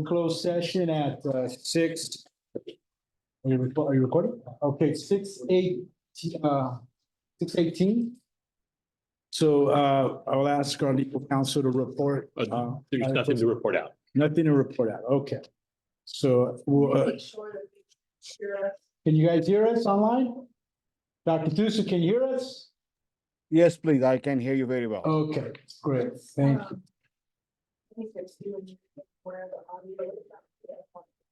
Closed session at six. Are you recording? Okay, 6:18. So I'll ask our legal counsel to report. There's nothing to report out. Nothing to report out. Okay. So can you guys hear us online? Dr. Thuso, can you hear us? Yes, please. I can hear you very well. Okay, great. Thank you.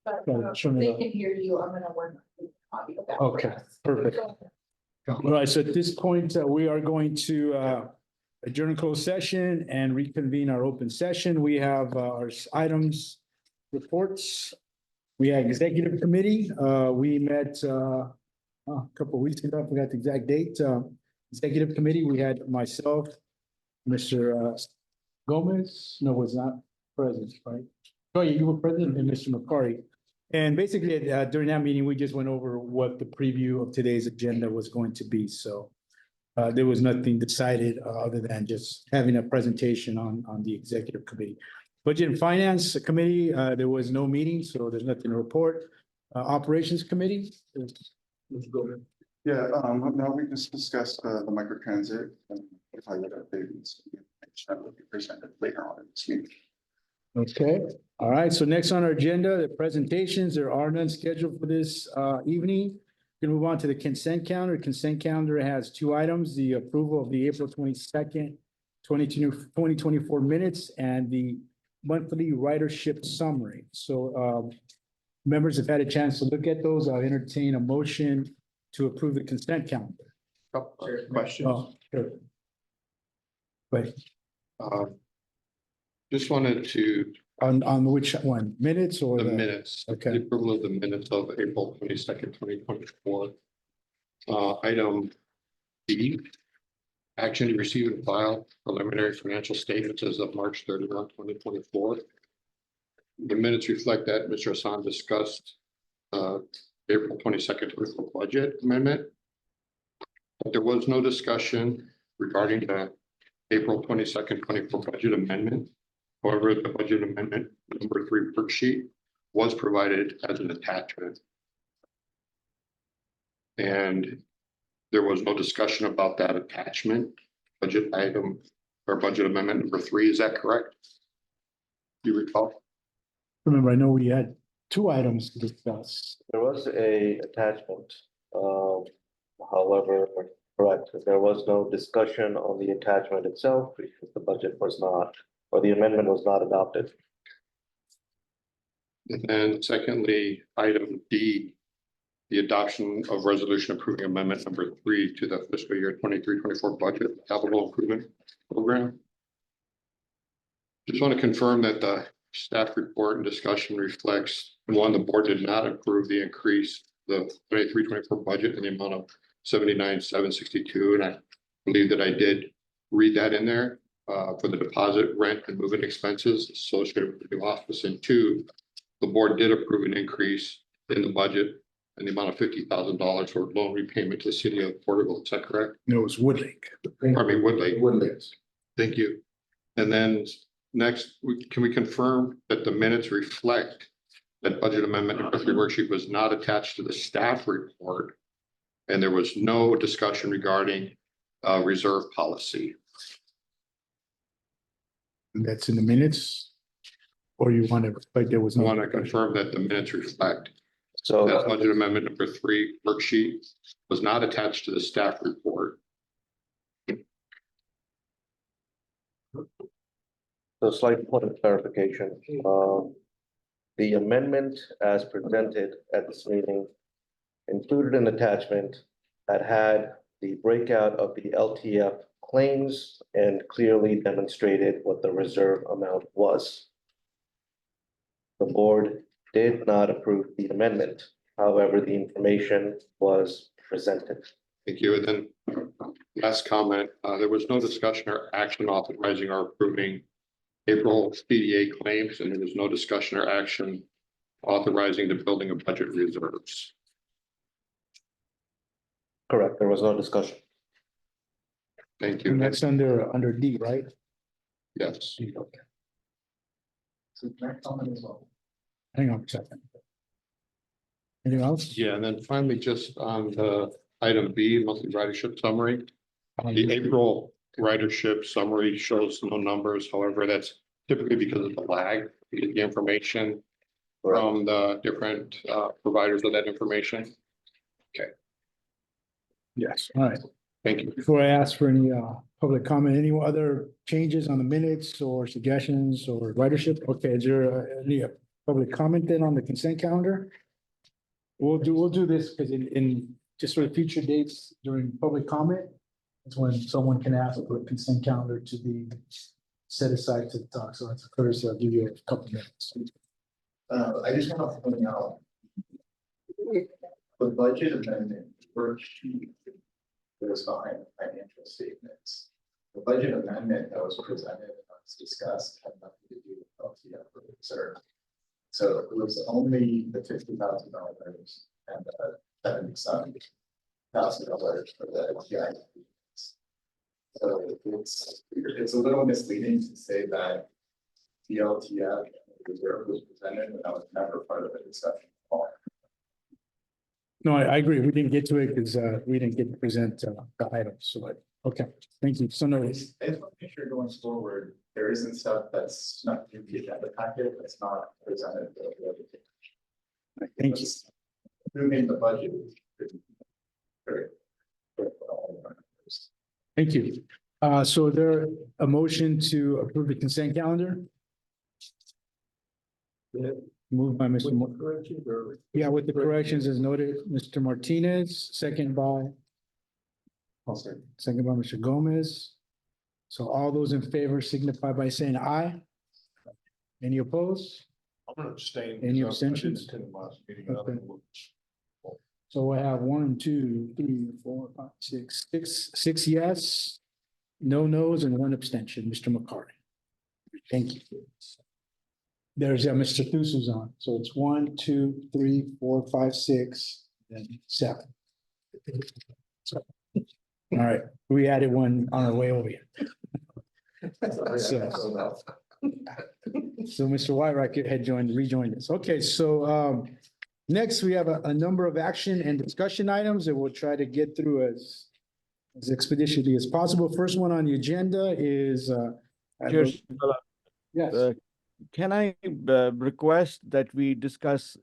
But Turn it they up. can hear you. I'm gonna work on the audio back. Okay, perfect. All right, so at this point, we are going to adjourn closed session and reconvene our open session. We have our items, reports. We have executive committee. We met a couple of weeks ago. I forgot the exact date. Executive committee, we had myself, Mr. Gomez, no, was not present, right? Oh, yeah, you were present, and Mr. McCarty. And basically, during that meeting, we just went over what the preview of today's agenda was going to be. So there was nothing decided other than just having a presentation on the executive committee. Budget and Finance Committee, there was no meeting, so there's nothing to report. Operations Committee. Yeah, now we just discussed the microtransit and if I would update that will be presented later on in this meeting. Okay, all right, so next on our agenda, the presentations, there are none scheduled for this evening. Gonna move on to the consent calendar. Consent calendar has two items, the approval of the April 22nd, 2024 minutes and the monthly ridership summary. So members have had a chance to look at those. I'll entertain a motion to approve the consent calendar. Questions? Oh, sure. Wait, Just wanted to, on which one, minutes or the minutes, the Okay. approval of the minutes of April 22nd, 2024. Item B, action to receive and file preliminary financial statements as of March 31, 2024. The minutes reflect that Mr. Hassan discussed April 22nd, 2024 budget amendment. But there was no discussion regarding the April 22nd, 2024 budget amendment. However, the budget amendment number 3 worksheet was provided as an attachment. And there was no discussion about that attachment budget item or budget amendment number 3. Is that correct? Do you recall? Remember, I know we had two items to discuss. There was a attachment, however, correct, there was no discussion on the attachment itself because the budget was not, or the amendment was not adopted. And then secondly, item D, the adoption of resolution approving amendment number 3 to the fiscal year 23-24 budget capital improvement program. Just want to confirm that the staff report and discussion reflects, one, the board did not approve the increase, the 23-24 budget in the amount of 79,762. And I believe that I did read that in there for the deposit, rent, and moving expenses associated with the new office. And 2, the board did approve an increase in the budget in the amount of $50,000 for loan repayment to the city of Porterville. Is that correct? No, it was Woodlake. Pardon me, Woodlake. Woodlake. Thank you. And then next, can we confirm that the minutes reflect that budget amendment number 3 worksheet was not attached to the staff report and there was no discussion regarding reserve policy? That's in the minutes? Or you want to, like, there was I no. want to confirm that the minutes reflect So that budget amendment number 3 worksheet was not attached to the staff report. So slight point of clarification, the amendment as presented at this meeting included an attachment that had the breakout of the LTF claims and clearly demonstrated what the reserve amount was. The board did not approve the amendment. However, the information was presented. Thank you. And then last comment, there was no discussion or action authorizing or approving April CDA claims, and there was no discussion or action authorizing the building of budget reserves. Correct, there was no discussion. Thank you. And that's under D, right? Yes. D, okay. So can I comment as well? hang on a second. Anything else? Yeah, and then finally, just on the item B, monthly ridership summary. The April ridership summary shows no numbers, however, that's typically because of the lag, to get the information from the different providers of that information. Yes, all right. Thank you. Before I ask for any public comment, any other changes on the minutes or suggestions or ridership? Okay, is there any public comment then on the consent calendar? We'll do this because in just for the future dates during public comment, it's when someone can ask for a consent calendar to be set aside to talk. So that's a courtesy. I'll give you a couple minutes. I just want to point out. The budget amendment worksheet goes behind the financial statements. The budget amendment that was presented and was discussed had nothing to do with LTF or reserve. So it was only the $50,000 and $77,000 for the LTI. So it's a little misleading to say that the LTF reserve was presented, and that was never part of the discussion. No, I agree. We didn't get to it because we didn't get to present the items. So, okay, thank you. So no, I just want to make sure going forward, there isn't stuff that's not in the agenda packet, that's not presented. thank you. Moving the budget. Thank you. So there a motion to approve the consent calendar? Moved by Mr. Yeah, with the corrections as noted, Mr. Martinez, second by Mr. Gomez. So all those in favor signify by saying aye. Any opposed? I'm gonna abstain. Any abstentions? Okay. So I have 1, 2, 3, 4, 5, 6, 6 yes, no nos, and 1 abstention, Mr. McCarty. Thank you. There's Mr. Thusu's on, so it's 1, 2, 3, 4, 5, 6, and 7. So, all right, we added 1 on our way over here. So Mr. Wyrick had rejoined us. Okay, so next we have a number of action and discussion items that we'll try to get through as expeditiously as possible. First one on the agenda is yes. Can I request that we discuss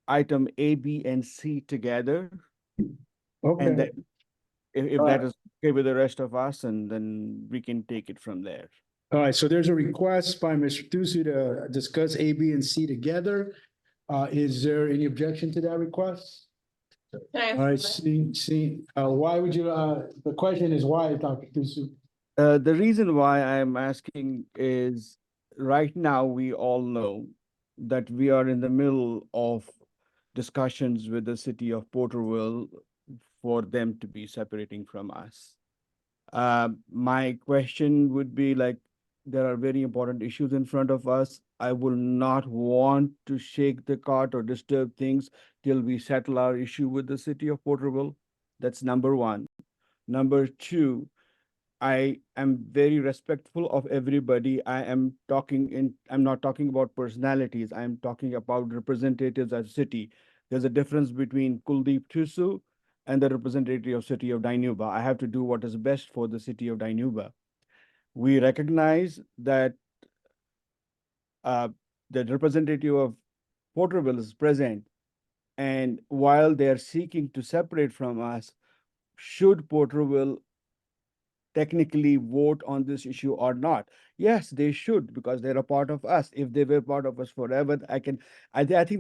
item A, B, and C together? And Okay, that if that is okay with the rest of us, and then we can take it from there. all right, so there's a request by Mr. Thusu to discuss A, B, and C together. Is there any objection to that request? All right, why would you, the question is why, Dr. Thusu? The reason why I'm asking is right now we all know that we are in the middle of discussions with the city of Porterville for them to be separating from us. My question would be like, there are very important issues in front of us. I will not want to shake the cart or disturb things till we settle our issue with the city of Porterville. That's number one. Number two, I am very respectful of everybody. I'm not talking about personalities. I'm talking about representatives of city. There's a difference between Kuldeep Thusu and the representative of city of Dinuba. I have to do what is best for the city of Dinuba. We recognize that the representative of Porterville is present. And while they're seeking to separate from us, should Porterville technically vote on this issue or not? Yes, they should, because they're a part of us. If they were part of us forever, I think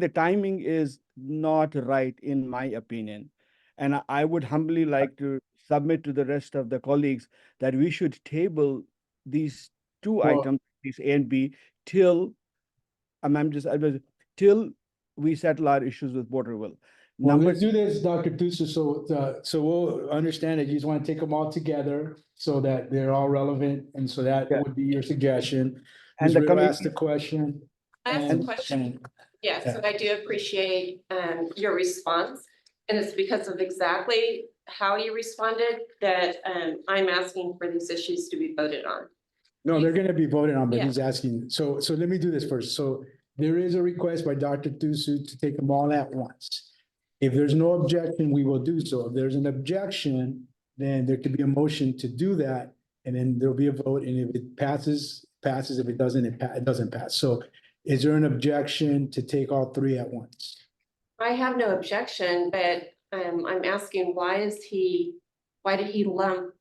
the timing is not right, in my opinion. And I would humbly like to submit to the rest of the colleagues that we should table these two items, these A and B, till we settle our issues with Porterville. Well, let's do this, Dr. Thusu, so we'll understand that you just want to take them all together so that they're all relevant, and so that would be your suggestion. And Ms. the Rio asked the committee- question. I asked a and- question. and- Yes, and I do appreciate your response. And it's because of exactly how you responded that I'm asking for these issues to be voted on. No, they're gonna be voted on, but Yeah. he's asking, so let me do this first. So there is a request by Dr. Thusu to take them all at once. If there's no objection, we will do so. If there's an objection, then there could be a motion to do that, and then there'll be a vote, and if it passes, passes. If it doesn't, it doesn't pass. So is there an objection to take all three at once? I have no objection, but I'm asking why did he lump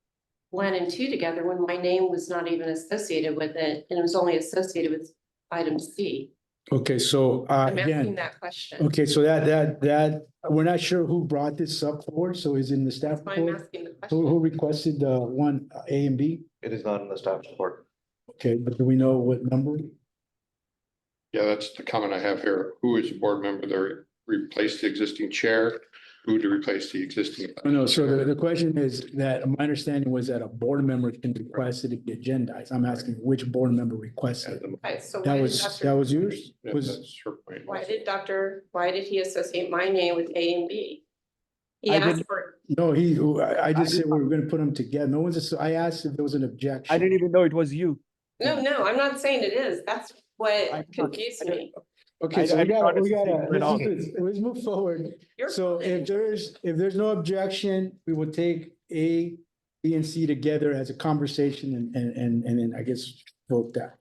1 and 2 together when my name was not even associated with it and it was only associated with item C? Okay, so I'm asking again, that question. okay, so that, we're not sure who brought this up forward, so is in the staff That's why I'm report? asking the Who question. requested the one, A and B? It is not in the staff report. Okay, but do we know what number? Yeah, that's the comment I have here. Who is a board member that replaced the existing chair? Who to replace the existing? No, so the question is that my understanding was that a board member can request it to be agendized. I'm asking which board member requested it. Okay, so That was yours? Yeah, Was, that's her point. why did he associate my name with A and B? He I asked didn't- for, no, I just said we were gonna put them together. No one's, I asked if there was an objection. I didn't even know it was you. no, I'm not saying it is. That's I- what confused me. Okay, so I we gotta, thought it's let's move forward. You're So fine. if there's no objection, we will take A, B, and C together as a conversation and then I guess vote that.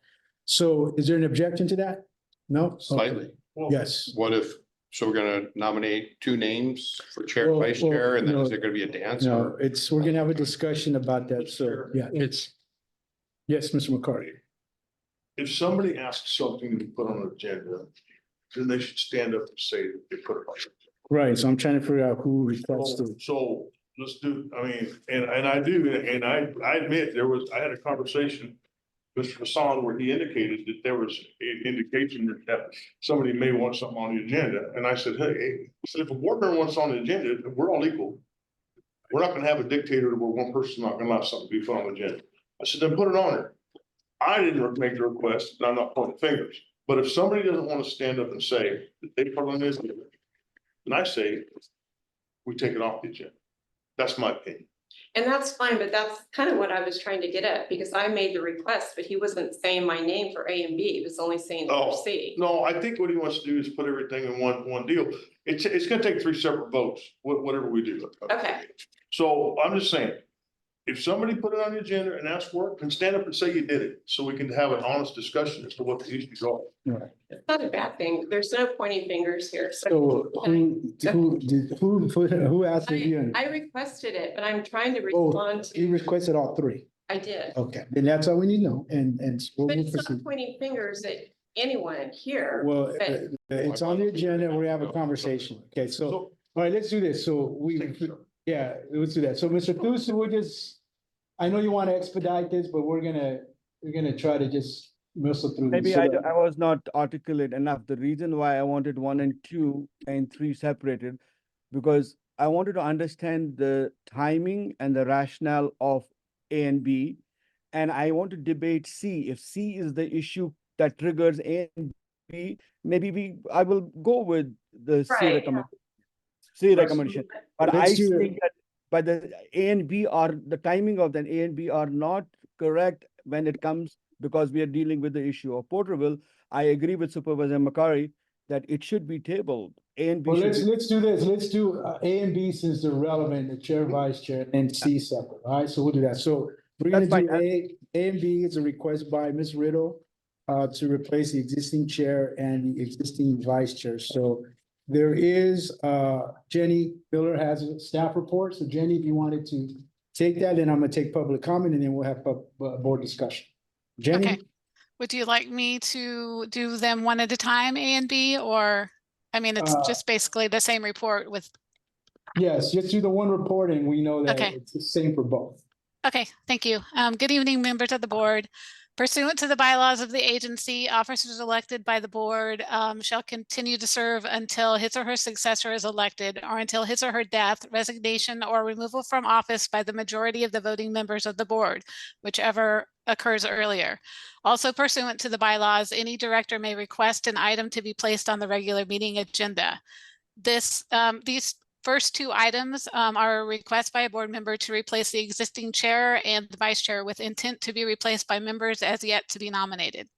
So is there an objection to that? No? Okay. Slightly. Yes. What if, so we're gonna nominate 2 names for chair, Well, vice chair, and then no. is there gonna be a dance? No, or- we're gonna have a discussion about that, so, yeah, yes, Mr. McCarty. If somebody asks something to be put on an agenda, then they should stand up and say that they put it on. Right, so I'm trying to figure out who the requested. agenda. So let's do, I mean, and I do, and I admit, I had a conversation with Mr. Hassan where he indicated that there was an indication that somebody may want something on the agenda. And I said, hey, if a board member wants on the agenda, we're all equal. We're not gonna have a dictator where one person's not gonna allow something to be put on the agenda. I said, then put it on there. I didn't make the request, and I'm not pointing fingers, but if somebody doesn't want to stand up and say that they put on this, then I say, we take it off the agenda. That's my opinion. And that's fine, but that's kind of what I was trying to get at, because I made the request, but he wasn't saying my name for A and B, he was only saying for Oh, C. no, I think what he wants to do is put everything in one deal. It's gonna take 3 separate votes, whatever we do. Okay. So I'm just saying, if somebody put it on the agenda and asked for it, then stand up and say you did it, so we can have an honest discussion as to what the issues are. It's not a bad thing, there's no pointing fingers here, so So who asked it again? I requested it, but I'm trying to Oh, respond he to, requested all three. I did. Okay, then that's all we need to know, and we'll But move it's not proceed. pointing fingers at anyone here. Well, but- it's on the agenda, and we have a conversation. Okay, so, all right, let's do this. So yeah, let's do that. So Mr. Thusu, I know you want to expedite this, but we're gonna try to just muscle through. this. Maybe So I was not articulate enough. The reason why I wanted 1 and 2 and 3 separated, because I wanted to understand the timing and the rationale of A and B. And I want to debate C. If C is the issue that triggers A and B, maybe I will go with the C Right. recommendation. C recommendation. But I Let's do it. think that by the A and B the timing of the A and B are not correct when it comes, because we are dealing with the issue of Porterville. I agree with Supervisor Makari that it should be tabled. A and B Well, should be. let's do this. Let's do A and B since they're relevant, the chair, vice chair, and C separate. All right, so we'll do that. So we're gonna That's do fine. A and B is a request by Ms. Riddle to replace the existing chair and the existing vice chair. So there is, Jenny Miller has a staff report. So Jenny, if you wanted to take that, then I'm gonna take public comment and then we'll have board discussion. Jenny? Okay. Would you like me to do them one at a time, A and B, or, I mean, it's just basically the same report with, Yes, just do the one report and we know that Okay. it's the same for both. okay, thank you. Good evening, members of the board. Pursuant to the bylaws of the agency, officers elected by the board shall continue to serve until his or her successor is elected or until his or her death, resignation, or removal from office by the majority of the voting members of the board, whichever occurs earlier. Also pursuant to the bylaws, any director may request an item to be placed on the regular meeting agenda. These first 2 items are a request by a board member to replace the existing chair and the vice chair with intent to be replaced by members as yet to be nominated.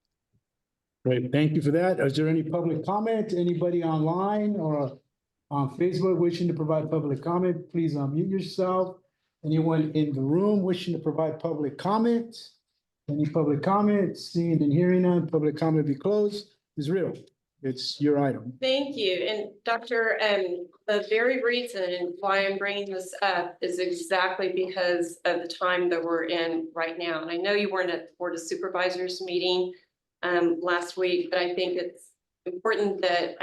Great, thank you for that. Is there any public comment? Anybody online or on Facebook wishing to provide public comment? Please unmute yourself. Anyone in the room wishing to provide public comment? Any public comment? Seeing and hearing none, public comment be closed. Ms. Real, it's your item. Thank you. And Doctor, the very reason why I'm bringing this up is exactly because of the time that we're in right now. And I know you weren't at the Board of Supervisors meeting last week, but I think it's important that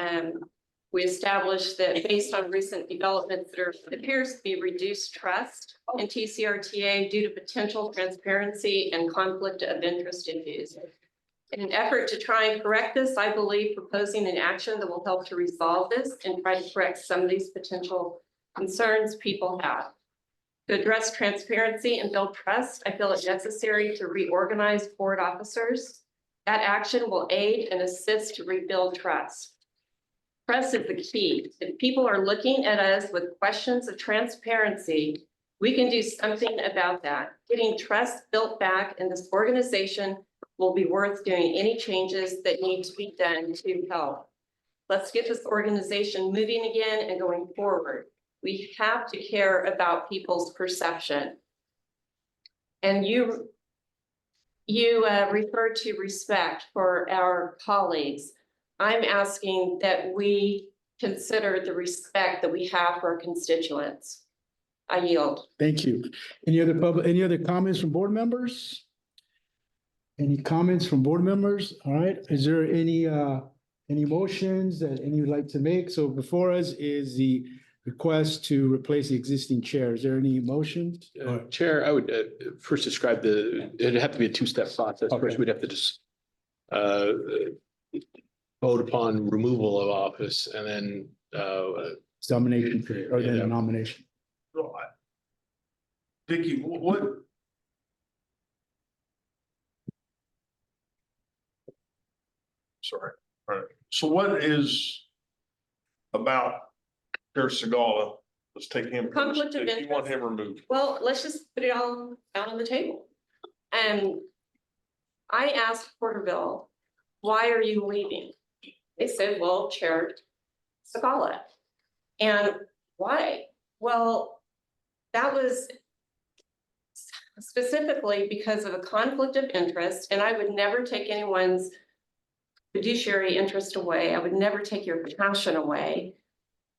we establish that based on recent developments, there appears to be reduced trust in TCRTA due to potential transparency and conflict of interest issues. In an effort to try and correct this, I believe proposing an action that will help to resolve this and try to correct some of these potential concerns people have. To address transparency and build trust, I feel it necessary to reorganize board officers. That action will aid and assist to rebuild trust. Trust is the key. If people are looking at us with questions of transparency, we can do something about that. Getting trust built back in this organization will be worth doing any changes that need to be done to help. Let's get this organization moving again and going forward. We have to care about people's perception. And you referred to respect for our colleagues. I'm asking that we consider the respect that we have for our constituents. I yield. Thank you. Any other comments from board members? Any comments from board members? All right, is there any motions that any would like to make? So before us is the request to replace the existing chair. Is there any motions? Chair, I would first describe it'd have to be a two-step process. Okay. First, we'd have to just vote upon removal of office and then Nomination period, or then a nomination. Vicky, what? Sorry, all right. So what is about Sheriff Segala? Let's take him. first. Conflict of If you want interest. him removed. Well, let's just put it all out on the table. And I asked Porterville, why are you leaving? They said, well, Chair Segala. And why? Well, that was specifically because of a conflict of interest, and I would never take anyone's fiduciary interest away. I would never take your passion away.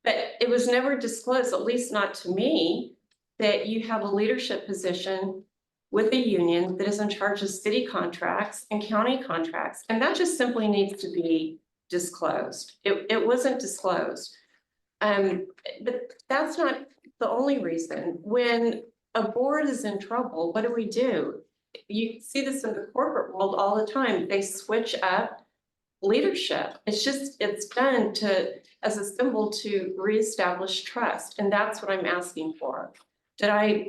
But it was never disclosed, at least not to me, that you have a leadership position with a union that is in charge of city contracts and county contracts. And that just simply needs to be disclosed. It wasn't disclosed. But that's not the only reason. When a board is in trouble, what do? You see this in the corporate world all the time. They switch up leadership. It's done as a symbol to reestablish trust. And that's what I'm asking for. Did I?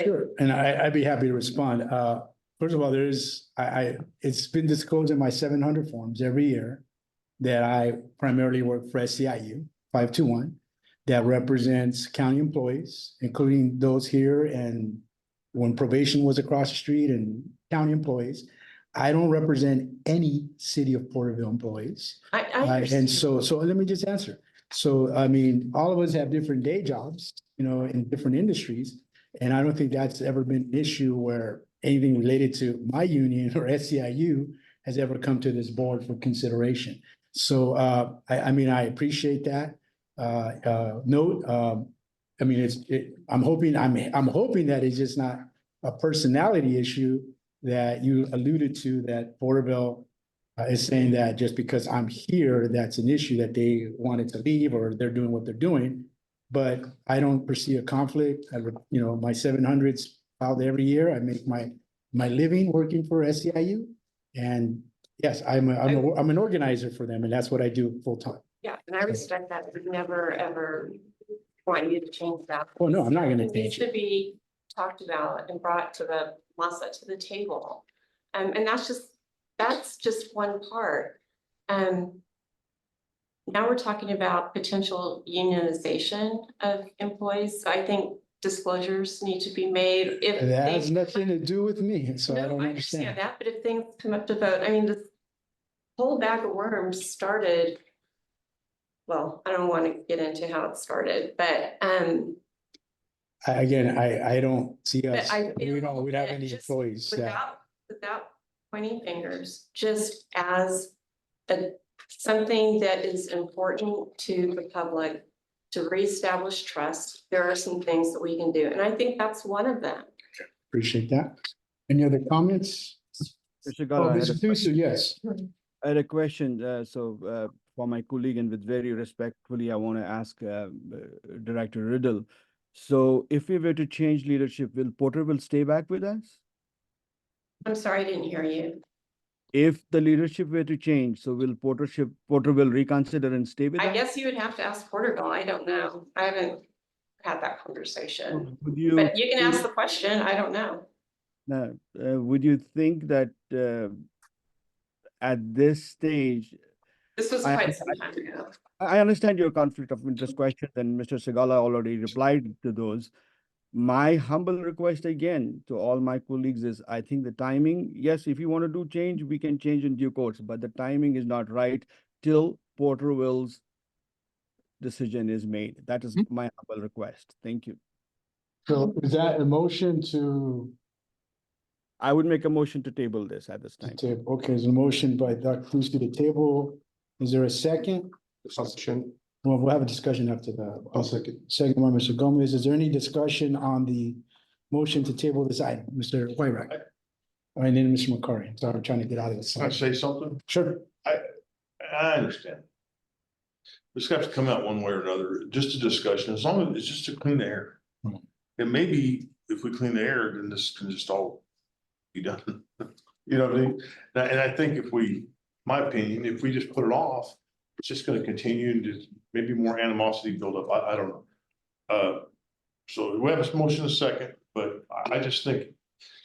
Sure, and I'd be happy to respond. First of all, it's been disclosed in my 700 forms every year that I primarily work for SEIU 521 that represents county employees, including those here and when probation was across the street and county employees. I don't represent any city of Porterville employees. I And understand. so let me just answer. So, I mean, all of us have different day jobs, in different industries. And I don't think that's ever been an issue where anything related to my union or SEIU has ever come to this board for consideration. So, I appreciate that note. I'm hoping that it's just not a personality issue that you alluded to, that Porterville is saying that just because I'm here, that's an issue that they wanted to leave or they're doing what they're doing. But I don't perceive a conflict. My 700s filed every year. I make my living working for SEIU. And yes, I'm an organizer for them, and that's what I do full time. Yeah, and I respect that. I would never, ever want you to change that. Oh, no, I'm not gonna It needs change it. to be talked about and brought to the masa, to the table. And that's just one part. Now we're talking about potential unionization of employees. So I think disclosures need to be made. If That things has nothing to do with me, so I No, don't I understand. understand that, but if things come up to vote, this whole bag of worms started. Well, I don't want to get into how it started, but, I don't see but us, I feel we don't have that any just employees that. without pointing fingers, just as something that is important to the public to reestablish trust, there are some things that we can do, and I think that's one of them. Appreciate that. Any other comments? Mr. Oh, Gala, Mr. Thusu, yes. I had a question, for my colleague and with very respectfully, I want to ask, Director Riddle. So if we were to change leadership, will Porter will stay back with us? I'm sorry, I didn't hear you. If the leadership were to change, so will Porter will reconsider and stay with us? I guess you would have to ask Porterville. I don't know. I haven't had that conversation. Would you? But you can ask the question. I don't know. Would you think that, at this stage, This was I- quite some time ago. I understand your conflict of interest question, and Mr. Segala already replied to those. My humble request again to all my colleagues is, I think the timing, yes, if you want to do change, we can change in due course, but the timing is not right till Porterville's decision is made. That is my humble request. Thank you. So is that a motion to, I would make a motion to table this at this time. okay, there's a motion by Dr. Thusu to table. Is there a second? Discussion. Well, we'll have a discussion after that. I'll second. Second by Mr. Gomez. Is there any discussion on the motion to table this item, Mr. Whitewright? And then Mr. McCarry. Sorry, I'm trying to get out of this. Can I say something? Sure. I understand. It's got to come out one way or another, just a discussion, as long as it's just to clean the air. Hmm. And maybe if we clean the air, then this can just all be done. You know what I mean? And I think if we, my opinion, if we just put it off, it's just gonna continue and just maybe more animosity build up. I don't know. So we have a motion a second, but I just think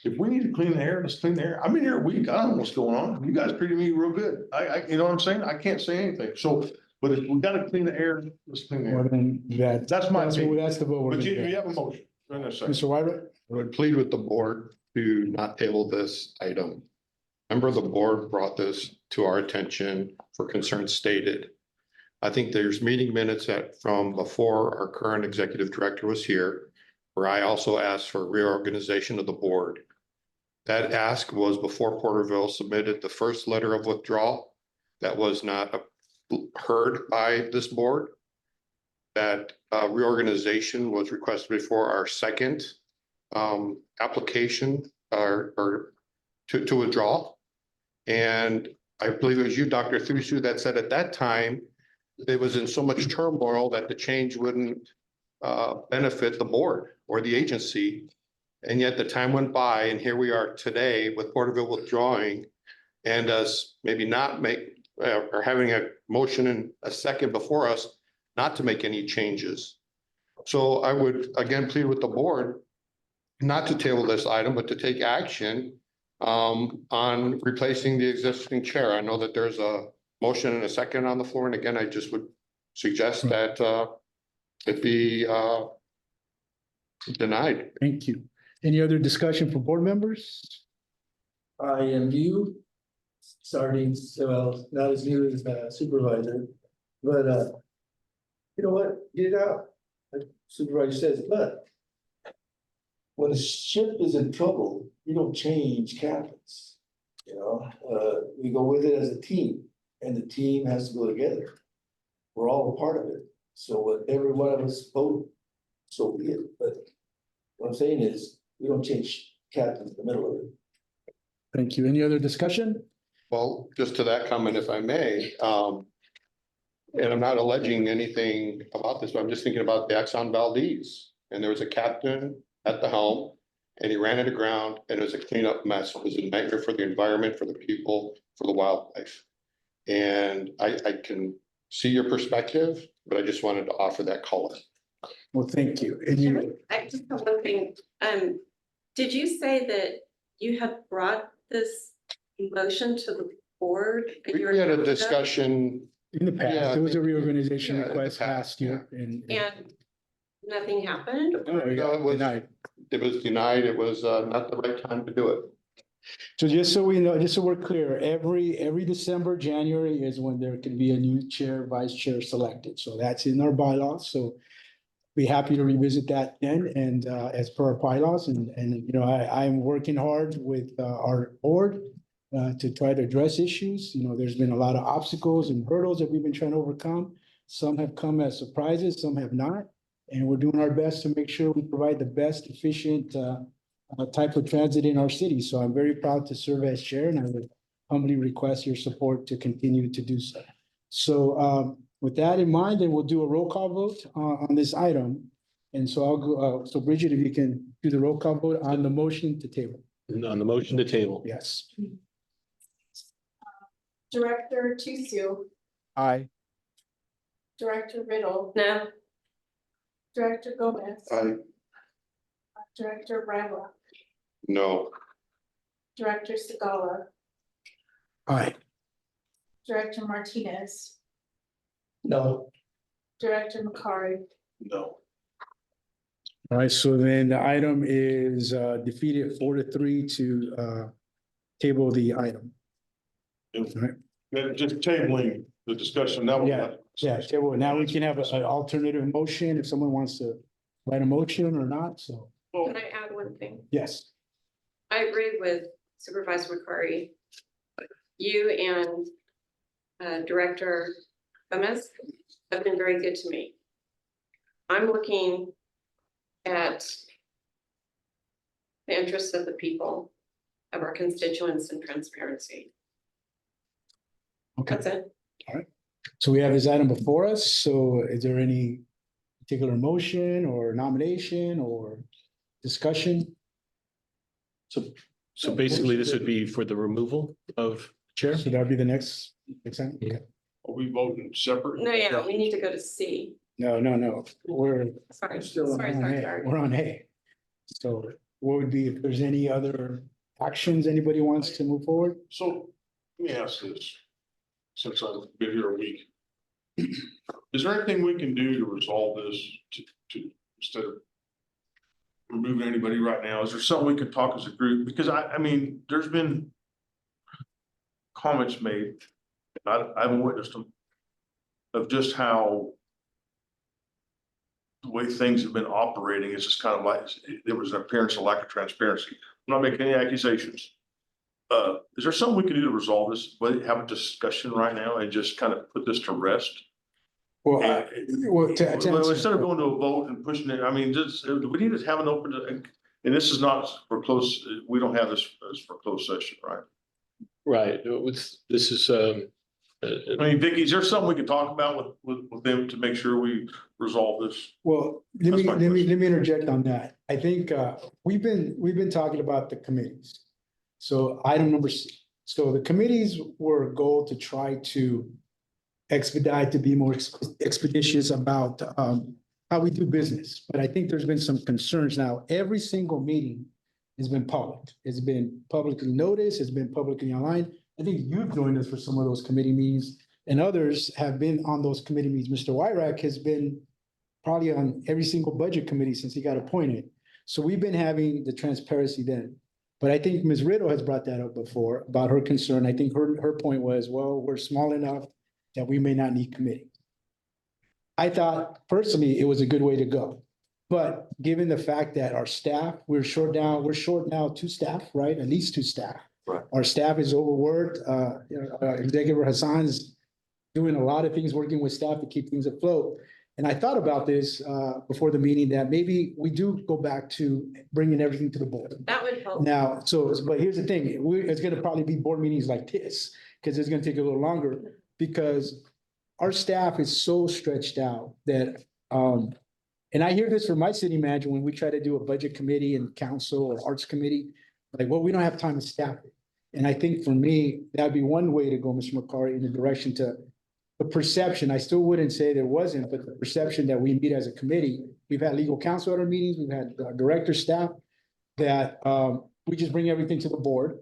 if we need to clean the air, let's clean the air. I've been here a week. I don't know what's going on. You guys treated me real good. You know what I'm saying? I can't say anything. So, but if we gotta clean the air, let's clean the Well, air. then That's my opinion. That's the vote. we're But gonna you get. have a motion. In a second. Mr. Whitewright? I would plead with the board to not table this item. Member of the board brought this to our attention for concerns stated. I think there's meeting minutes from before our current executive director was here, where I also asked for reorganization of the board. That ask was before Porterville submitted the first letter of withdrawal that was not heard by this board. That reorganization was requested before our second application or to withdraw. And I believe it was you, Dr. Thusu, that said at that time, it was in so much turmoil that the change wouldn't benefit the board or the agency. And yet the time went by and here we are today with Porterville withdrawing and us maybe not make or having a motion and a second before us not to make any changes. So I would again plead with the board not to table this item, but to take action on replacing the existing chair. I know that there's a motion and a second on the floor. And again, I just would suggest that it be denied. Thank you. Any other discussion for board members? I am new, starting, well, not as new as supervisor, but you know what, get it out. Like Supervisor says, but when a ship is in trouble, you don't change captains. You know, we go with it as a team, and the team has to go together. We're all a part of it. So whatever one of us vote, so be it. But what I'm saying is, we don't change captains in the middle of it. Thank you. Any other discussion? Well, just to that comment, if I may, and I'm not alleging anything about this, but I'm just thinking about the Exxon Valdez. And there was a captain at the helm and he ran it aground and it was a cleanup mess. It was a nightmare for the environment, for the people, for the wildlife. And I can see your perspective, but I just wanted to offer that color. Well, thank you. And you, I just have one thing. Did you say that you had brought this motion to the board? We had a discussion. in the past, Yeah, there was a reorganization yeah, in the request past, last year and. And nothing happened? No, No, it was- denied. It was denied. It was not the right time to do it. So just so we know, just so we're clear, every December, January is when there can be a new chair, vice chair selected. So that's in our bylaws. So be happy to revisit that then and as per our bylaws and I'm working hard with our board to try to address issues. There's been a lot of obstacles and hurdles that we've been trying to overcome. Some have come as surprises, some have not. And we're doing our best to make sure we provide the best efficient type of transit in our city. So I'm very proud to serve as chair and I would humbly request your support to continue to do so. So with that in mind, then we'll do a roll call vote on this item. And so I'll go, so Bridget, if you can do the roll call vote on the motion to table. On the motion to table. Yes. Director Tusu, Aye. Director Riddle, No, Director Gomez. Aye. Director Bradlock, No. Director Segala, Aye. Director Martinez, No, Director McCary, No. All right, so then the item is defeated 4-3 to table the item. Right. Then just tabling the discussion now. Yeah, table. Now we can have an alternative motion if someone wants to write a motion or not. So, Well, can I add one thing? yes. I agree with Supervisor McCarty. You and Director Gomez have been very good to me. I'm looking at the interests of the people, of our constituents and transparency. Okay. That's it. So we have this item before us. So is there any particular motion or nomination or discussion? So basically, this would be for the removal of chair? So that'd be the next item? Okay. are we voting separate? No, yeah, we need to go to C. No. We're Sorry, Still on sorry, on sorry, A. sorry. We're on A. So what would be, if there's any other actions anybody wants to move forward? So let me ask this, since I've been here a week. Is there anything we can do to resolve this to instead of removing anybody right now? Is there something we can talk as a group? Because I mean, there's been comments made, I haven't witnessed them, of just how the way things have been operating is just kind of like, there was an appearance of lack of transparency. I'm not making any accusations. Is there something we can do to resolve this, but have a discussion right now and just kind of put this to rest? Well, Well, instead of going to a vote and pushing it, I mean, just, do we need to have an open, and this is not for close, we don't have this as for closed session, right? Right, this is, I mean, Vicky, is there something we can talk about with them to make sure we resolve this? well, let That's me, my let me, question. let me interject on that. I think we've been talking about the committees. So item number C. So the committees were a goal to try to expedite, to be more expeditious about how we do business. But I think there's been some concerns now. Every single meeting has been public. It's been publicly noticed, it's been publicly online. I think you've joined us for some of those committee meetings and others have been on those committee meetings. Mr. Wyrack has been probably on every single budget committee since he got appointed. So we've been having the transparency then. But I think Ms. Riddle has brought that up before about her concern. I think her point was, well, we're small enough that we may not need committee. I thought personally, it was a good way to go. But given the fact that our staff, we're short now 2 staff, right? At least 2 staff. Right. Our staff is overworked. Executive Hassan's doing a lot of things, working with staff to keep things afloat. And I thought about this before the meeting that maybe we do go back to bringing everything to the board. That would help. Now, but here's the thing, it's gonna probably be board meetings like this, because it's gonna take a little longer, because our staff is so stretched out that, and I hear this from my city manager when we try to do a budget committee and council or arts committee, like, well, we don't have time to staff it. And I think for me, that'd be one way to go, Mr. McCarty, in the direction to the perception, I still wouldn't say there wasn't, but the perception that we meet as a committee, we've had legal counsel at our meetings, we've had director staff, that we just bring everything to the board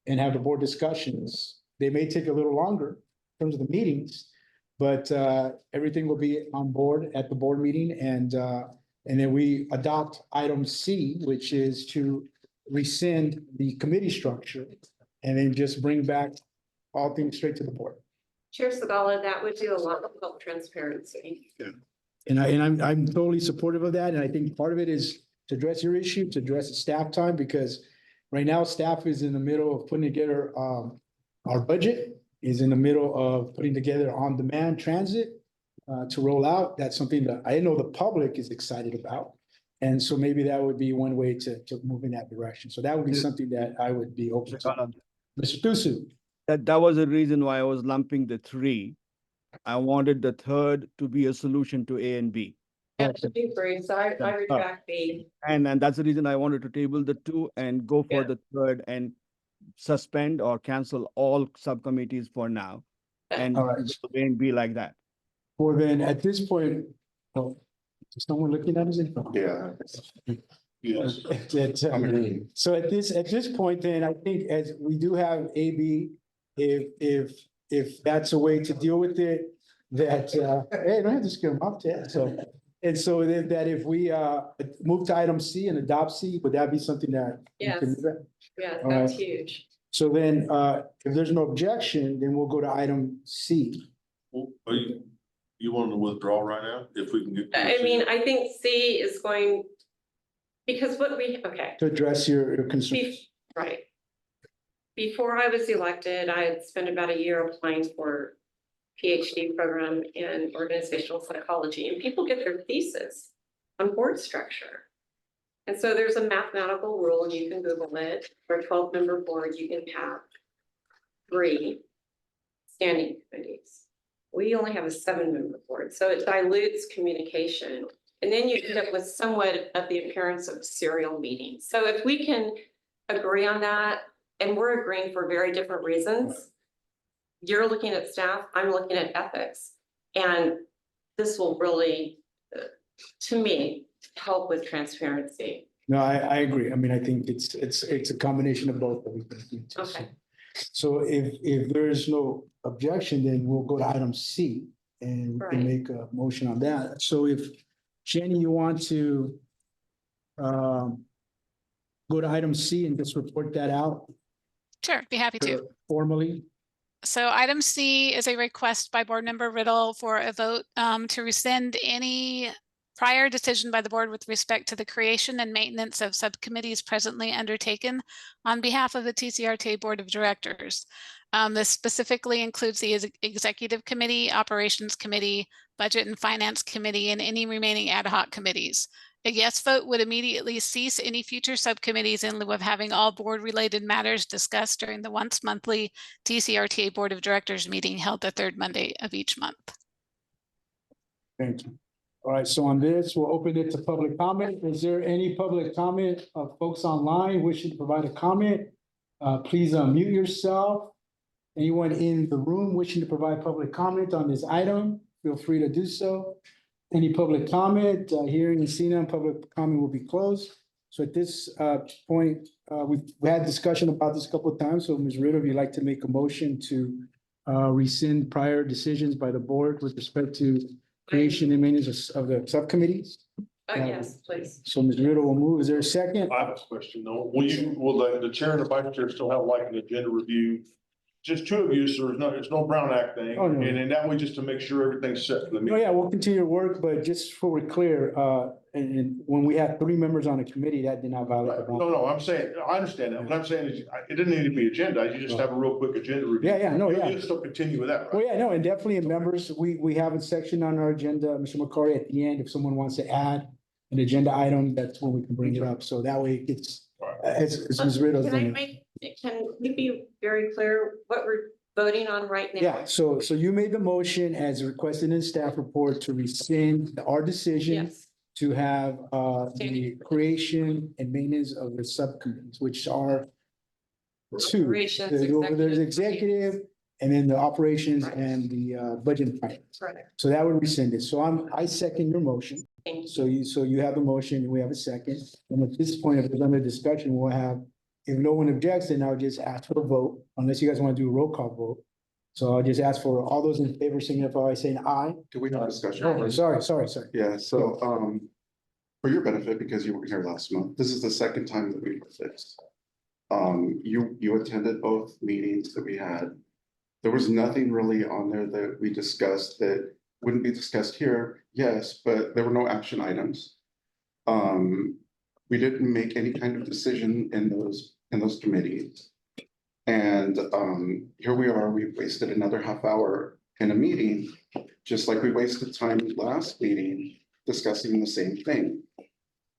and have the board discussions. They may take a little longer in terms of the meetings, but everything will be on board at the board meeting and then we adopt item C, which is to rescind the committee structure and then just bring back all things straight to the board. Chair Sagala, that would do a lot of help transparency. And I'm totally supportive of that. And I think part of it is to address your issue, to address the staff time, because right now staff is in the middle of putting together our budget, is in the middle of putting together on-demand transit to roll out. That's something that I know the public is excited about. And so maybe that would be one way to move in that direction. So that would be something that I would be open to. Mr. Tusu. That was the reason why I was lumping the three. I wanted the third to be a solution to A and B. That should be brief, so I retract B. And that's the reason I wanted to table the two and go for Yeah. the third and suspend or cancel all subcommittees for now. And All right. A and B like that. Well, then at this point, oh, is someone looking at his info? Yeah. Yes. So at this point, then I think as we do have AB, if that's a way to deal with it, that, hey, don't have to scare them off, Ted. So, and so that if we, move to item C and adopt C, would that be something that? we can Yes. do that? Yeah, All that's right. huge. So then, if there's no objection, then we'll go to item C. Well, you want to withdraw right now, if we can get. I mean, I think C is going, because okay. To address your concerns. Right. Before I was elected, I had spent about a year applying for PhD program in organizational psychology, and people get their thesis on board structure. And so there's a mathematical rule, and you can Google it. For a 12-member board, you can have 3 standing committees. We only have a 7-member board, so it dilutes communication. And then you end up with somewhat of the appearance of serial meetings. So if we can agree on that, and we're agreeing for very different reasons. You're looking at staff, I'm looking at ethics. And this will really, to me, help with transparency. No, I agree. I mean, I think it's a combination of both. Okay. So if there is no objection, then we'll go to item C and we can Right. make a motion on that. So if Jenny, you want to go to item C and just report that out Sure, be happy to. formally. So item C is a request by Board Member Riddle for a vote to rescind any prior decision by the board with respect to the creation and maintenance of subcommittees presently undertaken on behalf of the TCRTA Board of Directors. This specifically includes the Executive Committee, Operations Committee, Budget and Finance Committee, and any remaining ad hoc committees. A yes vote would immediately cease any future subcommittees in lieu of having all board-related matters discussed during the once monthly TCRTA Board of Directors meeting held the third Monday of each month. Thank you. All right, so on this, we'll open it to public comment. Is there any public comment of folks online wishing to provide a comment? Please unmute yourself. Anyone in the room wishing to provide public comment on this item, feel free to do so. Any public comment, hearing and seeing none, public comment will be closed. So at this point, we've had discussion about this a couple of times. So Ms. Riddle, if you'd like to make a motion to rescind prior decisions by the board with respect to creation and maintenance of the subcommittees. Yes, please. So Ms. Riddle will move. Is there a second? I have a question though. Will the chair and the vice chair still have like an agenda review? Just 2 of you, so there's no Brown Act thing. Oh, no. And then that way, just to make sure everything's set for the Oh, meeting. yeah, we'll continue to work, but just so we're clear, and when we have 3 members on a committee, that did not violate the Right. bond. No, I'm saying, I understand that. What I'm saying is, it didn't need to be agenda. You just have a real quick agenda review. Yeah, no, yeah. You'll still continue with that, Well, right? yeah, no, and definitely in members, we have a section on our agenda, Mr. McCarty, at the end, if someone wants to add an agenda item, that's when we can bring it up. So that way it gets, as Ms. Riddle's done. Can we be very clear what we're voting on right now? Yeah, so you made the motion as requested in staff report to rescind our decision Yes, to have the Standing. creation and maintenance of the subcommittees, which are 2. Operations, There's executive. executive and then the operations Right. and the budget and finance. correct. So that would rescind it. So I second your motion. Thank So you. you have the motion and we have a second. And at this point, if there's under discussion, we'll have, if no one objects, then I'll just ask for a vote, unless you guys want to do a roll call vote. So I'll just ask for all those in favor, signify by saying aye. Do we have discussion? Oh, sorry. Yeah, so, for your benefit, because you were here last month, this is the second time that we've heard this. You attended both meetings that we had. There was nothing really on there that we discussed that wouldn't be discussed here, yes, but there were no action items. We didn't make any kind of decision in those committees. And here we are, we've wasted another half hour in a meeting, just like we wasted time last meeting discussing the same thing.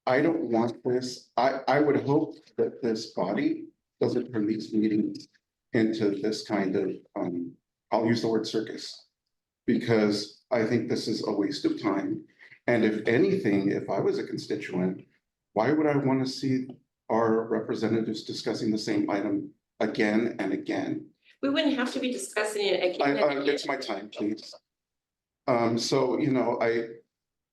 I don't want this. I would hope that this body doesn't turn these meetings into this kind of, I'll use the word circus, because I think this is a waste of time. And if anything, if I was a constituent, why would I want to see our representatives discussing the same item again and again? We wouldn't have to be discussing it again. and again. It's my time, please. So, you know, I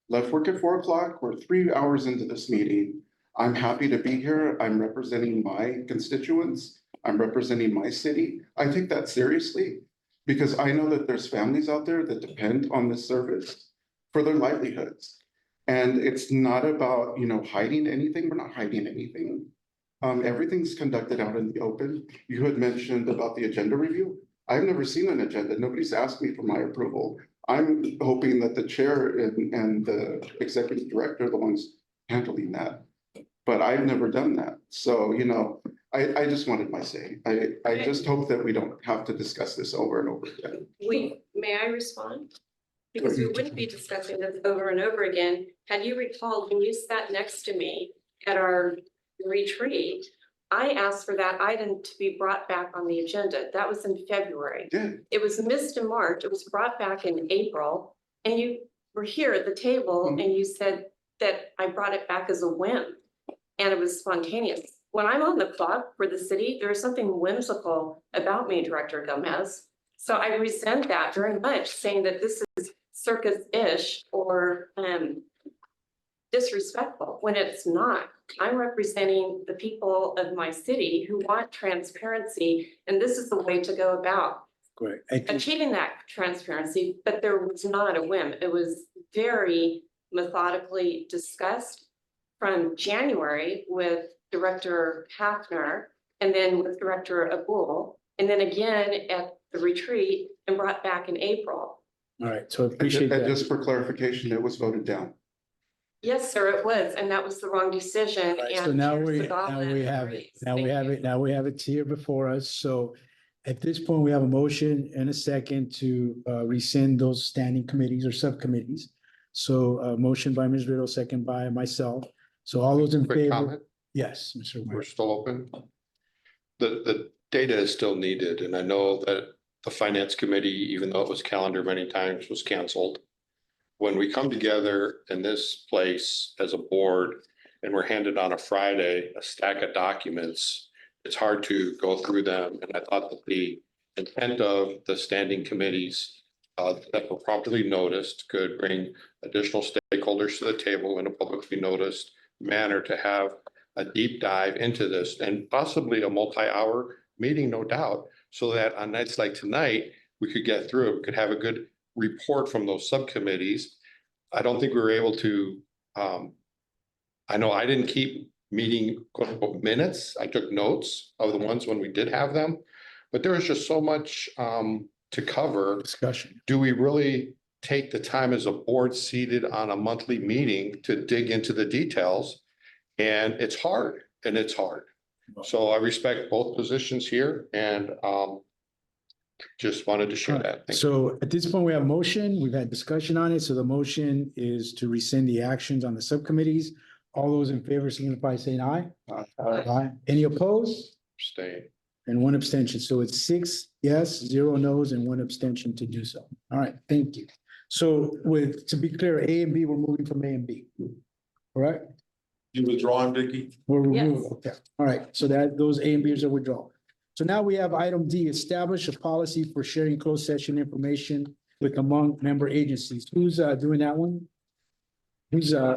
left work at 4 o'clock. We're 3 hours into this meeting. I'm happy to be here. I'm representing my constituents. I'm representing my city. I take that seriously because I know that there's families out there that depend on this service for their livelihoods. And it's not about, you know, hiding anything. We're not hiding anything. Everything's conducted out in the open. You had mentioned about the agenda review. I've never seen an agenda. Nobody's asked me for my approval. I'm hoping that the chair and the executive director are the ones handling that. But I've never done that. So, you know, I just wanted my say. I just hope that we don't have to discuss this over and over again. May I respond? Because we wouldn't be discussing this over and over again. Had you recalled when you sat next to me at our retreat, I asked for that item to be brought back on the agenda. That was in February. Yeah. It was missed in March. It was brought back in April. And you were here at the table and you said that I brought it back as a whim and it was spontaneous. When I'm on the clock for the city, there's something whimsical about me, Director Gomez. So I resent that very much, saying that this is circus-ish or disrespectful when it's not. I'm representing the people of my city who want transparency, and this is the way to go about Great. achieving that transparency, but there was not a whim. It was very methodically discussed from January with Director Hafner and then with Director Abul, and then again at the retreat and brought back in April. All right, so I appreciate And that. just for clarification, it was voted down. Yes, sir, it was, and that was the wrong decision. Right, so and now Chair we Segovia have it. agrees. Now we Thank have you. it. Now we have it here before us. So at this point, we have a motion and a second to rescind those standing committees or subcommittees. So motion by Ms. Riddle, second by myself. So all those in Quick favor? comment. Yes, Mr. We're Ware. still open. The data is still needed, and I know that the finance committee, even though it was calendared many times, was canceled. When we come together in this place as a board and we're handed on a Friday, a stack of documents, it's hard to go through them. And I thought that the intent of the standing committees that were properly noticed could bring additional stakeholders to the table in a publicly noticed manner to have a deep dive into this and possibly a multi-hour meeting, no doubt, so that on nights like tonight, we could get through it. We could have a good report from those subcommittees. I don't think we were able to, I know I didn't keep meeting quote unquote minutes. I took notes of the ones when we did have them, but there was just so much to cover. Discussion. Do we really take the time as a board seated on a monthly meeting to dig into the details? And it's hard, and it's hard. So I respect both positions here and just wanted to share that. Thank you. So at this point, we have a motion. We've had discussion on it. So the motion is to rescind the actions on the subcommittees. All those in favor signify by saying aye. Aye. Any opposed? Stay. And one abstention. So it's 6 yes, 0 no's, and 1 abstention to do so. All right, thank you. So to be clear, A and B, we're moving from A and B. Correct? You withdrawing, Vicky? We're Yes. moving, okay. All right, so those A and Bs are withdrawn. So now we have item D, establish a policy for sharing closed session information with among member agencies. Who's doing that one? Who's I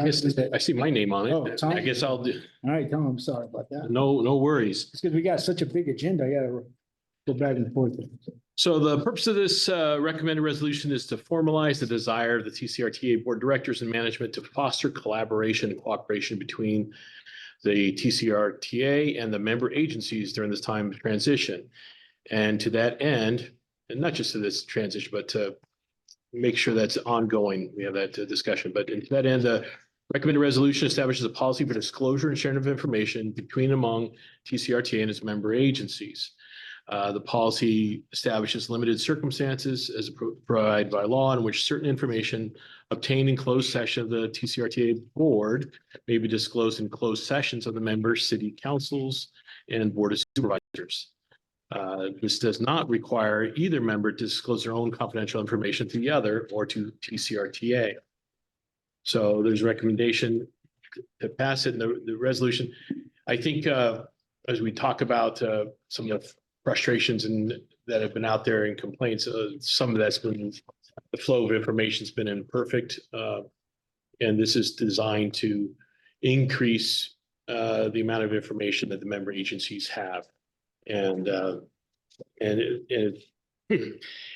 guess I see my name on Oh, it. Tom? I guess I'll do, All right, Tom, I'm sorry about that. no worries. It's because we got such a big agenda. I gotta go back and forth. So the purpose of this recommended resolution is to formalize the desire of the TCRTA Board of Directors and management to foster collaboration and cooperation between the TCRTA and the member agencies during this time of transition. And to that end, and not just to this transition, but to make sure that's ongoing, we have that discussion. But to that end, the recommended resolution establishes a policy for disclosure and sharing of information between and among TCRTA and its member agencies. The policy establishes limited circumstances as provided by law in which certain information obtained in closed session of the TCRTA board may be disclosed in closed sessions of the members, city councils, and board of supervisors. This does not require either member to disclose their own confidential information to the other or to TCRTA. So there's a recommendation to pass it in the resolution. I think as we talk about some of the frustrations that have been out there and complaints, some of that's been, the flow of information has been imperfect. And this is designed to increase the amount of information that the member agencies have. And it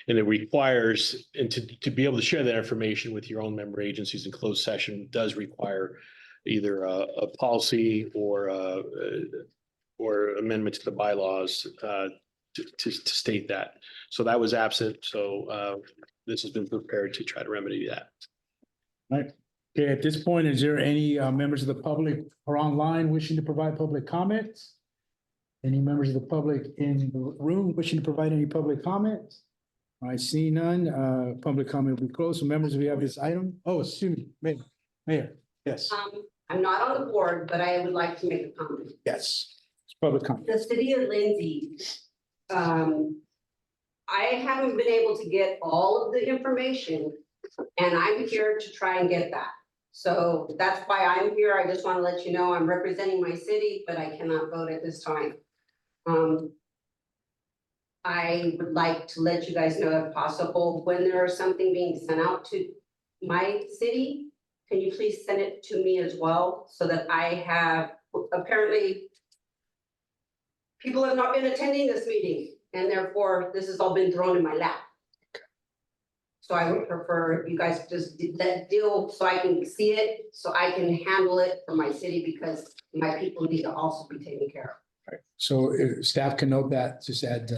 requires, and to be able to share that information with your own member agencies in closed session does require either a policy or amendment to the bylaws to state that. So that was absent. So this has been prepared to try to remedy that. Right. Okay, at this point, is there any members of the public or online wishing to provide public comments? Any members of the public in the room wishing to provide any public comments? I see none. Public comment will be closed. So members, we have this item. Oh, excuse me, Mayor. Yes, I'm not on the board, but I would like to make a comment. yes. It's public comment. The city of Lindsay, I haven't been able to get all of the information, and I'm here to try and get that. So that's why I'm here. I just want to let you know I'm representing my city, but I cannot vote at this time. I would like to let you guys know if possible, when there is something being sent out to my city, can you please send it to me as well, so that I have, apparently people have not been attending this meeting, and therefore this has all been thrown in my lap. So I would prefer if you guys just did that deal so I can see it, so I can handle it for my city, because my people need to also be taken care of. Right. So if staff can note that, just add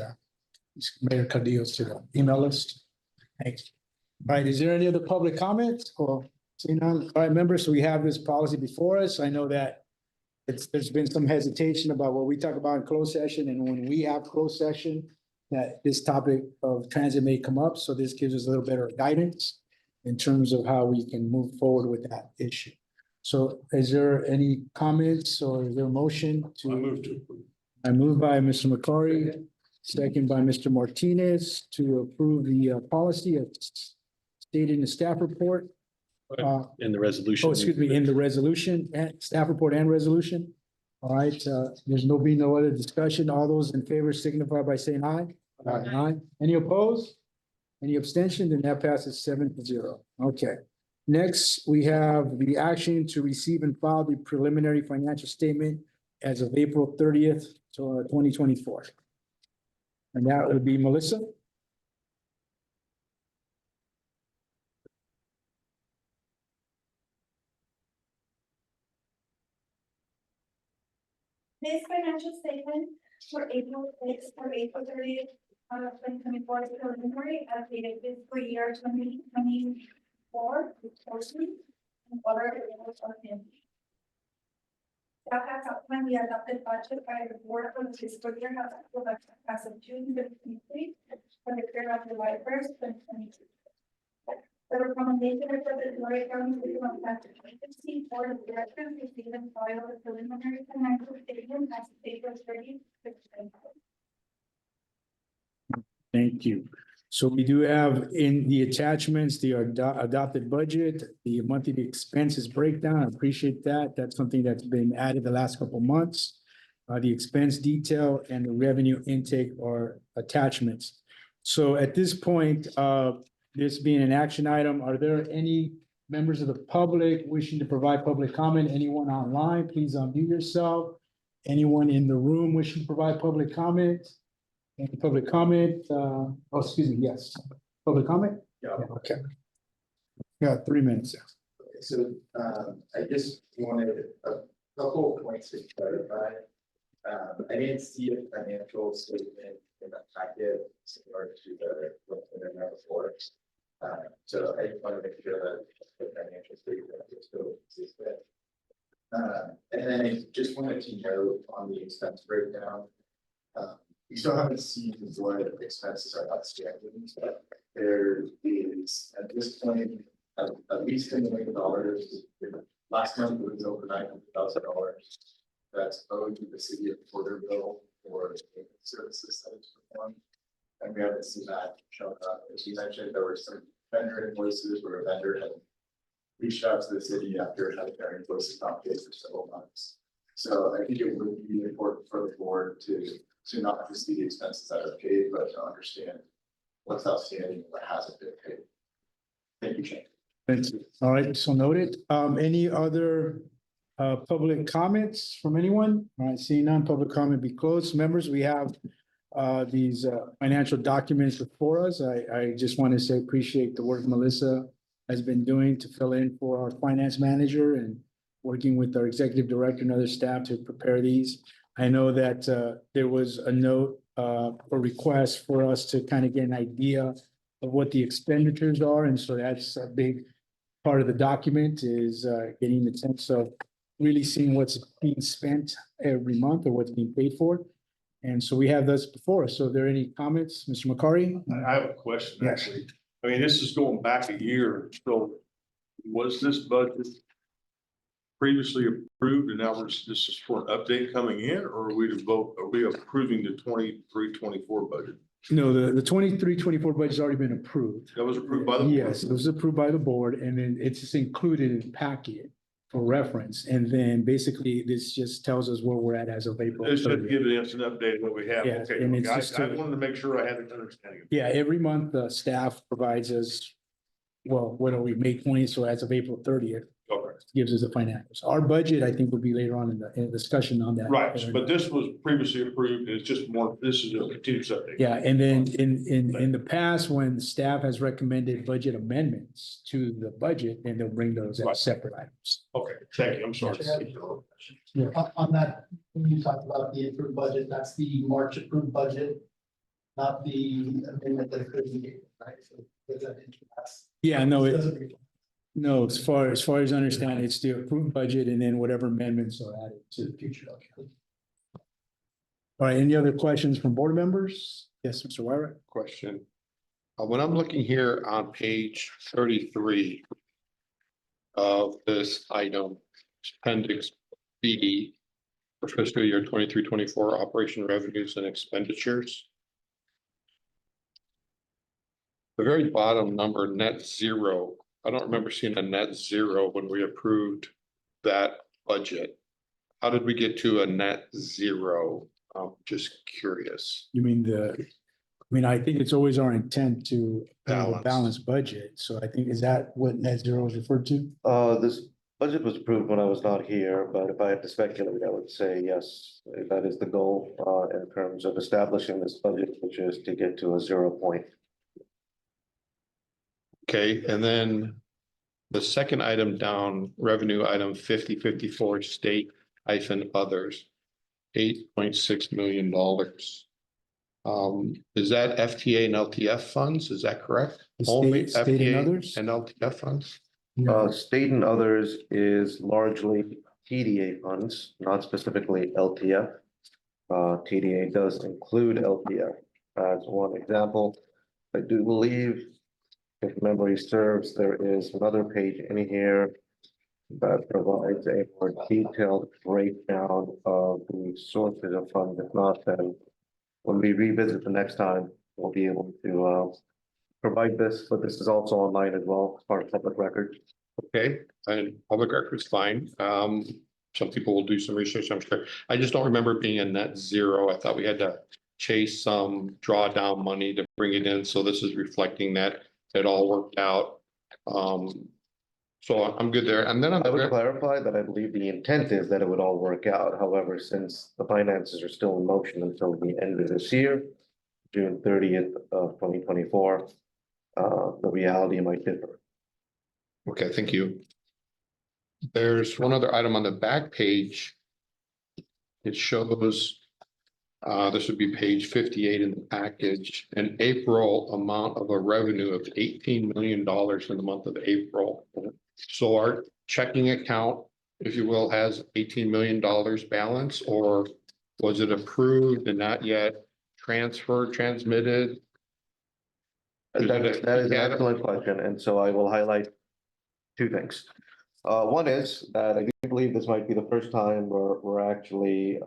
Mayor Cadillo to the email list. Thanks. All right, is there any other public comments or seeing none? All right, members, so we have this policy before us. I know that there's been some hesitation about what we talk about in closed session, and when we have closed session, that this topic of transit may come up. So this gives us a little better guidance in terms of how we can move forward with that issue. So is there any comments or is there a motion to? I move to approve. I move by Mr. McCary, second by Mr. Martinez to approve the policy as stated in the staff report. In the resolution. Oh, excuse me, in the resolution, and staff report and resolution. All right, there's no other discussion. All those in favor signify by saying aye. Aye. Any opposed? Any abstention? Then that passes 7-0. Okay. Next, we have the action to receive and file the preliminary financial statement as of April 30th, 2024. And that would be Melissa. This financial statement for April 6th or April 30th, 2024 is preliminary, updated fiscal year 2024, and order of him. Staff has outlined the adopted budget by the board for the fiscal year as of June 15th for the period of July 1st, 2022. The recommendation is that the Delaware County Regional Transit Agency Board of Directors receive and file the preliminary financial statement as of April 30th, 2024. Thank you. So we do have in the attachments, the adopted budget, the monthly expenses breakdown. I appreciate that. That's something that's been added the last couple of months. The expense detail and the revenue intake are attachments. So at this point, this being an action item, are there any members of the public wishing to provide public comment? Anyone online, please unmute yourself. Anyone in the room wishing to provide public comment? Any public comment? Oh, excuse me, yes. Public comment? Yeah. Okay. Got 3 minutes. Okay, so, I just wanted a couple of points to clarify. I didn't see a financial statement in the packet similar to the one that I had before. So I just want to make sure that the financial statement is still existent. And then I just wanted to note on the expense breakdown. We still haven't seen what expenses are outstanding, but there is at this point, at least $10 million. Last month it was over $900,000. That's owed to the city of Porterville for services that it's performed. And we haven't seen that show up. As you mentioned, there were some vendor invoices where a vendor had reached out to the city after having their invoices not paid for several months. So I think it would be important for the board to not just see the expenses that are paid, but to understand what's outstanding and what hasn't been paid. Thank you, Shane. Thank you. All right, so noted. Any other public comments from anyone? All right, seeing none, public comment be closed. Members, we have these financial documents before us. I just want to say appreciate the work Melissa has been doing to fill in for our finance manager and working with our executive director and other staff to prepare these. I know that there was a note or request for us to kind of get an idea of what the expenditures are. And so that's a big part of the document is getting the sense of really seeing what's being spent every month or what's being paid for. And so we have this before us. So are there any comments, Mr. McCarty? I have a question, Yes. actually. I mean, this is going back a year, so was this budget previously approved and now this is for an update coming in, or are we approving the 23-24 budget? No, the 23-24 budget's already been approved. That was approved by the board? Yes, it was approved by the board and then it's just included in the packet for reference. And then basically this just tells us where we're at as of April. It's just 30th. giving us an update of what we have. Yeah, Okay, and it's I just to- wanted to make sure I had an understanding. Yeah, every month, the staff provides us, well, what are we, May 20th, so as of April 30th, Okay. gives us the financials. Our budget, I think, will be later on in the discussion on that. Right, but this was previously approved, and it's just more, this is a continuous update. Yeah, and then in the past, when the staff has recommended budget amendments to the budget, then they'll bring those Right. as separate items. Okay, thank you, I'm sorry. Yeah. On that, when you talked about the approved budget, that's the March approved budget, not the amendment that could be, right? So does that pass? Yeah, no, Doesn't reflect. no, as far as I understand, it's the approved budget and then whatever amendments are added to the future. All right, any other questions from board members? Yes, Mr. Wyrick? Question. When I'm looking here on page 33 of this item, appendix B for fiscal year 23-24 operation revenues and expenditures. The very bottom number, net zero. I don't remember seeing a net zero when we approved that budget. How did we get to a net zero? I'm just curious. You mean I think it's always our intent to have a Balance. balanced budget. So I think, is that what net zero is referred to? This budget was approved when I was not here, but if I had to speculate, I would say yes, that is the goal, in terms of establishing this budget, which is to get to a 0 point. Okay, and then the second item down, revenue item 5054 state others, $8.6 million. Is that FTA and LTF funds? Is that correct? The Only state and FTA others? and LTF funds? State and others is largely TDA funds, not specifically LTF. TDA does include LTF as one example. I do believe, if memory serves, there is another page in here that provides a more detailed breakdown of the sources of funds. If not, then when we revisit the next time, we'll be able to provide this, but this is also online as well, as part of public record. Okay, and public records fine. Some people will do some research, I'm sure. I just don't remember being a net zero. I thought we had to chase some drawdown money to bring it in. So this is reflecting that it all worked out. So I'm good there. And then I would clarify that I believe the intent is that it would all work out. However, since the finances are still in motion until the end of this year, June 30th of 2024. The reality might differ. Okay, thank you. There's one other item on the back page. It shows, this would be page 58 in the package, an April amount of a revenue of $18 million in the month of April. So our checking account, if you will, has $18 million balance, or was it approved and not yet transferred, transmitted? That is an excellent question, and so I will highlight two things. One is that I do believe this might be the first time we're actually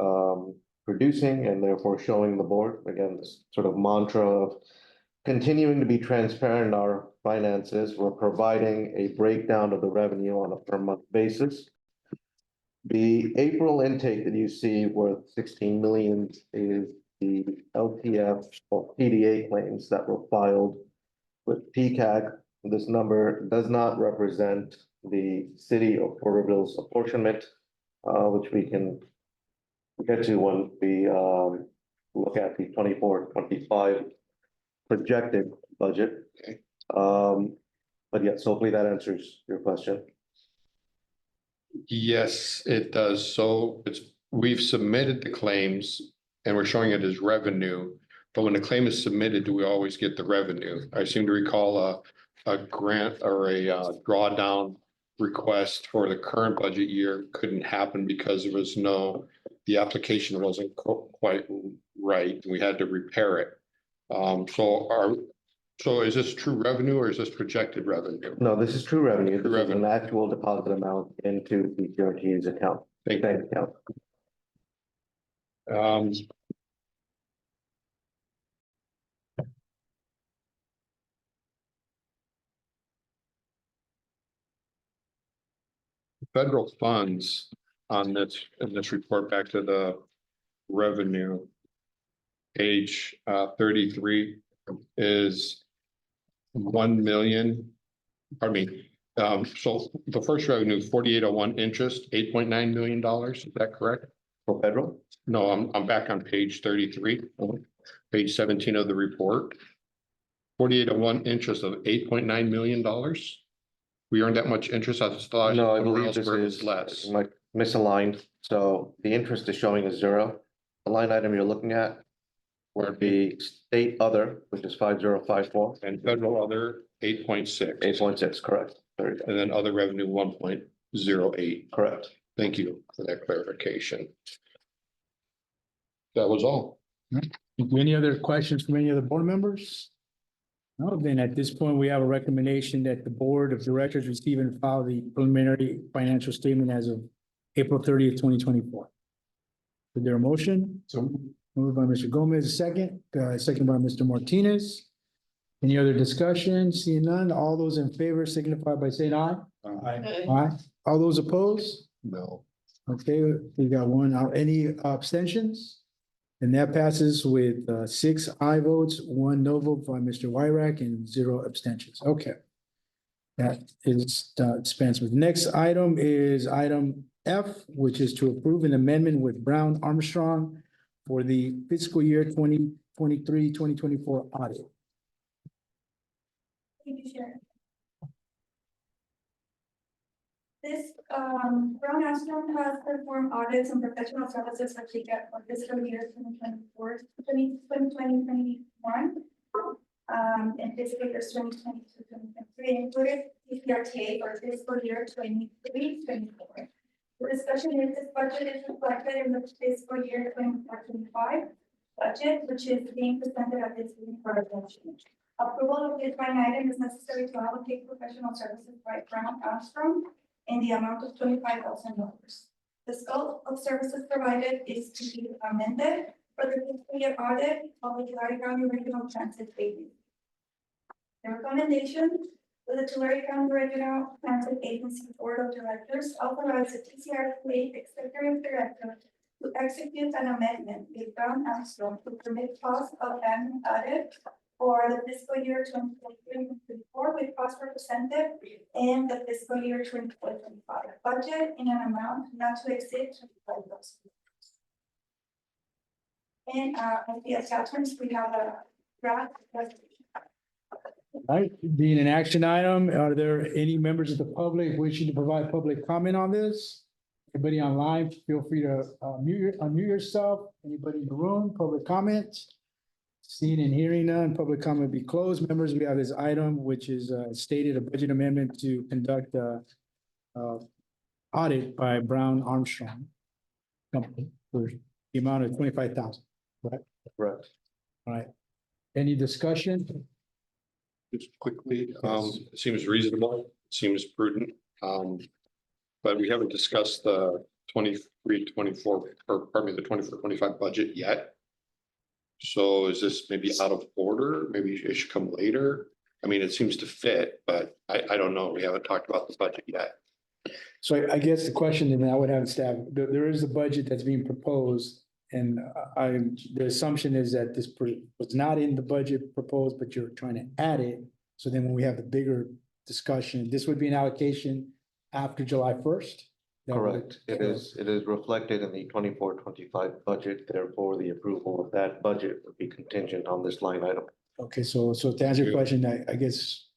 producing and therefore showing the board, again, this sort of mantra of continuing to be transparent in our finances. We're providing a breakdown of the revenue on a per month basis. The April intake that you see worth 16 million is the LTF or PDA claims that were filed with PCAG. This number does not represent the city of Porterville's apportionment, which we can get to when we look at the 24-25 projected budget. But yes, hopefully that answers your question. Yes, it does. So we've submitted the claims and we're showing it as revenue. But when the claim is submitted, do we always get the revenue? I seem to recall a grant or a drawdown request for the current budget year couldn't happen because there was the application wasn't quite right. We had to repair it. So is this true revenue or is this projected revenue? No, this is true revenue. This is Revenue. an actual deposit amount into TCRTA's account. Thank Bank account. Federal funds on this, in this report back to the revenue. Page 33 is 1 million, pardon me. So the first revenue, 4801 interest, $8.9 million. Is that correct? For federal? No, I'm back on page 33, page 17 of the report. 4801 interest of $8.9 million. We earned that much interest. I thought. No, I somewhere believe else this where it was is less. like misaligned. So the interest is showing as zero. The line item you're looking at would be state other, which is 5054. And federal other 8.6. 8.6, correct. Very good. And then other revenue 1.08. Correct. Thank you for that clarification. That was all. Any other questions from any other board members? No, then at this point, we have a recommendation that the board of directors receive and file the preliminary financial statement as of April 30th, 2024. Is there a motion? So moved by Mr. Gomez, second by Mr. Martinez. Any other discussion? Seeing none, all those in favor signify by saying aye. Aye. Aye. All those opposed? No. Okay, we got one out. Any abstentions? And that passes with 6 aye votes, 1 no vote by Mr. Wyrack and 0 abstentions. Okay. That is dispensed with. Next item is item F, which is to approve an amendment with Brown Armstrong for the fiscal year 2023-2024 audit. Thank you, Sharon. This, Brown Armstrong has performed audits and professional services for TCAT for fiscal year 2021. And fiscal years 2022-2023 included TCRTA for fiscal year 23-24. The discussion is this budget is reflected in the fiscal year 24-25 budget, which is being presented at this meeting for adoption. Approval of this line item is necessary to allocate professional services by Brown Armstrong in the amount of $25,000. The scope of services provided is to be amended for the fiscal year audit of the Tulare County Regional Transit Agency. The recommendation for the Tulare County Regional Transit Agency Board of Directors authorize the TCRTA Executive Director to execute an amendment with Brown Armstrong to permit cost of an audit for the fiscal year 2023-24 with cost represented in the fiscal year 24-25 budget in an amount not to exceed $25,000. And at the attachments, we have a draft resolution. All right, being an action item, are there any members of the public wishing to provide public comment on this? Anybody online, feel free to unmute yourself. Anybody in the room, public comments? Seeing and hearing none, public comment be closed. Members, we have this item, which is stated a budget amendment to conduct audit by Brown Armstrong Company for the amount of 25,000, right? Correct. All right. Any discussion? Just quickly, Yes. it seems reasonable, seems prudent. But we haven't discussed the 23-24, or pardon me, the 24-25 budget yet. So is this maybe out of order? Maybe it should come later? I mean, it seems to fit, but I don't know. We haven't talked about the budget yet. So I guess the question, and I would have staff, there is a budget that's being proposed. And the assumption is that this was not in the budget proposed, but you're trying to add it. So then when we have the bigger discussion, this would be an allocation after July 1st? Correct. It is reflected in the 24-25 budget. Therefore, the approval of that budget would be contingent on this line item. Okay, so to answer your question, I guess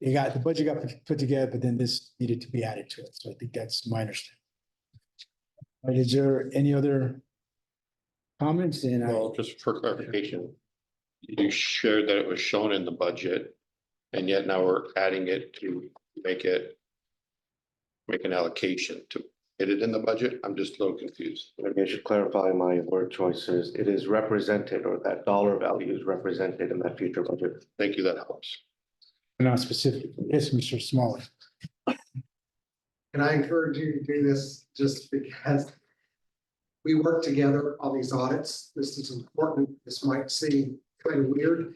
the budget got put together, but then this needed to be added to it. So I think that's my understanding. All right, is there any other comments? And Well, just for clarification, you shared that it was shown in the budget, and yet now we're adding it to make an allocation to get it in the budget. I'm just a little confused. Maybe I should clarify my word choices. It is represented, or that dollar value is represented in that future budget. Thank you, that helps. not specific. Yes, Mr. Smalley. And I encourage you to do this just because we work together on these audits. This is important. This might seem kind of weird,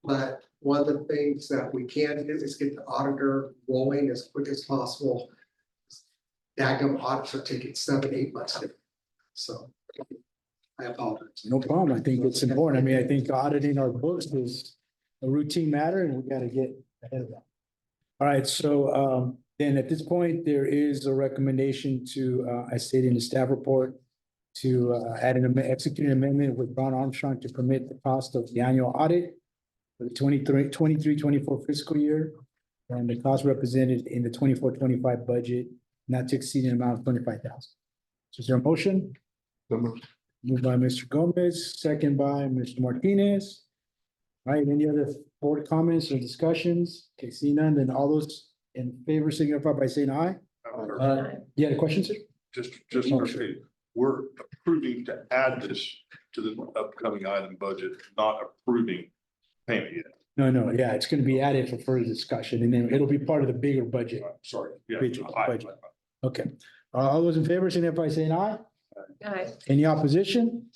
but one of the things that we can do is get the auditor rolling as quick as possible. Daggum audits are taking 7-8 months. So I apologize. No problem. I think it's important. I mean, I think auditing our books is a routine matter and we got to get ahead of that. All right, so then at this point, there is a recommendation to, I stated in the staff report, to execute an amendment with Brown Armstrong to permit the cost of the annual audit for the 23-24 fiscal year. And the cost represented in the 24-25 budget, not to exceed an amount of 25,000. So is there a motion? Moved by Mr. Gomez, second by Mr. Martinez. All right, any other board comments or discussions? Okay, see none, then all those in favor signify by saying aye. You had a question, sir? Just Oh, to sure. say, we're approving to add this to the upcoming item budget, not approving payment yet. No, yeah, it's gonna be added for further discussion and then it'll be part of the bigger budget. Sorry. Yeah. Budget. Okay, all those in favor signify by saying aye. Aye. Any opposition?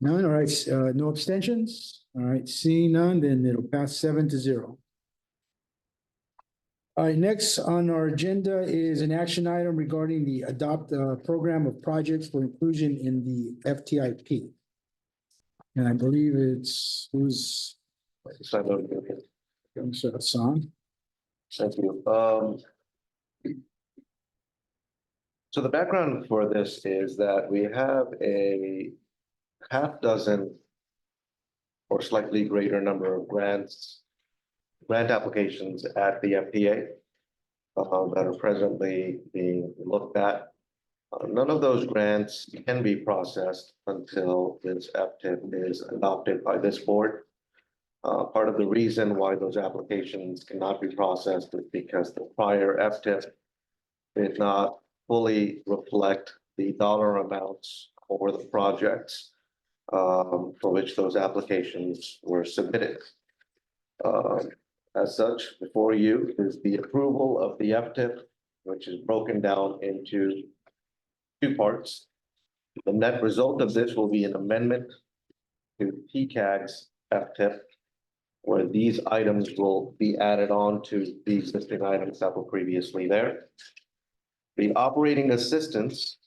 None, all right, no abstentions? All right, seeing none, then it'll pass 7-0. All right, next on our agenda is an action item regarding the adopt program of projects for inclusion in the FTIP. And I believe it's who's Mr. Hassan. Thank you. So the background for this is that we have a half dozen or slightly greater number of grant applications at the FDA that are presently being looked at. None of those grants can be processed until this FTIP is adopted by this board. Part of the reason why those applications cannot be processed is because the prior FTIP did not fully reflect the dollar amounts for the projects for which those applications were submitted. As such, before you is the approval of the FTIP, which is broken down into two parts. The net result of this will be an amendment to PCAG's FTIP, where these items will be added on to the existing items that were previously there. The operating assistance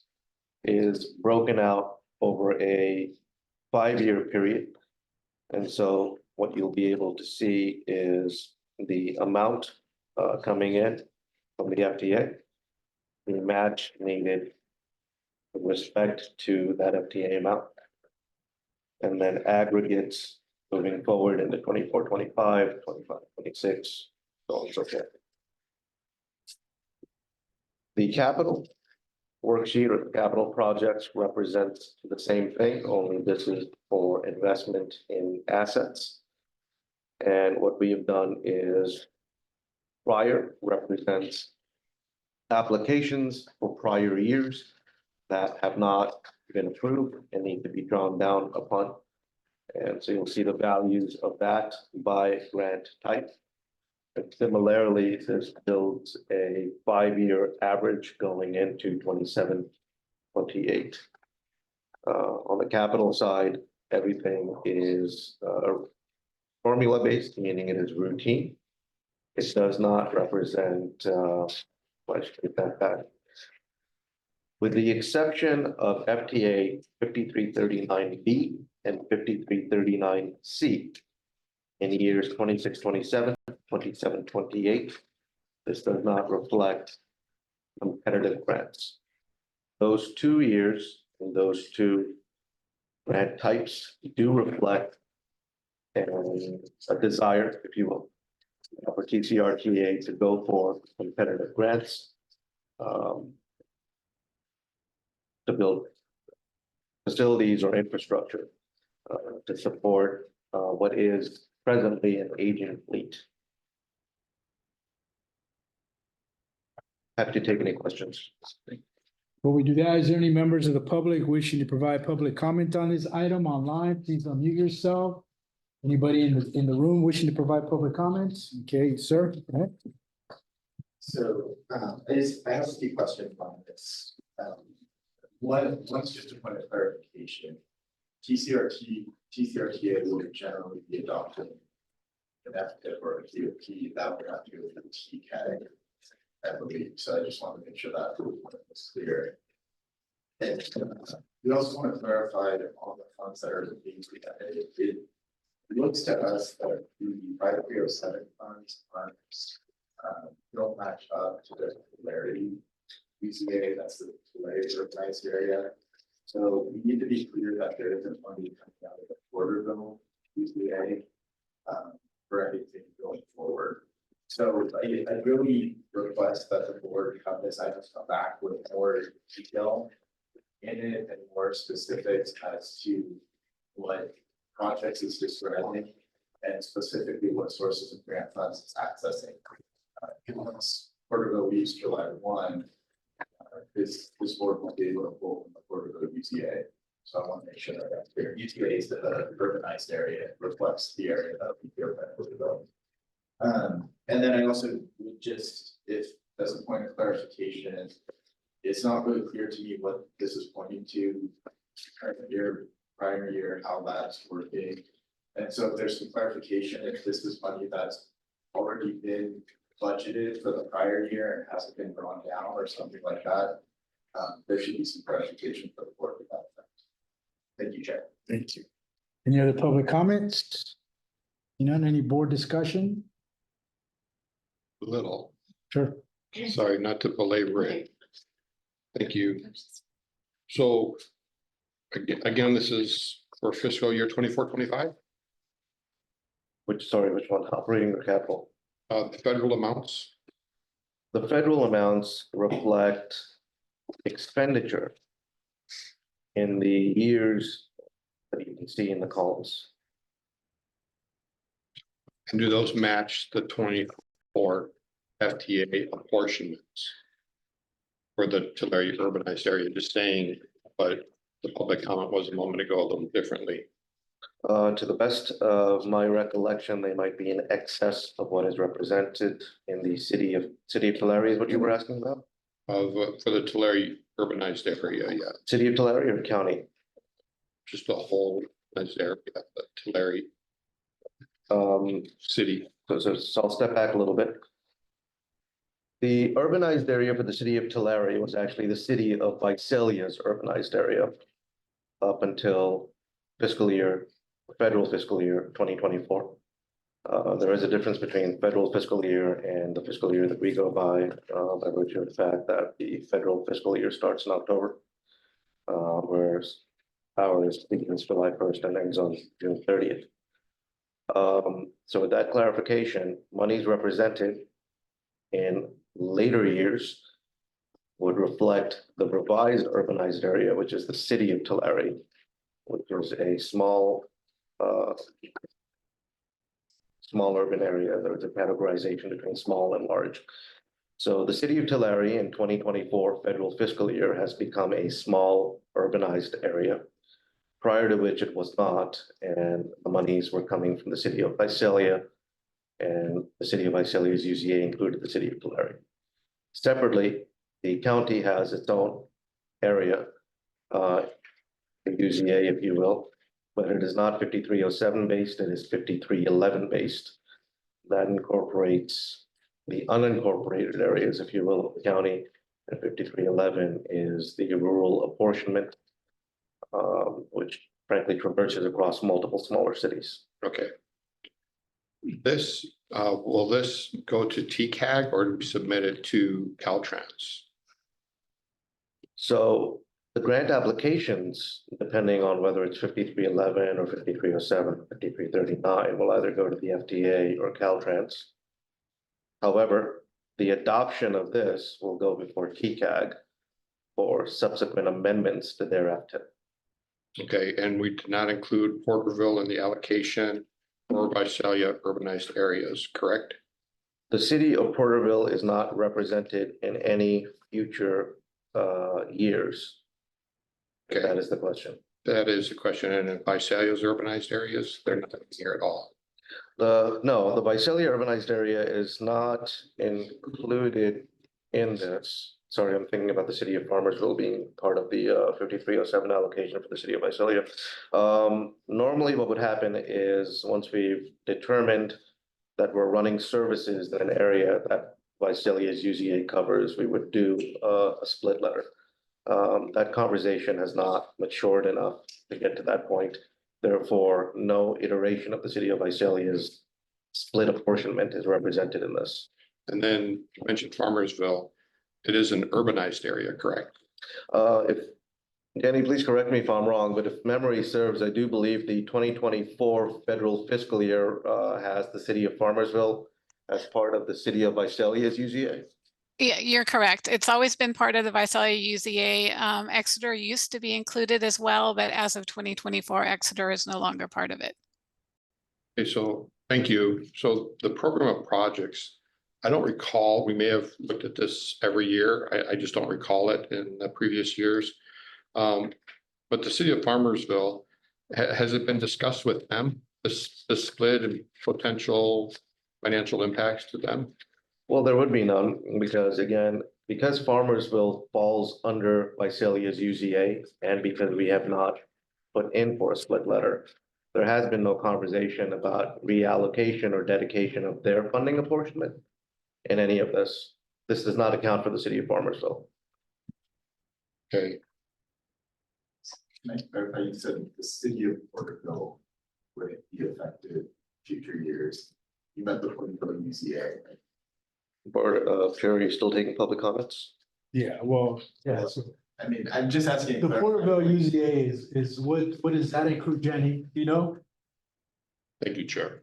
is broken out over a 5-year period. And so what you'll be able to see is the amount coming in from the FDA, the match needed with respect to that FTA amount, and then aggregates moving forward in the 24-25, 25-26, so on and so forth. The capital worksheet or the capital projects represents the same thing, only this is for investment in assets. And what we have done is prior represents applications for prior years that have not been approved and need to be drawn down upon. And so you'll see the values of that by grant type. And similarly, this builds a 5-year average going into 27-28. On the capital side, everything is formula based, meaning it is routine. It does not represent, let's get that back. With the exception of FTA 5339B and 5339C in years 26-27, 27-28, this does not reflect competitive grants. Those 2 years and those 2 grant types do reflect a desire, if you will, for TCRTA to go for competitive grants to build facilities or infrastructure to support what is presently an aging fleet. Happy to take any questions. Before we do that, is there any members of the public wishing to provide public comment on this item online? Please unmute yourself. Anybody in the room wishing to provide public comments? Okay, sir. Go ahead. So, I have a few questions on this. One's just a point of clarification. TCRTA would generally be adopted an FTIP or a QP that would have to go through the TCAG, I believe. So I just want to make sure that was clear. And we also want to clarify that all the funds that are being presented, it looks to us that the 5307 funds don't match up to the Tulare UCA, that's the Tulare urbanized area. So we need to be clear that there isn't money coming out of the Porterville UCA for anything going forward. So I really request that the board have this item come back with more detail in it and more specifics as to what projects it's describing and specifically what sources of grant funds it's accessing. Once Porterville leaves July 1, this board will be able to pull from the Porterville UTA. So I want to make sure that that's clear. UTA is the urbanized area, it reflects the area that we care about Porterville. And then I also would just, if as a point of clarification, it's not really clear to me what this is pointing to current year, prior year, how that's working. And so if there's some clarification, if this is money that's already been budgeted for the prior year and hasn't been drawn down or something like that, there should be some clarification for the board with that effect. Thank you, Chair. Thank you. Any other public comments? Any board discussion? Little, Sure. sorry, not to belabor it. Thank you. So again, this is for fiscal year 24-25, Which one, operating or capital? the federal amounts. The federal amounts reflect expenditure in the years that you can see in the columns. And do those match the 24 FTA apportionments for the Tulare urbanized area? Just saying, but the public comment was a moment ago a little differently. To the best of my recollection, they might be in excess of what is represented in the city of Tulare is what you were asking about? For the Tulare urbanized area, yeah. City of Tulare or county? Just the whole area, the Tulare city. So I'll step back a little bit. The urbanized area for the city of Tulare was actually the city of Visalia's urbanized area up until federal fiscal year 2024. There is a difference between federal fiscal year and the fiscal year that we go by virtue of the fact that the federal fiscal year starts in October, whereas ours begins July 1st and ends on June 30th. So with that clarification, monies represented in later years would reflect the revised urbanized area, which is the city of Tulare, which is a small urban area. There's a categorization between small and large. So the city of Tulare in 2024 federal fiscal year has become a small urbanized area, prior to which it was not, and the monies were coming from the city of Visalia, and the city of Visalia's UCA included the city of Tulare. Separately, the county has its own area, the UCA, if you will, but it is not 5307 based, it is 5311 based. That incorporates the unincorporated areas, if you will, of the county, and 5311 is the rural apportionment, which frankly traverses across multiple smaller cities. Okay. This, will this go to TCAG or be submitted to Caltrans? So the grant applications, depending on whether it's 5311 or 5307, 5339, will either go to the FDA or Caltrans. However, the adoption of this will go before TCAG for subsequent amendments to their FTIP. Okay, and we did not include Porterville in the allocation or Visalia urbanized areas, correct? The city of Porterville is not represented in any future years. Okay, That is the question. that is the question. And in Visalia's urbanized areas, they're not here at all. No, the Visalia urbanized area is not included in this. Sorry, I'm thinking about the city of Farmersville being part of the 5307 allocation for the city of Visalia. Normally what would happen is once we've determined that we're running services in an area that Visalia's UZA covers, we would do a split letter. That conversation has not matured enough to get to that point. Therefore, no iteration of the city of Visalia's split apportionment is represented in this. And then you mentioned Farmersville. It is an urbanized area, correct? If Danny, please correct me if I'm wrong, but if memory serves, I do believe the 2024 federal fiscal year has the city of Farmersville as part of the city of Visalia's UZA. Yeah, you're correct. It's always been part of the Visalia UZA. Exeter used to be included as well, but as of 2024, Exeter is no longer part of it. Okay, so thank you. So the program of projects, I don't recall, we may have looked at this every year. I just don't recall it in the previous years. But the city of Farmersville, has it been discussed with them, the split and potential financial impacts to them? Well, there would be none because again, because Farmersville falls under Visalia's UZA and because we have not put in for a split letter, there has been no conversation about reallocation or dedication of their funding apportionment in any of this. This does not account for the city of Farmersville. Okay, Can I clarify, you said the city of Porterville would be affected future years. You meant the Porterville UCA, right? Board Chair, are you still taking public comments? Yeah, well, yeah, so I mean, I'm just asking. the Porterville UZA is what does that include, Jenny? Do you know? thank you, Chair.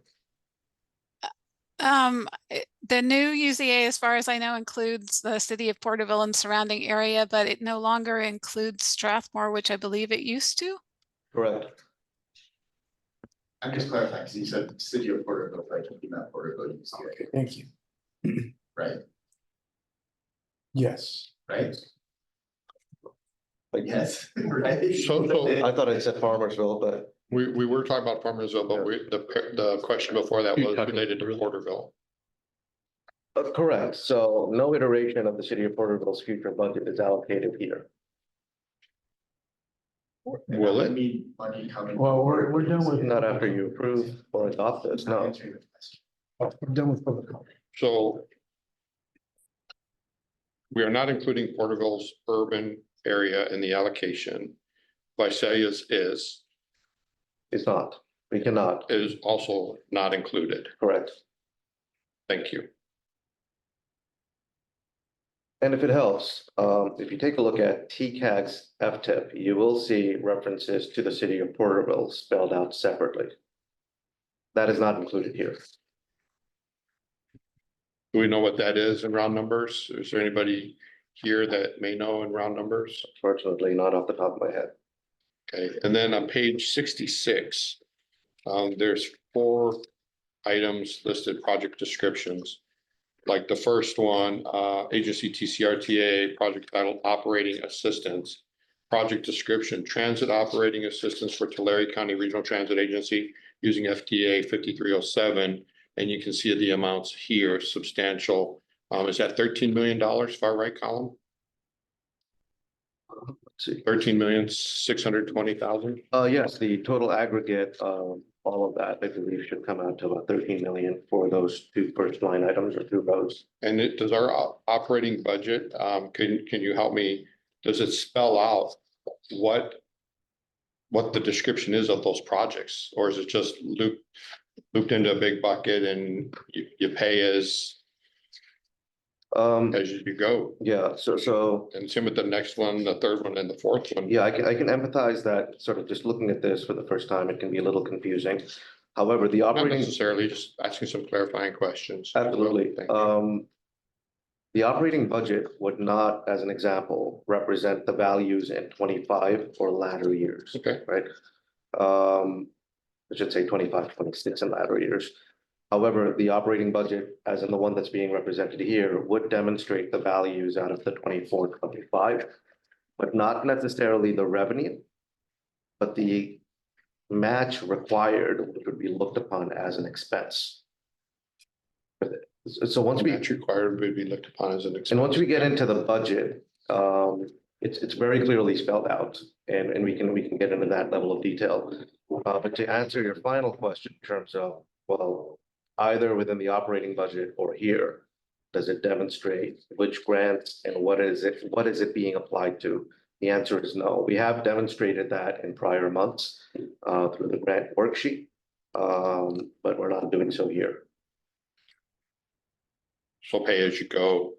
The new UZA, as far as I know, includes the city of Porterville and surrounding area, but it no longer includes Strathmore, which I believe it used to. Correct. I'm just clarifying, because you said city of Porterville, right? You meant Porterville UCA, Okay, thank you. right? Yes. Right? Yes, right? So I thought I said Farmersville, but we were talking about Farmersville, but the question before that You're was talking related to really- Porterville. correct. So no iteration of the city of Porterville's future budget is allocated here. Will I it? mean, money coming. Well, we're done with. Not after you approve or adopt this, Not no. answering the question. We're done with public comment. So we are not including Porterville's urban area in the allocation. Visalia's is It's not. We cannot. also not included. Correct. Thank you. And if it helps, if you take a look at TCAG's FTIP, you will see references to the city of Porterville spelled out separately. That is not included here. Do we know what that is in round numbers? Is there anybody here that may know in round numbers? Fortunately, not off the top of my head. Okay, and then on page 66, there's 4 items listed, project descriptions. Like the first one, agency TCRTA, project title, operating assistance. Project description, transit operating assistance for Tulare County Regional Transit Agency using FTA 5307. And you can see the amounts here, substantial. Is that $13 million, far right column? Let's see. 13,620,000. Yes, the total aggregate, all of that, I believe, should come out to about 13 million for those 2 first line items or 2 rows. And does our operating budget, can you help me? Does it spell out what the description is of those projects? Or is it just looped into a big bucket and you pay as you go? Yeah, so And same with the next one, the third one and the fourth one. yeah, I can empathize that sort of just looking at this for the first time, it can be a little confusing. However, the Not operating. necessarily, just asking some clarifying questions. Absolutely. Thank you. The operating budget would not, as an example, represent the values in 25 or latter years. Okay. Right? I should say 25, 26 and latter years. However, the operating budget, as in the one that's being represented here, would demonstrate the values out of the 24, 25, but not necessarily the revenue, but the match required, which would be looked upon as an expense. So once we Match required would be looked upon as an expense. and once we get into the budget, it's very clearly spelled out, and we can get into that level of detail. But to answer your final question in terms of, well, either within the operating budget or here, does it demonstrate which grants and what is it being applied to? The answer is no. We have demonstrated that in prior months through the grant worksheet, but we're not doing so here. So pay as you go,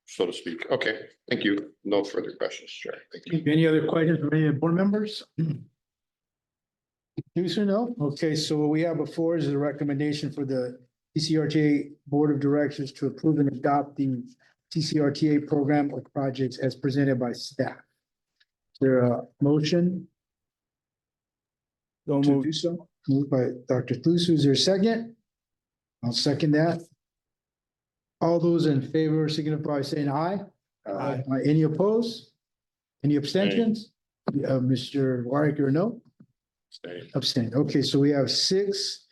so to speak. Okay, thank you. No further questions, Chair. Thank you. Any other questions from any board members? Do so, no? Okay, so what we have before is a recommendation for the TCRTA Board of Directors to approve and adopt the TCRTA program of projects as presented by staff. Is there a motion So to moved. do so? Moved by Dr. Thusu. Is there a second? I'll second that. All those in favor signify by saying aye. Aye. Any opposed? Any abstentions? Mr. Warwicker, no? Stay. Abstain. Okay, so we have 6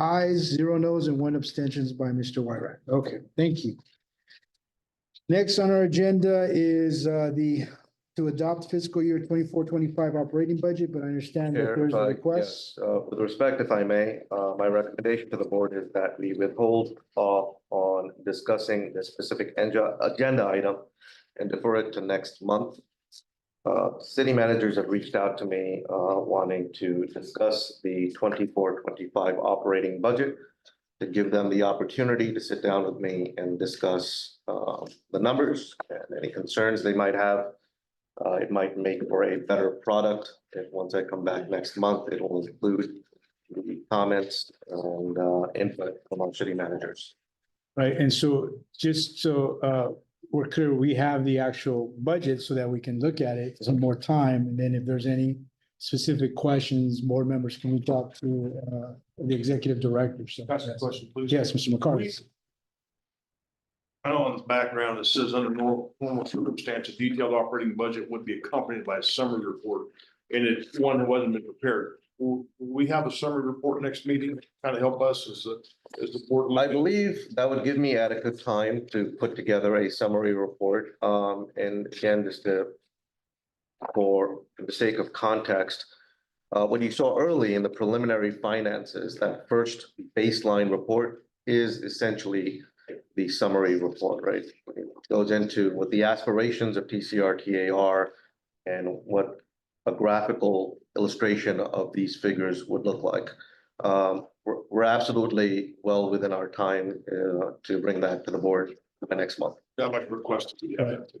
ayes, 0 noes, and 1 abstentions by Mr. Wyrick. Okay, thank you. Next on our agenda is to adopt fiscal year 24-25 operating budget, but I understand that Chair, there's if a I- request. yes, with respect, if I may, my recommendation to the board is that we withhold off on discussing the specific agenda item and defer it to next month. City managers have reached out to me wanting to discuss the 24-25 operating budget, to give them the opportunity to sit down with me and discuss the numbers and any concerns they might have. It might make for a better product if once I come back next month, it will include the comments and input from our city managers. Right, and so just so we're clear, we have the actual budget so that we can look at it some more time. And then if there's any specific questions, board members can reach out to the executive director. So Ask a question, please. yes, Mr. McCarthy. I know on the background, it says under normal circumstances, detailed operating budget would be accompanied by a summary report. And it's one that wasn't been prepared. Will we have a summary report next meeting, kind of help us as the board? I believe that would give me adequate time to put together a summary report. And again, just for the sake of context, what you saw early in the preliminary finances, that first baseline report is essentially the summary report, right? It goes into what the aspirations of TCRTA are and what a graphical illustration of these figures would look like. We're absolutely well within our time to bring that to the board by next month. I'd like to request.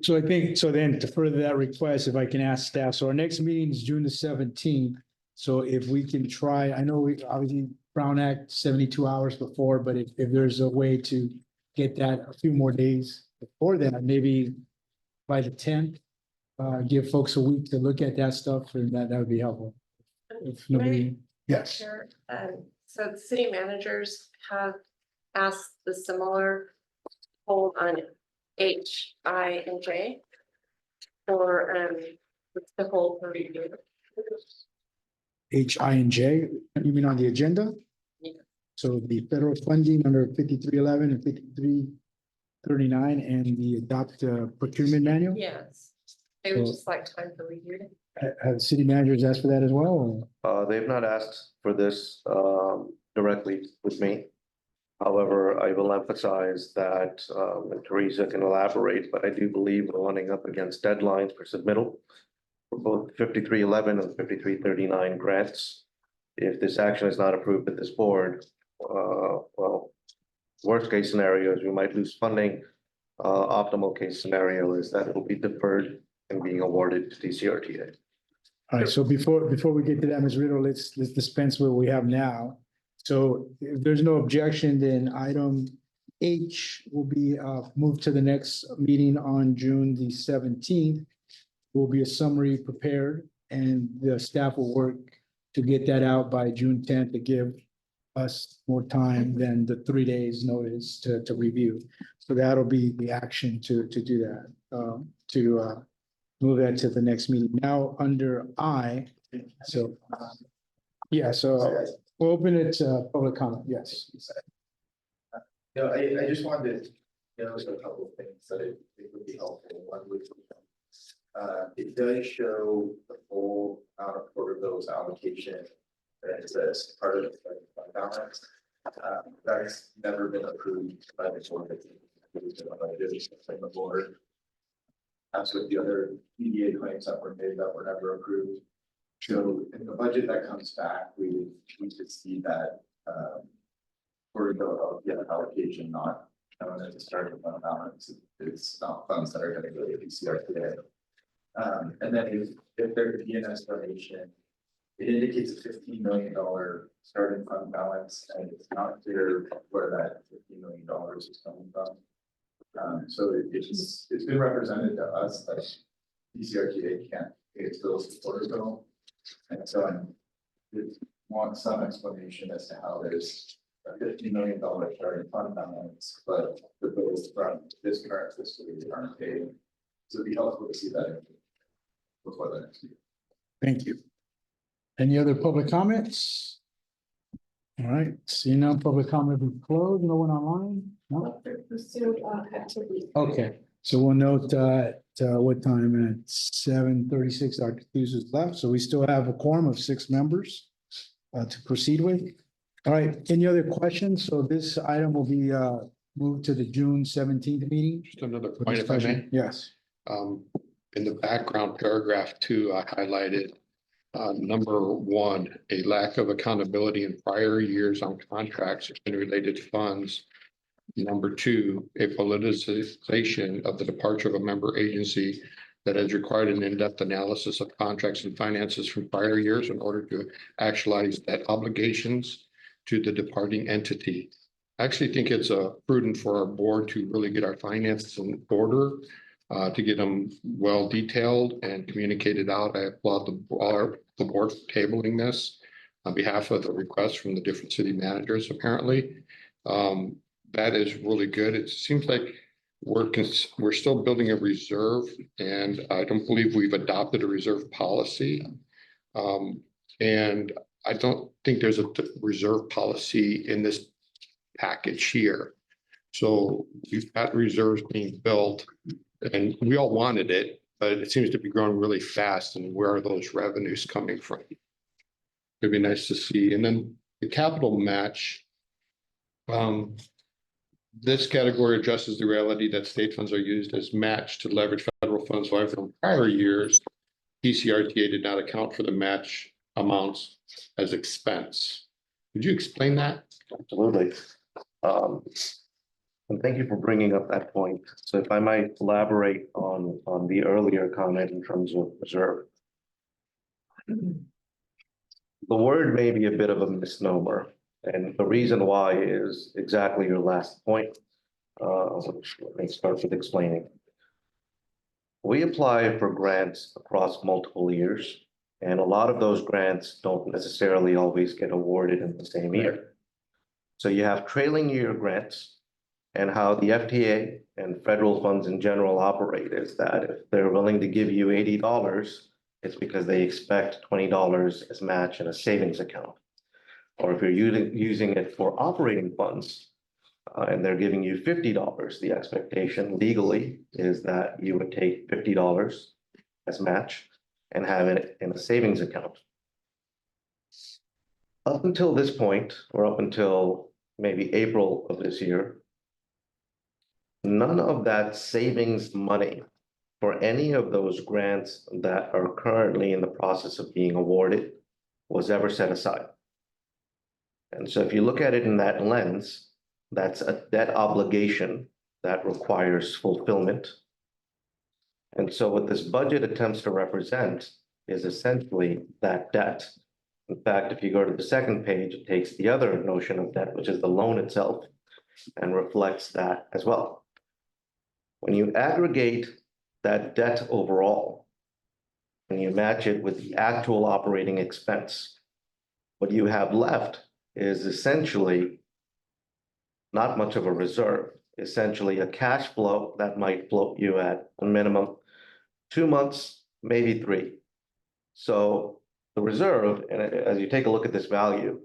So I think, so then to further that request, if I can ask staff, so our next meeting is June the 17th. So if we can try, I know we obviously Brown Act 72 hours before, but if there's a way to get that a few more days before that, maybe by the 10th, give folks a week to look at that stuff, and that would be helpful. If nobody, yes. Sure. So the city managers have asked the similar hold on H, I, and J. Or the whole for review. H, I, and J, you mean on the agenda? Yeah. So the federal funding under 5311 and 5339 and the adopt procurement manual? Yes, they would just like time for review. Have city managers asked for that as well? Or? They've not asked for this directly with me. However, I will emphasize that, and Teresa can elaborate, but I do believe we're running up against deadlines for submittal for both 5311 and 5339 grants. If this action is not approved at this board, well, worst case scenario is we might lose funding. Optimal case scenario is that it will be deferred and being awarded to TCRTA. All right, so before we get to that, Ms. Riddle, let's dispense with what we have now. So if there's no objection, then item H will be moved to the next meeting on June the 17th. Will be a summary prepared, and the staff will work to get that out by June 10th to give us more time than the 3 days notice to review. So that'll be the action to do that, to move that to the next meeting. Now, under I, so, yeah, so we'll open it to public comment, yes. No, I just wanted to note a couple of things that I think would be helpful. One would be, it does show the full amount of Porterville's allocation that is as part of the fund balance. That's never been approved by the board. It's been a budget from the board. That's with the other EDA claims that were made that were never approved. So in the budget that comes back, we could see that Porterville allocation not shown at the start of fund balance. It's not funds that are going to go to TCRTA. And then if there could be an explanation, it indicates a $15 million starting fund balance, and it's not clear where that $15 million is coming from. So it's been represented to us that TCRTA can't pay its bills to Porterville, and so I want some explanation as to how there's a $15 million starting fund balance, but the bills from this current fiscal year aren't paid. So it'd be helpful to see that before the next year. Thank you. Any other public comments? All right, seeing none, public comment will be closed. No one online? No? Okay, so we'll note what time at 7:36, Dr. Hughes is left, so we still have a quorum of 6 members to proceed with. All right, any other questions? So this item will be moved to the June 17th meeting. Just another for point, if I may. discussion. Yes. In the background paragraph 2, I highlighted number 1, a lack of accountability in prior years on contracts and related funds. Number 2, a politicization of the departure of a member agency that has required an in-depth analysis of contracts and finances from prior years in order to actualize that obligations to the departing entity. I actually think it's prudent for our board to really get our finances in order, to get them well detailed and communicated out. I applaud the board for tabling this on behalf of the request from the different city managers, apparently. That is really good. It seems like we're still building a reserve, and I don't believe we've adopted a reserve policy. And I don't think there's a reserve policy in this package here. So we've got reserves being built, and we all wanted it, but it seems to be growing really fast. And where are those revenues coming from? It'd be nice to see. And then the capital match. This category addresses the reality that state funds are used as match to leverage federal funds. However, in prior years, TCRTA did not account for the match amounts as expense. Could you explain that? Absolutely. And thank you for bringing up that point. So if I might elaborate on the earlier comment in terms of reserve. The word may be a bit of a misnomer. And the reason why is exactly your last point, which let me start with explaining. We apply for grants across multiple years, and a lot of those grants don't necessarily always get awarded in the same year. So you have trailing year grants, and how the FTA and federal funds in general operate is that if they're willing to give you $80, it's because they expect $20 as match in a savings account. Or if you're using it for operating funds, and they're giving you $50, the expectation legally is that you would take $50 as match and have it in a savings account. Up until this point, or up until maybe April of this year, none of that savings money for any of those grants that are currently in the process of being awarded was ever set aside. And so if you look at it in that lens, that's a debt obligation that requires fulfillment. And so what this budget attempts to represent is essentially that debt. In fact, if you go to the second page, it takes the other notion of debt, which is the loan itself, and reflects that as well. When you aggregate that debt overall, and you match it with the actual operating expense, what you have left is essentially not much of a reserve, essentially a cash flow that might float you at a minimum 2 months, maybe 3. So the reserve, and as you take a look at this value,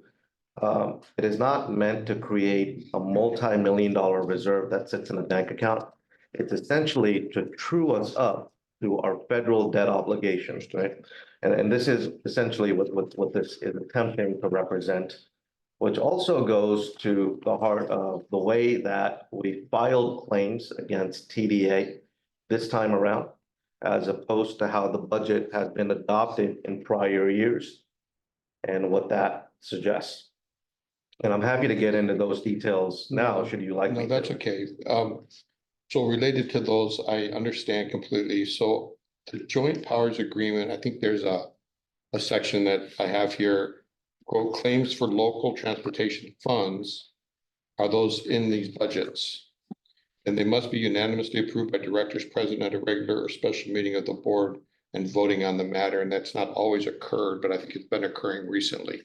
it is not meant to create a multi-million-dollar reserve that sits in a bank account. It's essentially to true us up to our federal debt obligations, right? And this is essentially what this is attempting to represent, which also goes to the heart of the way that we filed claims against TDA this time around, as opposed to how the budget has been adopted in prior years and what that suggests. And I'm happy to get into those details now, should you like me No, to. that's okay. So related to those, I understand completely. So the joint powers agreement, I think there's a section that I have here, quote, claims for local transportation funds. Are those in these budgets? And they must be unanimously approved by directors present at a regular or special meeting of the board and voting on the matter. And that's not always occurred, but I think it's been occurring recently.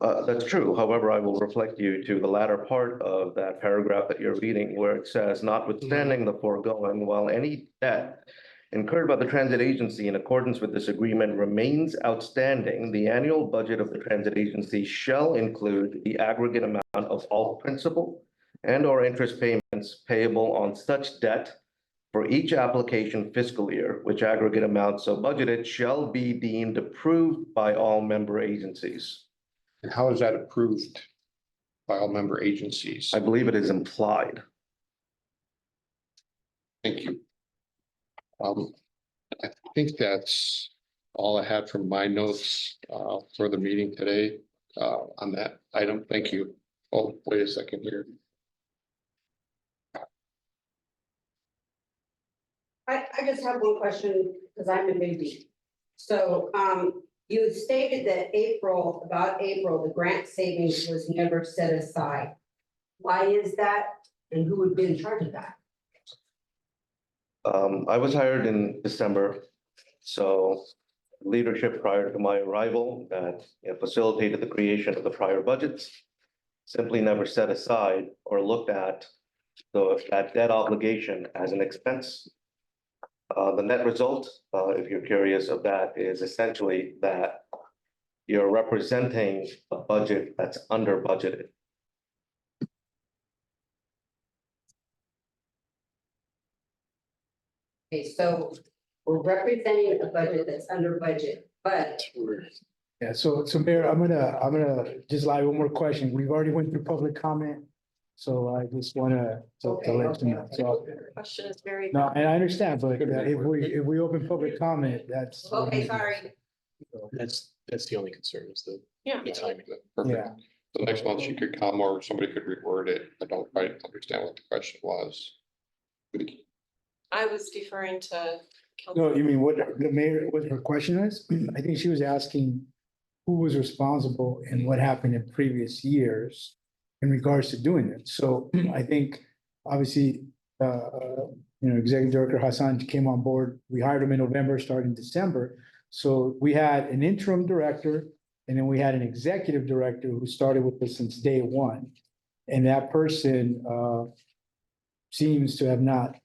That's true. However, I will reflect you to the latter part of that paragraph that you're reading, where it says, notwithstanding the foregoing, while any debt incurred by the transit agency in accordance with this agreement remains outstanding, the annual budget of the transit agency shall include the aggregate amount of all principal and or interest payments payable on such debt for each application fiscal year, which aggregate amount so budgeted shall be deemed approved by all member agencies. And how is that approved by all member agencies? I believe it is implied. Thank you. I think that's all I had from my notes for the meeting today on that item. Thank you. Oh, wait a second here. I just have one question, because I'm a newbie. So, you stated that about April, the grant savings was never set aside. Why is that? And who would be in charge of that? I was hired in December, so leadership prior to my arrival that facilitated the creation of the prior budgets simply never set aside or looked at that debt obligation as an expense. The net result, if you're curious of that, is essentially that you're representing a budget that's under budgeted. Okay, so we're representing a budget that's under budget, but Yeah, so Mayor, I'm gonna just lie one more question. We've already went through public comment. So I just wanna to let you know. So, Question is very. no, and I understand, but if we open public comment, that's. okay, sorry. That's the only concern is Yeah. the timing. Perfect. Yeah. So next month she could come or somebody could reword it. I don't quite understand what the question was. I was deferring to. No, you mean what the mayor, what her question is? I think she was asking who was responsible and what happened in previous years in regards to doing it. So I think, obviously, Executive Director Hassan came on board. We hired him in November, starting December. So we had an interim director, and then we had an executive director who started with us since day one. And that person seems to have not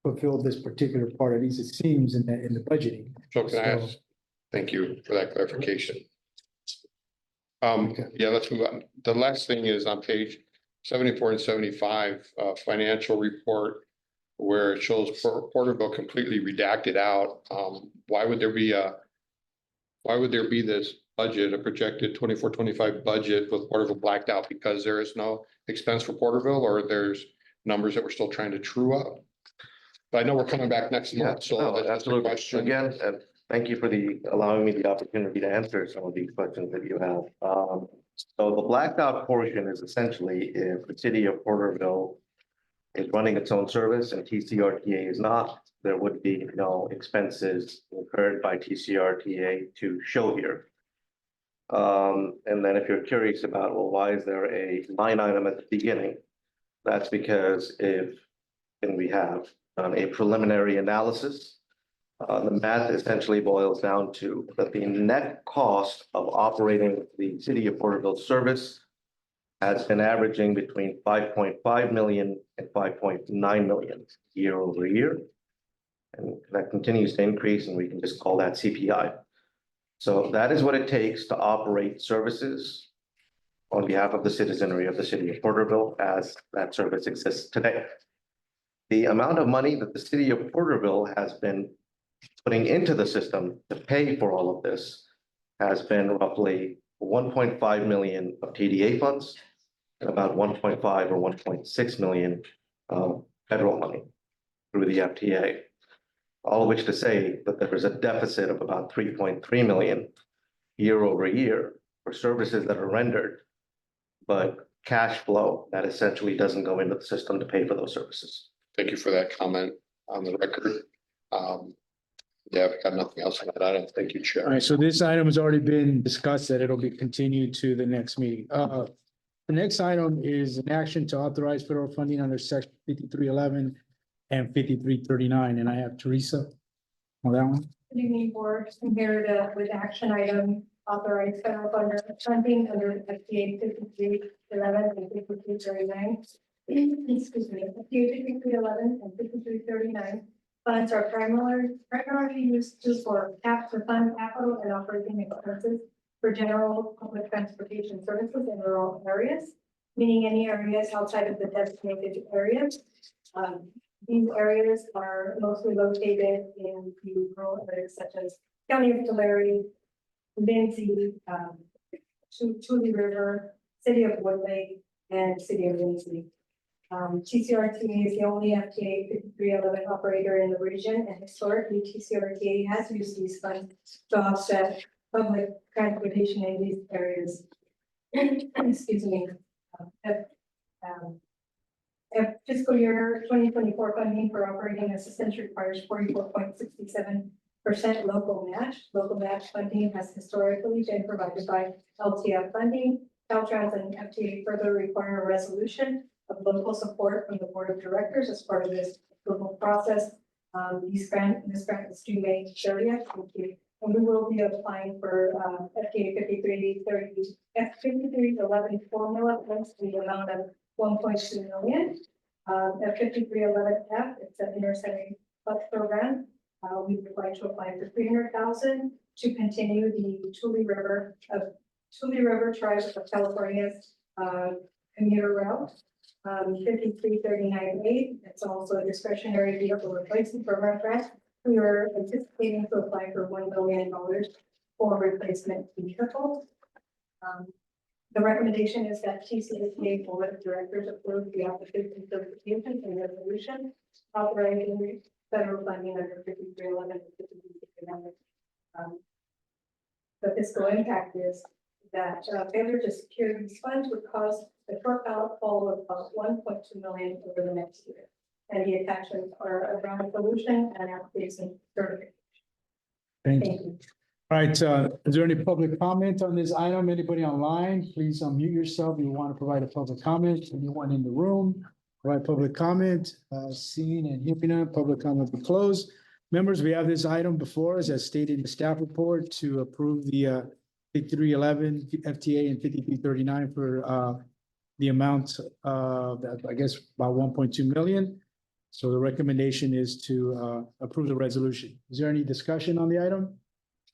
fulfilled this particular part, at least it seems in the budgeting. So can I ask, thank you for that clarification. Yeah, let's move on. The last thing is on page 74 and 75, financial report, where it shows Porterville completely redacted out. Why would there be this budget, a projected 24-25 budget with Porterville blacked out because there is no expense for Porterville, or there's numbers that we're still trying to true up? But I know we're coming back next month, so No, that's just a absolutely. question. Again, and thank you for allowing me the opportunity to answer some of these questions that you have. So the blacked out portion is essentially if the city of Porterville is running its own service and TCRTA is not, there would be no expenses incurred by TCRTA to show here. And then if you're curious about, well, why is there a line item at the beginning? That's because we have done a preliminary analysis. The math essentially boils down to that the net cost of operating the city of Porterville service has been averaging between 5.5 million and 5.9 million year over year. And that continues to increase, and we can just call that CPI. So that is what it takes to operate services on behalf of the citizenry of the city of Porterville as that service exists today. The amount of money that the city of Porterville has been putting into the system to pay for all of this has been roughly 1.5 million of TDA funds and about 1.5 or 1.6 million federal money through the FTA. All of which to say that there is a deficit of about 3.3 million year over year for services that are rendered, but cash flow that essentially doesn't go into the system to pay for those services. Thank you for that comment on the record. Yeah, I've got nothing else on that item. Thank you, Chair. All right, so this item has already been discussed, that it'll be continued to the next meeting. The next item is an action to authorize federal funding under section 5311 and 5339, and I have Teresa on that one. Good evening, board. I'm here with action item authorize federal funding under FTA 5311 and 5339. Excuse me, FTA 5311 and 5339 funds are primarily used for fund capital and operating expenses for general public transportation services in rural areas, meaning any areas outside of the designated areas. These areas are mostly located in the rural areas such as County of Tulare, Lindsay, Tule River, City of Woodlake, and City of Lindsay. TCRTA is the only FTA 5311 operator in the region, and historically TCRTA has used these funds to offset public transportation in these areas. Excuse me. Fiscal year 2024 funding for operating assistance requires 44.67% local match. Local match funding has historically been provided by LTF funding. Caltrans and FTA further require a resolution of local support from the board of directors as part of this approval process. This grant is due May 30th. Thank you. And we will be applying for FTA 5311 formula grants in the amount of 1.2 million. At 5311F, it's an intercity bus program. We would like to apply for 300,000 to continue the Tule River Tribe of California's commuter route. 5339A, it's also a discretionary vehicle replacement program grant. We are anticipating to apply for $1 million for replacement vehicles. The recommendation is that TCRTA Board of Directors approve the application certification and resolution authorizing federal funding under 5311 and 5339. The fiscal impact is that failure to secure these funds would cause a shortfall of about 1.2 million over the next year. And the attachments are a grant resolution and application certification. Thank you. All right, is there any public comment on this item? Anybody online? Please unmute yourself. You want to provide a public comment. Anyone in the room? Provide public comment, seeing and hearing none, public comment be closed. Members, we have this item before us as stated in the staff report to approve the 5311 FTA and 5339 for the amount of, I guess, about 1.2 million. So the recommendation is to approve the resolution. Is there any discussion on the item?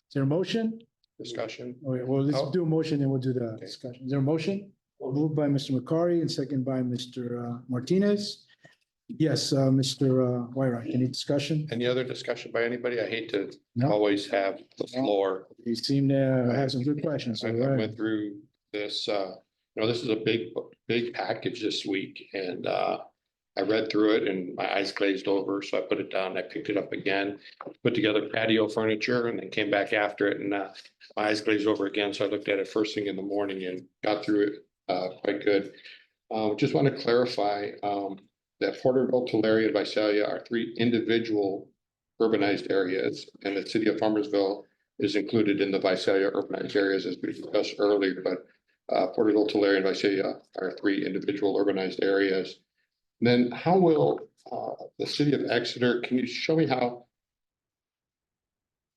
Is there a motion? Discussion. Okay, well, let's Oh. do a motion and we'll do the discussion. Is there a motion? Moved by Mr. McCarty and second by Mr. Martinez. Yes, Mr. Wyrick, any discussion? Any other discussion by anybody? I hate to No. always have the floor. You seem to have some good questions. I So, I go ahead. went through this, this is a big package this week and, I read through it and my eyes glazed over, so I put it down. I picked it up again, put together patio furniture and then came back after it and, my eyes glazed over again. So I looked at it first thing in the morning and got through it, quite good. Just want to clarify, that Porterville, Tulare, and Visalia are three individual urbanized areas, and the city of Farmersville is included in the Visalia urbanized areas as we discussed earlier, but Porterville, Tulare, and Visalia are three individual urbanized areas. And then how will the city of Exeter, can you show me how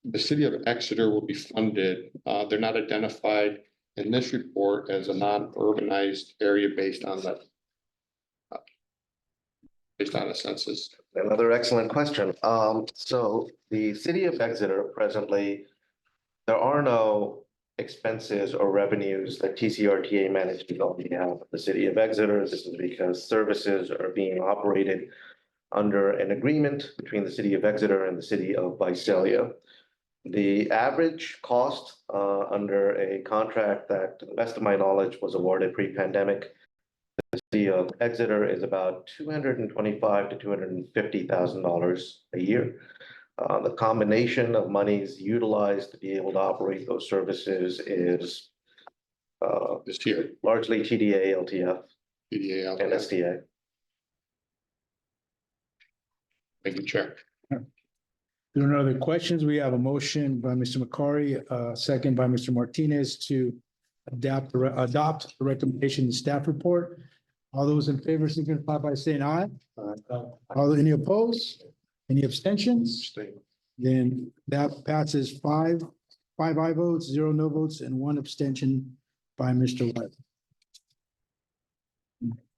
the city of Exeter will be funded? They're not identified in this report as a non-urbanized area based on the census. Another excellent question. So the city of Exeter presently, there are no expenses or revenues that TCRTA manages on behalf of the city of Exeter. This is because services are being operated under an agreement between the city of Exeter and the city of Visalia. The average cost under a contract that, to the best of my knowledge, was awarded pre-pandemic, the city of Exeter is about $225,000 to $250,000 a year. The combination of monies utilized to be able to operate those services is This year, largely TDA, LTF, PDA. and STA. Thank you, Chair. There are no other questions. We have a motion by Mr. McCarty, second by Mr. Martinez to adopt the recommendation in staff report. All those in favor signify by saying aye. Any opposed? Any abstentions? Then that passes five aye votes, 0 no votes, and 1 abstention by Mr. Webb.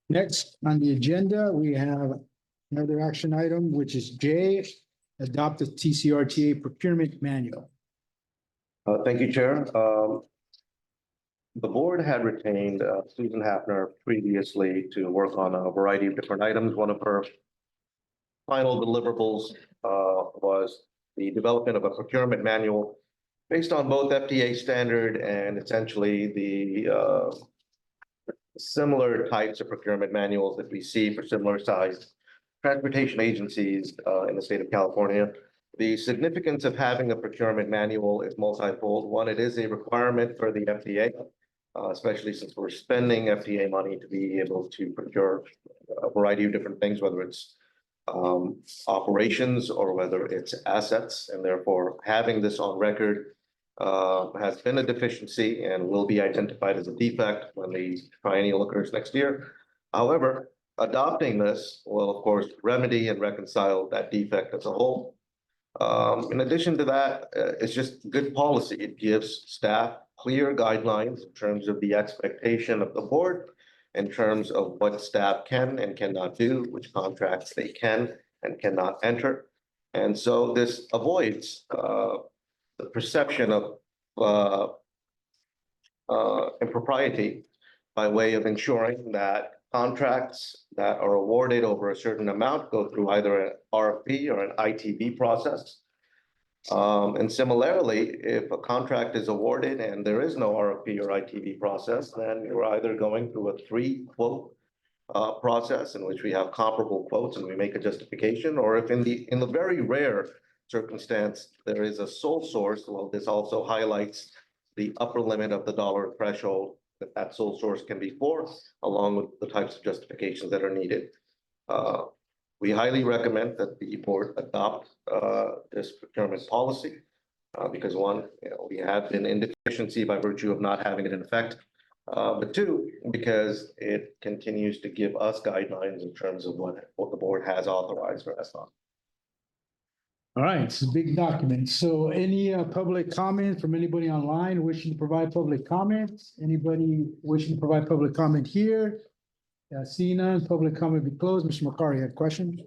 Next on the agenda, we have another action item, which is J, adopt the TCRTA procurement manual. Thank you, Chair. The board had retained Susan Hafner previously to work on a variety of different items. One of her final deliverables was the development of a procurement manual based on both FDA standard and essentially the similar types of procurement manuals that we see for similar sized transportation agencies in the state of California. The significance of having a procurement manual is multifold. One, it is a requirement for the FDA, especially since we're spending FDA money to be able to procure a variety of different things, whether it's operations or whether it's assets, and therefore having this on record has been a deficiency and will be identified as a defect when the triennial occurs next year. However, adopting this will, of course, remedy and reconcile that defect as a whole. In addition to that, it's just good policy. It gives staff clear guidelines in terms of the expectation of the board, in terms of what staff can and cannot do, which contracts they can and cannot enter. And so this avoids the perception of impropriety by way of ensuring that contracts that are awarded over a certain amount go through either an RFP or an ITB process. And similarly, if a contract is awarded and there is no RFP or ITB process, then you're either going through a 3-quote process in which we have comparable quotes and we make a justification, or if in the very rare circumstance there is a sole source, well, this also highlights the upper limit of the dollar threshold that sole source can be for, along with the types of justifications that are needed. We highly recommend that the board adopt this procurement policy. Because one, we have an indeficiency by virtue of not having it in effect. But two, because it continues to give us guidelines in terms of what the board has authorized for SDOT. All right, it's a big document. So any public comment from anybody online wishing to provide public comments? Anybody wishing to provide public comment here? Seeing none, public comment be closed. Mr. McCarty, you had a question?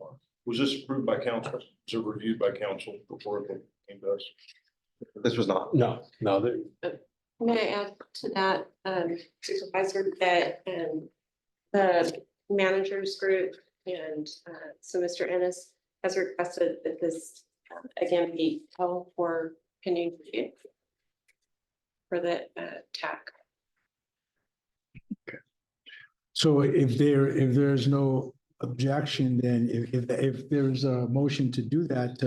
Was this approved by council? Was it reviewed by council before it came to us? This was not. No, May I add to that, Supervisor, that, the managers group and, so Mr. Ennis has requested that this, again, be held for pending review for the, TAC. So if there's no objection, then if there's a motion to do that,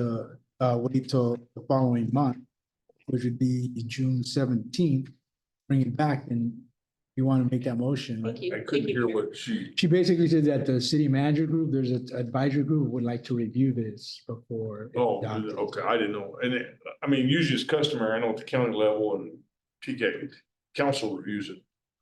wait till the following month, which would be June 17th, bring it back, and you want to make that motion. Thank you. I couldn't hear what she. She basically said that the city manager group, there's an advisory group would like to review this before. it's Oh, adopted. okay, I didn't know. And I mean, usually it's customary, I know at the county level and TK, council reviews it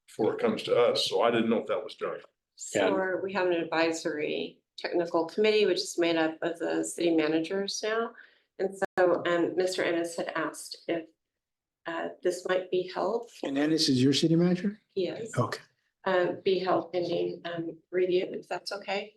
before it comes to us, so I didn't know if that was done. So we have an advisory technical committee, which is made up of the city managers now. And so, Mr. Ennis had asked if, this might be held. And Ennis is your city manager? Yes. Okay. Be held pending, review, if that's okay.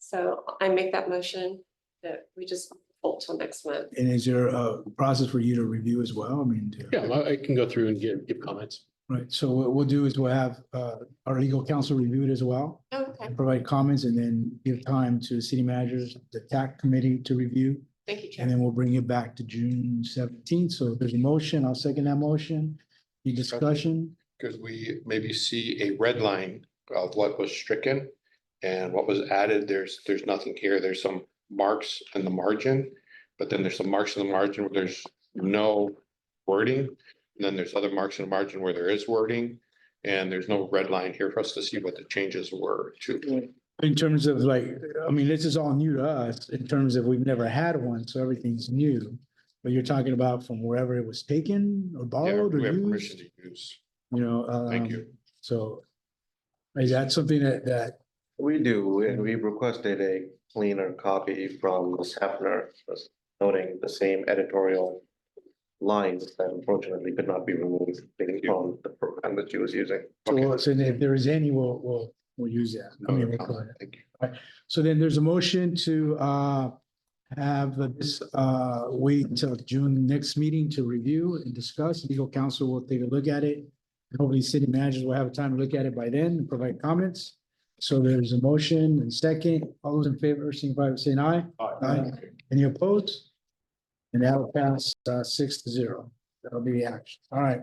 So I make that motion that we just hold till next month. And is there a process for you to review as well? I mean, yeah, I can go through and give comments. right. So what we'll do is we'll have our legal counsel review it as well, Okay, and provide comments, and then give time to the city managers, the TAC committee to review. thank you, And Chair. then we'll bring it back to June 17th. So if there's a motion, I'll second that motion. Any discussion? Could we maybe see a red line of what was stricken and what was added? There's nothing here. There's some marks in the margin, but then there's some marks in the margin where there's no wording. And then there's other marks in the margin where there is wording, and there's no red line here for us to see what the changes were to. In terms of like, I mean, this is all new to us in terms of we've never had one, so everything's new. But you're talking about from wherever it was taken or Yeah, borrowed or we have permission used, to use. Thank you. So is that something that, We do, and we requested a cleaner copy from Ms. Hefner, noting the same editorial lines that unfortunately could not be removed from the program that she was using. so if there is any, we'll use that. I mean, we'll go ahead. Thank you. So then there's a motion to have this wait until June next meeting to review and discuss. Legal counsel will take a look at it. Hopefully city managers will have time to look at it by then and provide comments. So there's a motion and second. All those in favor, signify by saying aye. Aye. Any opposed? And that will pass 6-0. That'll be the action. All right.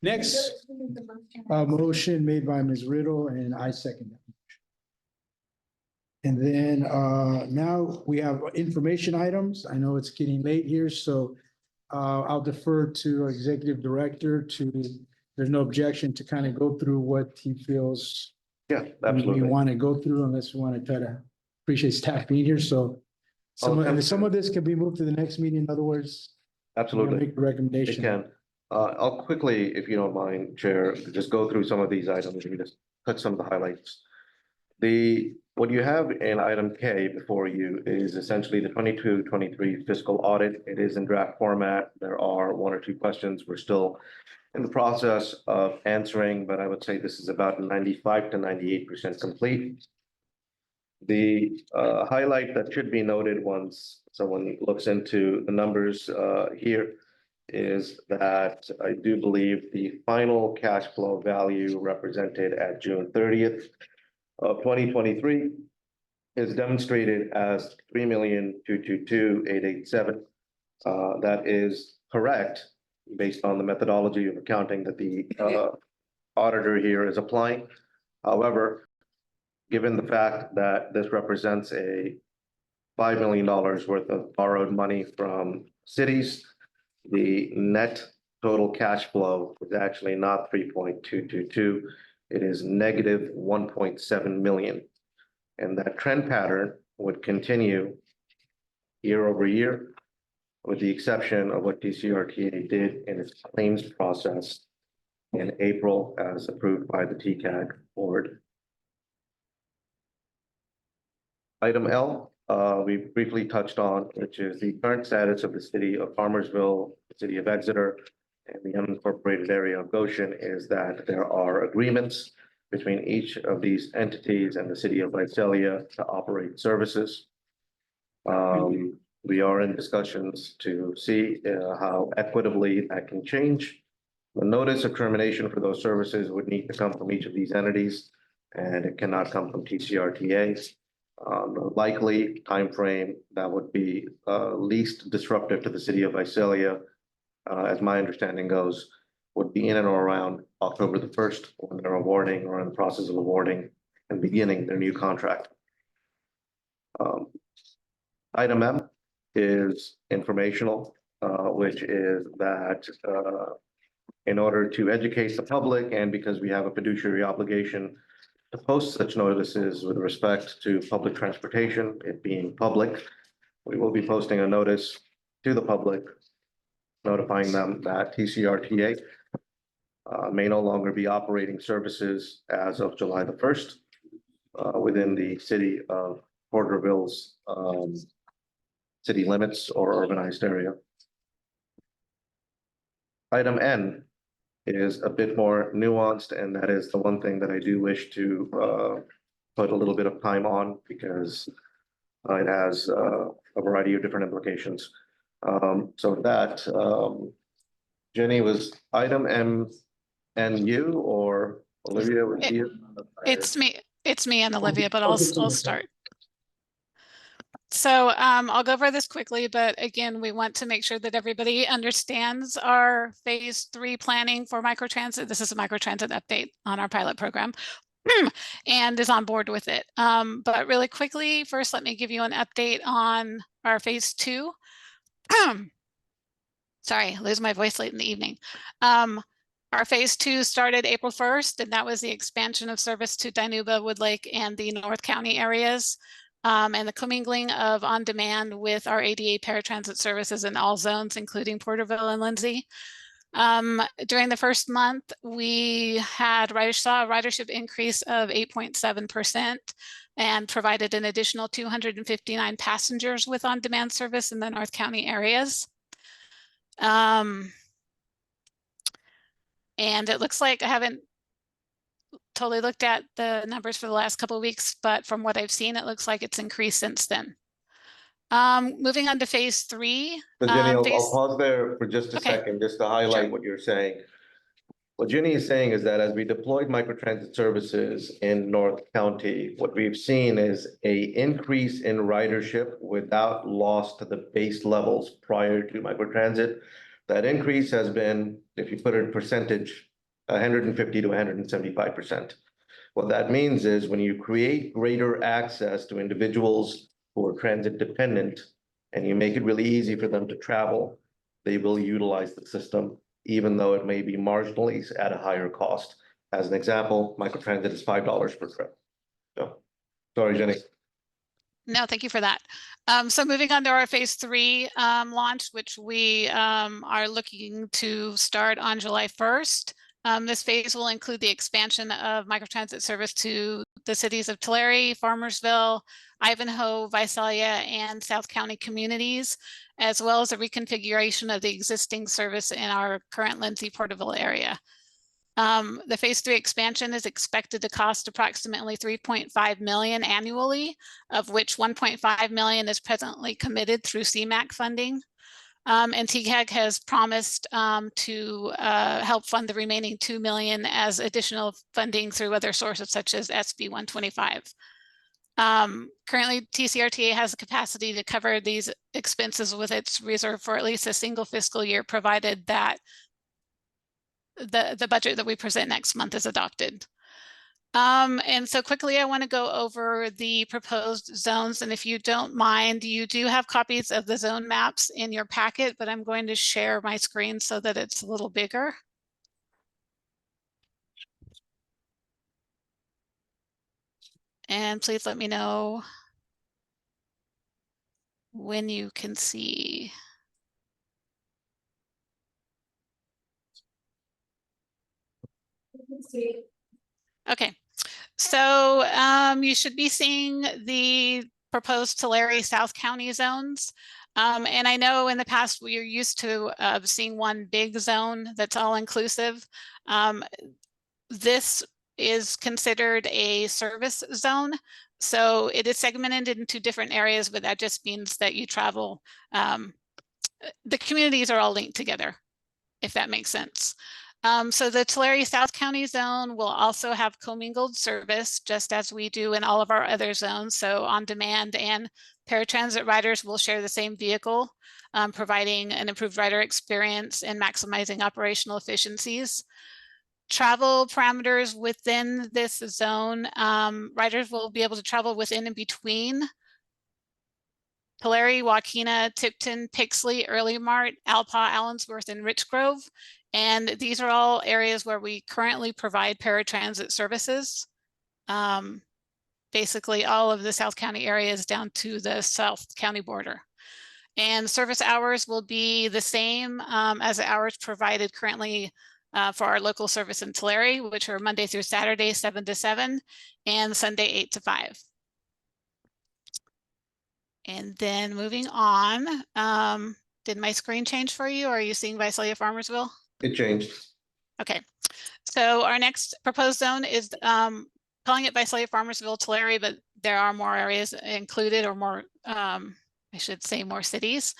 Next, motion made by Ms. Riddle and I second that. And then now we have information items. I know it's getting late here, so I'll defer to our executive director to, there's no objection to kind of go through what he feels Yeah, we absolutely. want to go through, unless we want to try to appreciate staff being here. So some of this can be moved to the next meeting. In other words, Absolutely. make a It recommendation. can. I'll quickly, if you don't mind, Chair, just go through some of these items and just touch some of the highlights. What you have in item K before you is essentially the 22-23 fiscal audit. It is in draft format. There are one or two questions we're still in the process of answering, but I would say this is about 95 to 98% complete. The highlight that should be noted once someone looks into the numbers here is that I do believe the final cash flow value represented at June 30th of 2023 is demonstrated as 3,222,887. That is correct based on the methodology of accounting that the auditor here is applying. However, given the fact that this represents a $5 million worth of borrowed money from cities, the net total cash flow is actually not 3.222. It is negative 1.7 million. And that trend pattern would continue year over year. with the exception of what TCRTA did in its claims process in April as approved by the TCAG board. Item L, we briefly touched on, which is the current status of the city of Farmersville, the city of Exeter, and the unincorporated area of Goshen is that there are agreements between each of these entities and the city of Visalia to operate services. We are in discussions to see how equitably that can change. The notice of termination for those services would need to come from each of these entities, and it cannot come from TCRTA. The likely timeframe that would be least disruptive to the city of Visalia, as my understanding goes, would be in and around October the 1st when they're awarding or in the process of awarding and beginning their new contract. Item M is informational, which is that in order to educate the public and because we have a fiduciary obligation to post such notices with respect to public transportation, it being public, we will be posting a notice to the public notifying them that TCRTA may no longer be operating services as of July the 1st within the city of Porterville's city limits or urbanized area. Item N is a bit more nuanced, and that is the one thing that I do wish to put a little bit of time on because it has a variety of different implications. So that Jenny, was item M and you or Olivia was you? It's me and Olivia, but I'll start. So I'll go over this quickly, but again, we want to make sure that everybody understands our phase 3 planning for microtransit. This is a microtransit update on our pilot program and is on board with it. But really quickly, first, let me give you an update on our phase 2. Sorry, lose my voice late in the evening. Our phase 2 started April 1st, and that was the expansion of service to Dinuba, Wood Lake, and the North County areas. And the commingling of on-demand with our ADA paratransit services in all zones, including Porterville and Lindsay. During the first month, we saw a ridership increase of 8.7% and provided an additional 259 passengers with on-demand service in the North County areas. And it looks like I haven't totally looked at the numbers for the last couple of weeks, but from what I've seen, it looks like it's increased since then. Moving on to phase 3. So Jenny, I'll pause there for just a Okay. second, just to highlight what you're saying. What Jenny is saying is that as we deployed microtransit services in North County, what we've seen is an increase in ridership without loss to the base levels prior to microtransit. That increase has been, if you put it in percentage, 150 to 175%. What that means is when you create greater access to individuals who are transit dependent and you make it really easy for them to travel, they will utilize the system, even though it may be marginally at a higher cost. As an example, microtransit is $5 per trip. So, sorry, Jenny. No, thank you for that. So moving on to our phase 3 launch, which we are looking to start on July 1st. This phase will include the expansion of microtransit service to the cities of Tulare, Farmersville, Ivanhoe, Visalia, and South County communities, as well as a reconfiguration of the existing service in our current Lindsay Porterville area. The phase 3 expansion is expected to cost approximately $3.5 million annually, of which $1.5 million is presently committed through CMAQ funding. And TCAG has promised to help fund the remaining $2 million as additional funding through other sources such as SB 125. Currently, TCRTA has the capacity to cover these expenses with its reserve for at least a single fiscal year, provided that the budget that we present next month is adopted. And so quickly, I want to go over the proposed zones. And if you don't mind, you do have copies of the zone maps in your packet, but I'm going to share my screen so that it's a little bigger. And please let me know when you can see. Okay, so you should be seeing the proposed Tulare South County zones. And I know in the past we are used to seeing one big zone that's all inclusive. This is considered a service zone. So it is segmented into different areas, but that just means that you travel. The communities are all linked together, if that makes sense. So the Tulare South County zone will also have commingled service, just as we do in all of our other zones. So on demand and paratransit riders will share the same vehicle, providing an improved rider experience and maximizing operational efficiencies. Travel parameters within this zone, riders will be able to travel within and between Tulare, Waukena, Tipton, Pixley, Early Mart, Alpa, Allensworth, and Rich Grove. And these are all areas where we currently provide paratransit services. Basically all of the South County areas down to the South County border. And service hours will be the same as the hours provided currently for our local service in Tulare, which are Monday through Saturday, 7 to 7, and Sunday, 8 to 5. And then moving on, did my screen change for you? Or are you seeing Visalia Farmersville? It changed. Okay, so our next proposed zone is calling it Visalia Farmersville Tulare, but there are more areas included, or more, I should say more cities.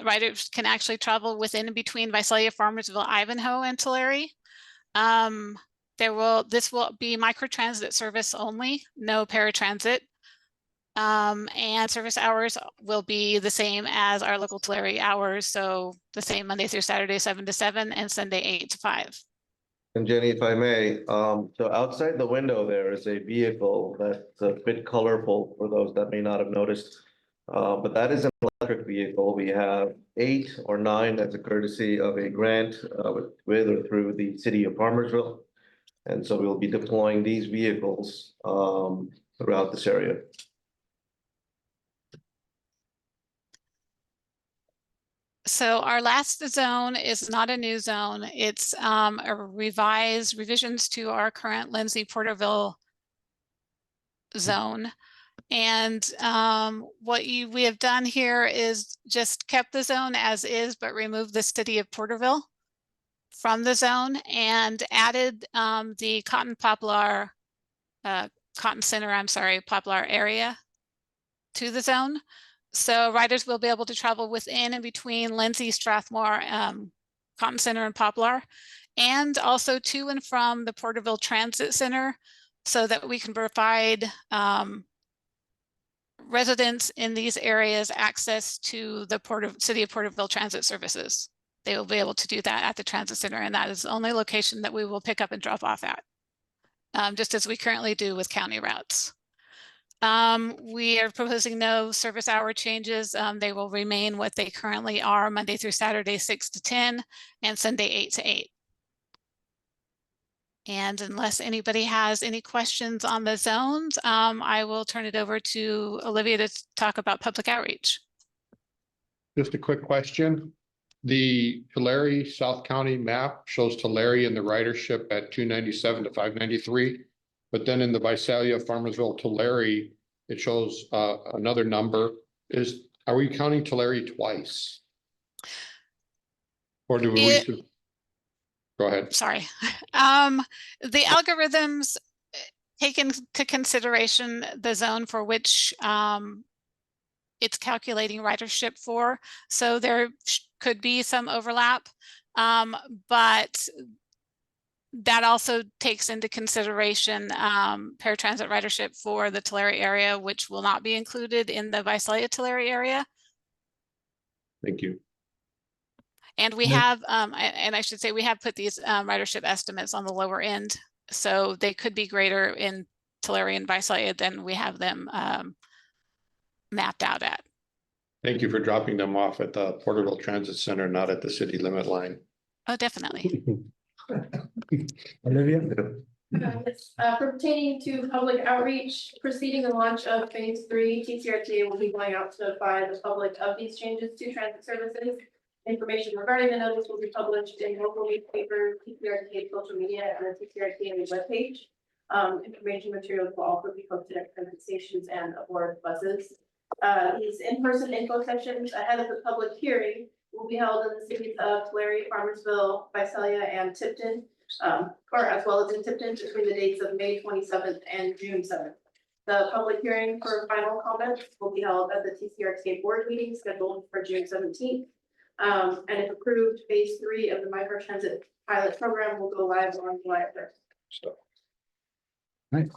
Riders can actually travel within and between Visalia, Farmersville, Ivanhoe, and Tulare. This will be microtransit service only, no paratransit. And service hours will be the same as our local Tulare hours. So the same Monday through Saturday, 7 to 7, and Sunday, 8 to 5. And Jenny, if I may, so outside the window, there is a vehicle that's a bit colorful for those that may not have noticed. But that is an electric vehicle. We have 8 or 9 as a courtesy of a grant with or through the city of Farmersville. And so we'll be deploying these vehicles throughout this area. So our last zone is not a new zone. It's a revisions to our current Lindsay Porterville zone. And what we have done here is just kept the zone as is, but removed the city of Porterville from the zone and added the Poplar area to the zone. So riders will be able to travel within and between Lindsay, Strathmore, Cotton Center, and Poplar, and also to and from the Porterville Transit Center, so that we can provide residents in these areas access to the City of Porterville transit services. They will be able to do that at the transit center, and that is the only location that we will pick up and drop off at, just as we currently do with county routes. We are proposing no service hour changes. They will remain what they currently are, Monday through Saturday, 6 to 10, and Sunday, 8 to 8. And unless anybody has any questions on the zones, I will turn it over to Olivia to talk about public outreach. Just a quick question. The Tulare South County map shows Tulare in the ridership at 297 to 593. But then in the Visalia, Farmersville, Tulare, it shows another number. Are we counting Tulare twice? Or do we? Go ahead. Sorry. The algorithms take into consideration the zone for which it's calculating ridership for. So there could be some overlap, but that also takes into consideration paratransit ridership for the Tulare area, which will not be included in the Visalia Tulare area. Thank you. And we have, and I should say, we have put these ridership estimates on the lower end, so they could be greater in Tulare and Visalia than we have them mapped out at. Thank you for dropping them off at the Porterville Transit Center, not at the city limit line. Oh, definitely. Olivia? Pertaining to public outreach, preceding the launch of phase 3, TCRTA will be going out to notify the public of these changes to transit services. Information regarding the notice will be published in local newspaper, TCRTA social media, and the TCRTA webpage. Information materials will also be posted at transit stations and aboard buses. These in-person info sessions ahead of the public hearing will be held in the cities of Tulare, Farmersville, Visalia, and Tipton, or as well as in Tipton between the dates of May 27th and June 7th. The public hearing for final comments will be held at the TCRTA board meeting scheduled for June 17th. And if approved, phase 3 of the microtransit pilot program will go live on July 3rd. Right.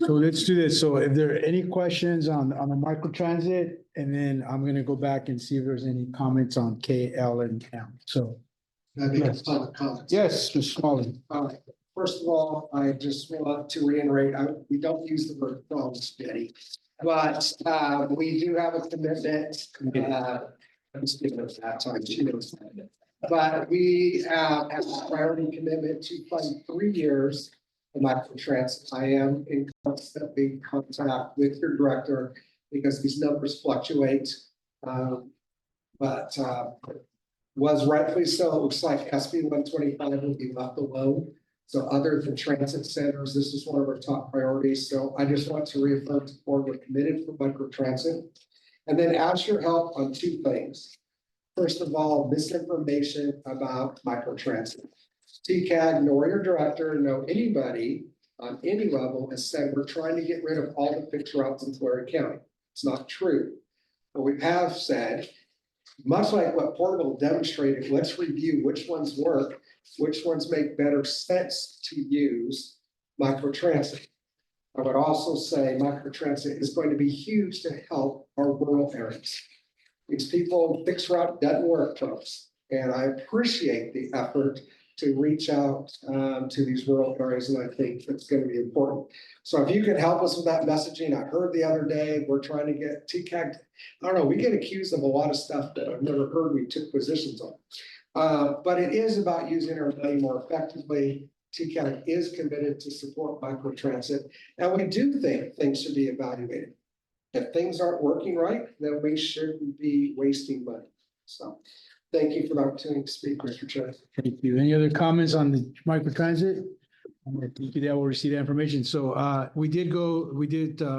So let's do this. So if there are any questions on the microtransit, and then I'm gonna go back and see if there's any comments on K, L, and M. So, I think it's public comments. yes, Mr. Smalley. All right. First of all, I just want to reiterate, we don't use the word problems, Betty. But we do have a commitment. I'm speaking of that time, she knows that. But we have a priority commitment to fund 3 years of microtransit. I am in constant contact with your director because these numbers fluctuate. But was rightfully so. It looks like SB 125 will be left alone. So other than transit centers, this is one of our top priorities. So I just want to reaffirm the board we're committed for microtransit. And then ask your help on 2 things. First of all, misinformation about microtransit. TCAG, nor your director, nor anybody on any level has said we're trying to get rid of all the fixed routes in Tulare County. It's not true. But we have said, much like what Portable demonstrated, let's review which ones work, which ones make better sense to use microtransit. I would also say microtransit is going to be huge to help our rural areas. These people, fixed route doesn't work, folks. And I appreciate the effort to reach out to these rural areas, and I think it's going to be important. So if you can help us with that messaging, I heard the other day, we're trying to get TCAG, I don't know, we get accused of a lot of stuff that I've never heard we took positions on. But it is about using our money more effectively. TCAG is committed to support microtransit, and we do think things should be evaluated. If things aren't working right, then we shouldn't be wasting money. So thank you for the opportunity to speak, Mr. Chair. Thank you. Any other comments on the microtransit? Thank you, that will receive that information. So we did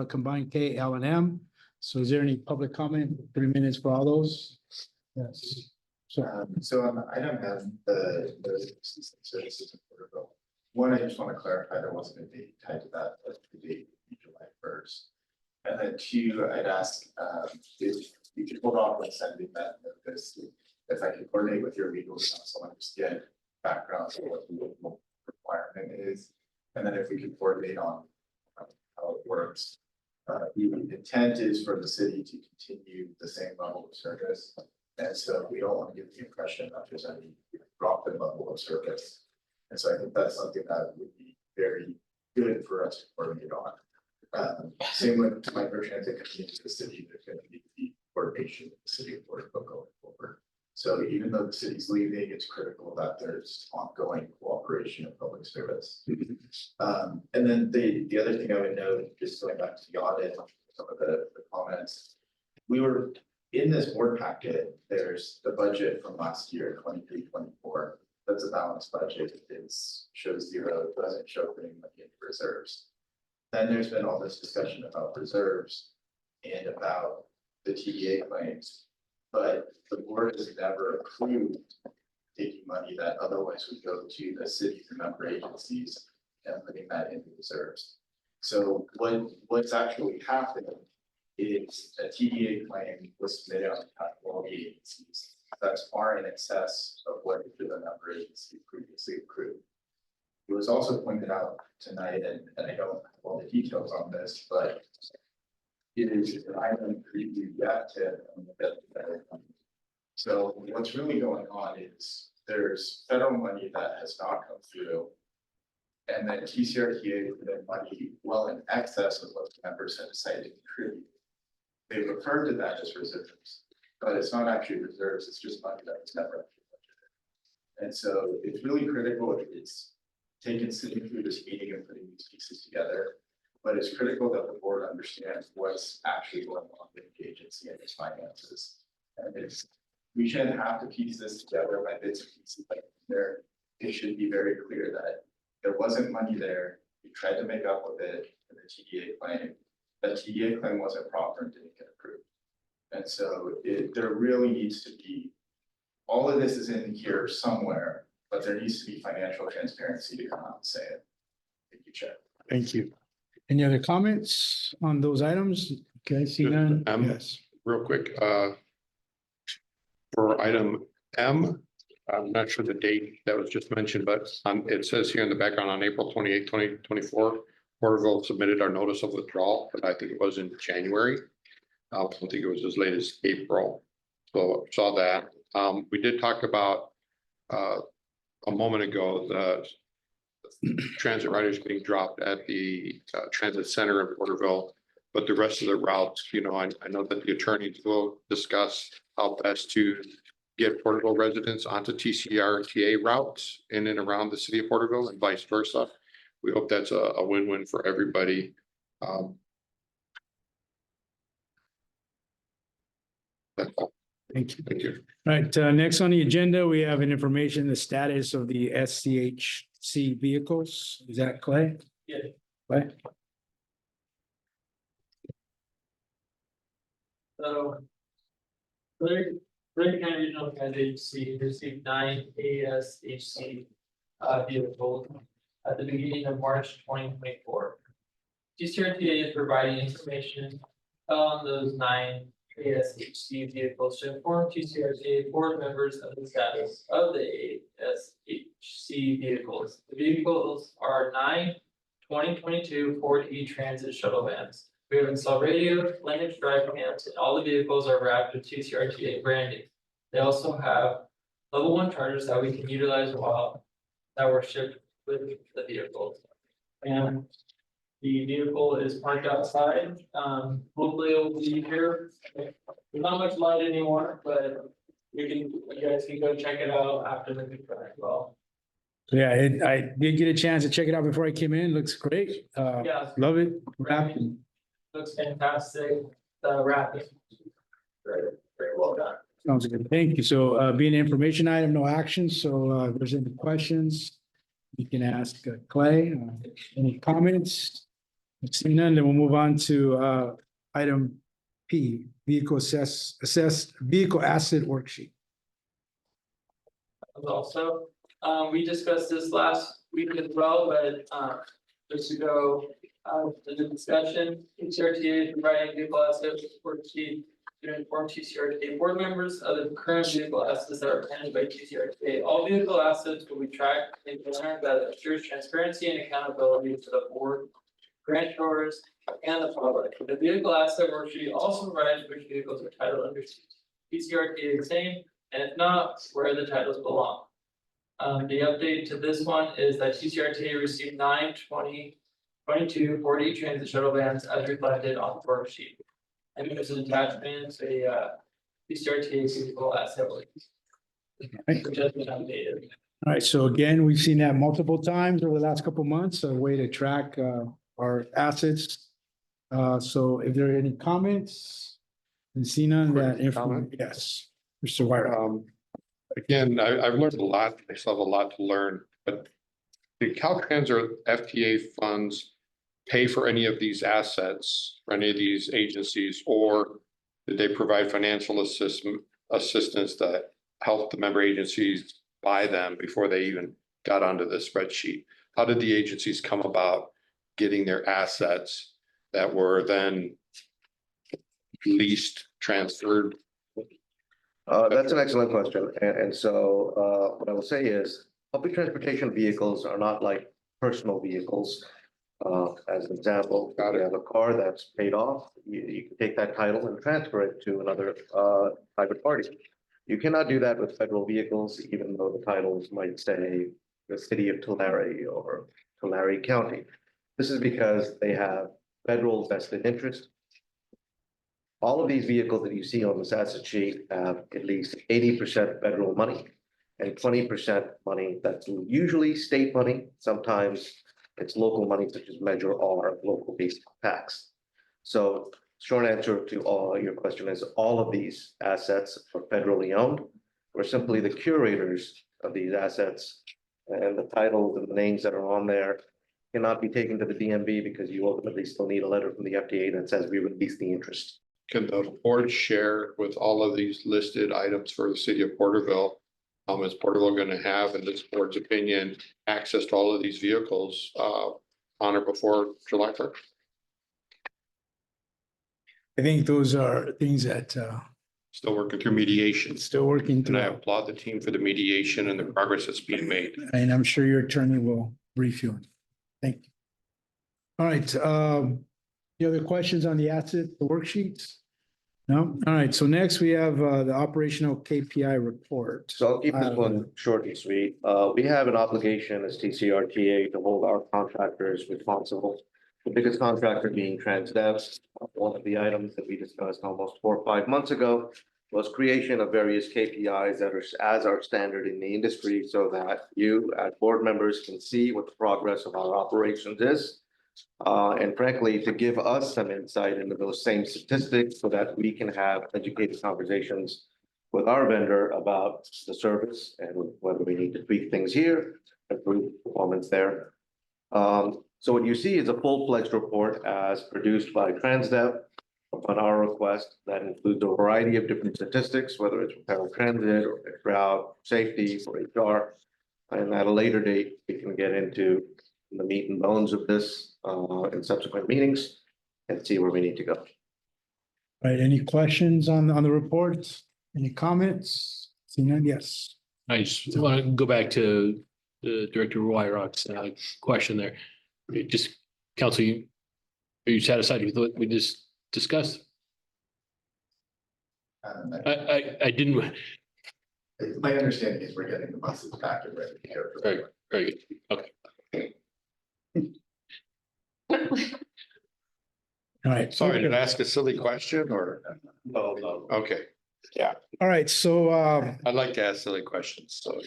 combine K, L, and M. So is there any public comment? 3 minutes for all those? Yes. So on item M, the services in Porterville, one, I just want to clarify there wasn't a date tied to that, but the date would be July 1st. And then 2, I'd ask if you could hold off on sending that notice. If I could coordinate with your legal counsel and just get background on what the legal requirement is. And then if we could coordinate on how it works. The intent is for the city to continue the same level of service. And so we don't want to give the impression that there's any drop in level of service. And so I think that's something that would be very good for us to coordinate on. Same with microtransit coming into the city, there's going to be the coordination with the city of Porterville going forward. So even though the city's leaving, it's critical that there's ongoing cooperation of public service. And then the other thing I would note, just going back to the audit, some of the comments, we were in this board packet, there's the budget from last year, 23-24. That's a balanced budget. It shows 0, it doesn't show putting money into reserves. Then there's been all this discussion about reserves and about the TDA claims, but the board has never approved taking money that otherwise would go to the city's member agencies and putting that into reserves. So what's actually happened is a TDA claim was submitted on behalf of all the agencies. That's far in excess of what the member agency previously approved. It was also pointed out tonight, and I don't have all the details on this, but it is an item preview yet to so what's really going on is there's federal money that has not come through, and then TCRTA put in money well in excess of what the members have decided to contribute. They referred to that as reserves, but it's not actually reserves, it's just money that was never actually budgeted. And so it's really critical. It's taken sitting through this meeting and putting these pieces together, but it's critical that the board understands what's actually going on with the agency and its finances. And it's we shouldn't have to piece this together by bits and pieces like there. It should be very clear that there wasn't money there. We tried to make up with it for the TDA claim. The TDA claim wasn't proper and didn't get approved. And so there really needs to be, all of this is in here somewhere, but there needs to be financial transparency to come out and say it. Thank you, Chair. Thank you. Any other comments on those items? Okay, see none? Yes. Real quick, for item M, I'm not sure the date that was just mentioned, but it says here in the background on April 28, 2024, Porterville submitted our notice of withdrawal, but I think it was in January. I don't think it was as late as April. So saw that. We did talk about a moment ago, the transit riders being dropped at the transit center in Porterville, but the rest of the routes, you know, I know that the attorneys will discuss how best to get Porterville residents onto TCRTA routes in and around the city of Porterville and vice versa. We hope that's a win-win for everybody. That's all. Thank you. Thank you. All right, next on the agenda, we have an information, the status of the SCHC vehicles. Is that Clay? Yeah. Clay? So. Lake County Regional Transit Agency received 9 ASHC vehicles at the beginning of March 2024. TCRTA is providing information on those 9 ASHC vehicles to inform TCRTA board members of the status of the ASHC vehicles. The vehicles are 9 2022 Ford E-Transit shuttle vans. We have installed radio, lineage drive cams, and all the vehicles are wrapped with TCRTA branding. They also have level 1 chargers that we can utilize while that were shipped with the vehicles. And the vehicle is parked outside. Hopefully it will be here. There's not much light anymore, but you guys can go check it out after the good as well. Yeah, I did get a chance to check it out before I came in. Looks great. Yeah. Love it. Wrapped. Looks fantastic. The wrapping. Very well done. Sounds good. Thank you. So being an information item, no action. So if there's any questions, you can ask Clay. Any comments? Seeing none, then we'll move on to item P, vehicle assessed vehicle asset worksheet. Also, we discussed this last week as well, but just to go to the discussion, TCRTA is providing vehicle assets worksheet to inform TCRTA board members of the current vehicle assets that are managed by TCRTA. All vehicle assets will be tracked in a manner that assures transparency and accountability to the board, grantors, and the public. The vehicle asset worksheet also provides which vehicles are titled under TCRTA the same, and if not, where the titles belong. The update to this one is that TCRTA received 9 2022 Ford E-Transit shuttle vans as reflected on the worksheet. And there's an attachment, a TCRTA vehicle asset worksheet, which has been updated. All right, so again, we've seen that multiple times over the last couple of months, a way to track our assets. So if there are any comments, and see none, that information, yes, Mr. Wyrick. Again, I've learned a lot. I still have a lot to learn, but did Caltrans or FTA funds pay for any of these assets for any of these agencies, or did they provide financial assistance that helped the member agencies buy them before they even got onto the spreadsheet? How did the agencies come about getting their assets that were then leased, transferred? That's an excellent question. And so what I will say is public transportation vehicles are not like personal vehicles. As an example, you have a car that's paid off, you can take that title and transfer it to another private party. You cannot do that with federal vehicles, even though the titles might say the city of Tulare or Tulare County. This is because they have federal vested interest. All of these vehicles that you see on this asset sheet have at least 80% federal money and 20% money that's usually state money. Sometimes it's local money, such as Measure R, local based tax. So short answer to all your question is all of these assets are federally owned. We're simply the curators of these assets, and the titles and the names that are on there cannot be taken to the DMV because you ultimately still need a letter from the FDA that says we release the interest. Can the board share with all of these listed items for the city of Porterville? Is Porterville going to have, in this board's opinion, access to all of these vehicles on or before July 1st? I think those are things that Still working through mediation. still working And I through, applaud the team for the mediation and the progress that's being made. and I'm sure your attorney will brief you. Thank you. All right, any other questions on the asset, the worksheets? No? All right, so next we have the operational KPI report. So I'll keep this one short and sweet. We have an obligation as TCRTA to hold our contractors responsible. The biggest contractor being TransDev. One of the items that we discussed almost 4 or 5 months ago was creation of various KPIs that are as our standard in the industry, so that you as board members can see what the progress of our operations is. And frankly, to give us some insight into those same statistics so that we can have educated conversations with our vendor about the service and whether we need to tweak things here, improve performance there. So what you see is a full-fledged report as produced by TransDev upon our request that includes a variety of different statistics, whether it's repair transit or route, safety, or HR. And at a later date, we can get into the meat and bones of this in subsequent meetings and see where we need to go. All right, any questions on the report? Any comments? Seeing none, yes. I just want to go back to the Director Wyrock's question there. Just, Council, are you satisfied with what we just discussed? I didn't. My understanding is we're getting the buses back and ready to go. Very, very good. Okay. All right. Sorry, did I ask a silly question or? No, no. Okay, All right, so I'd like to ask silly questions, so.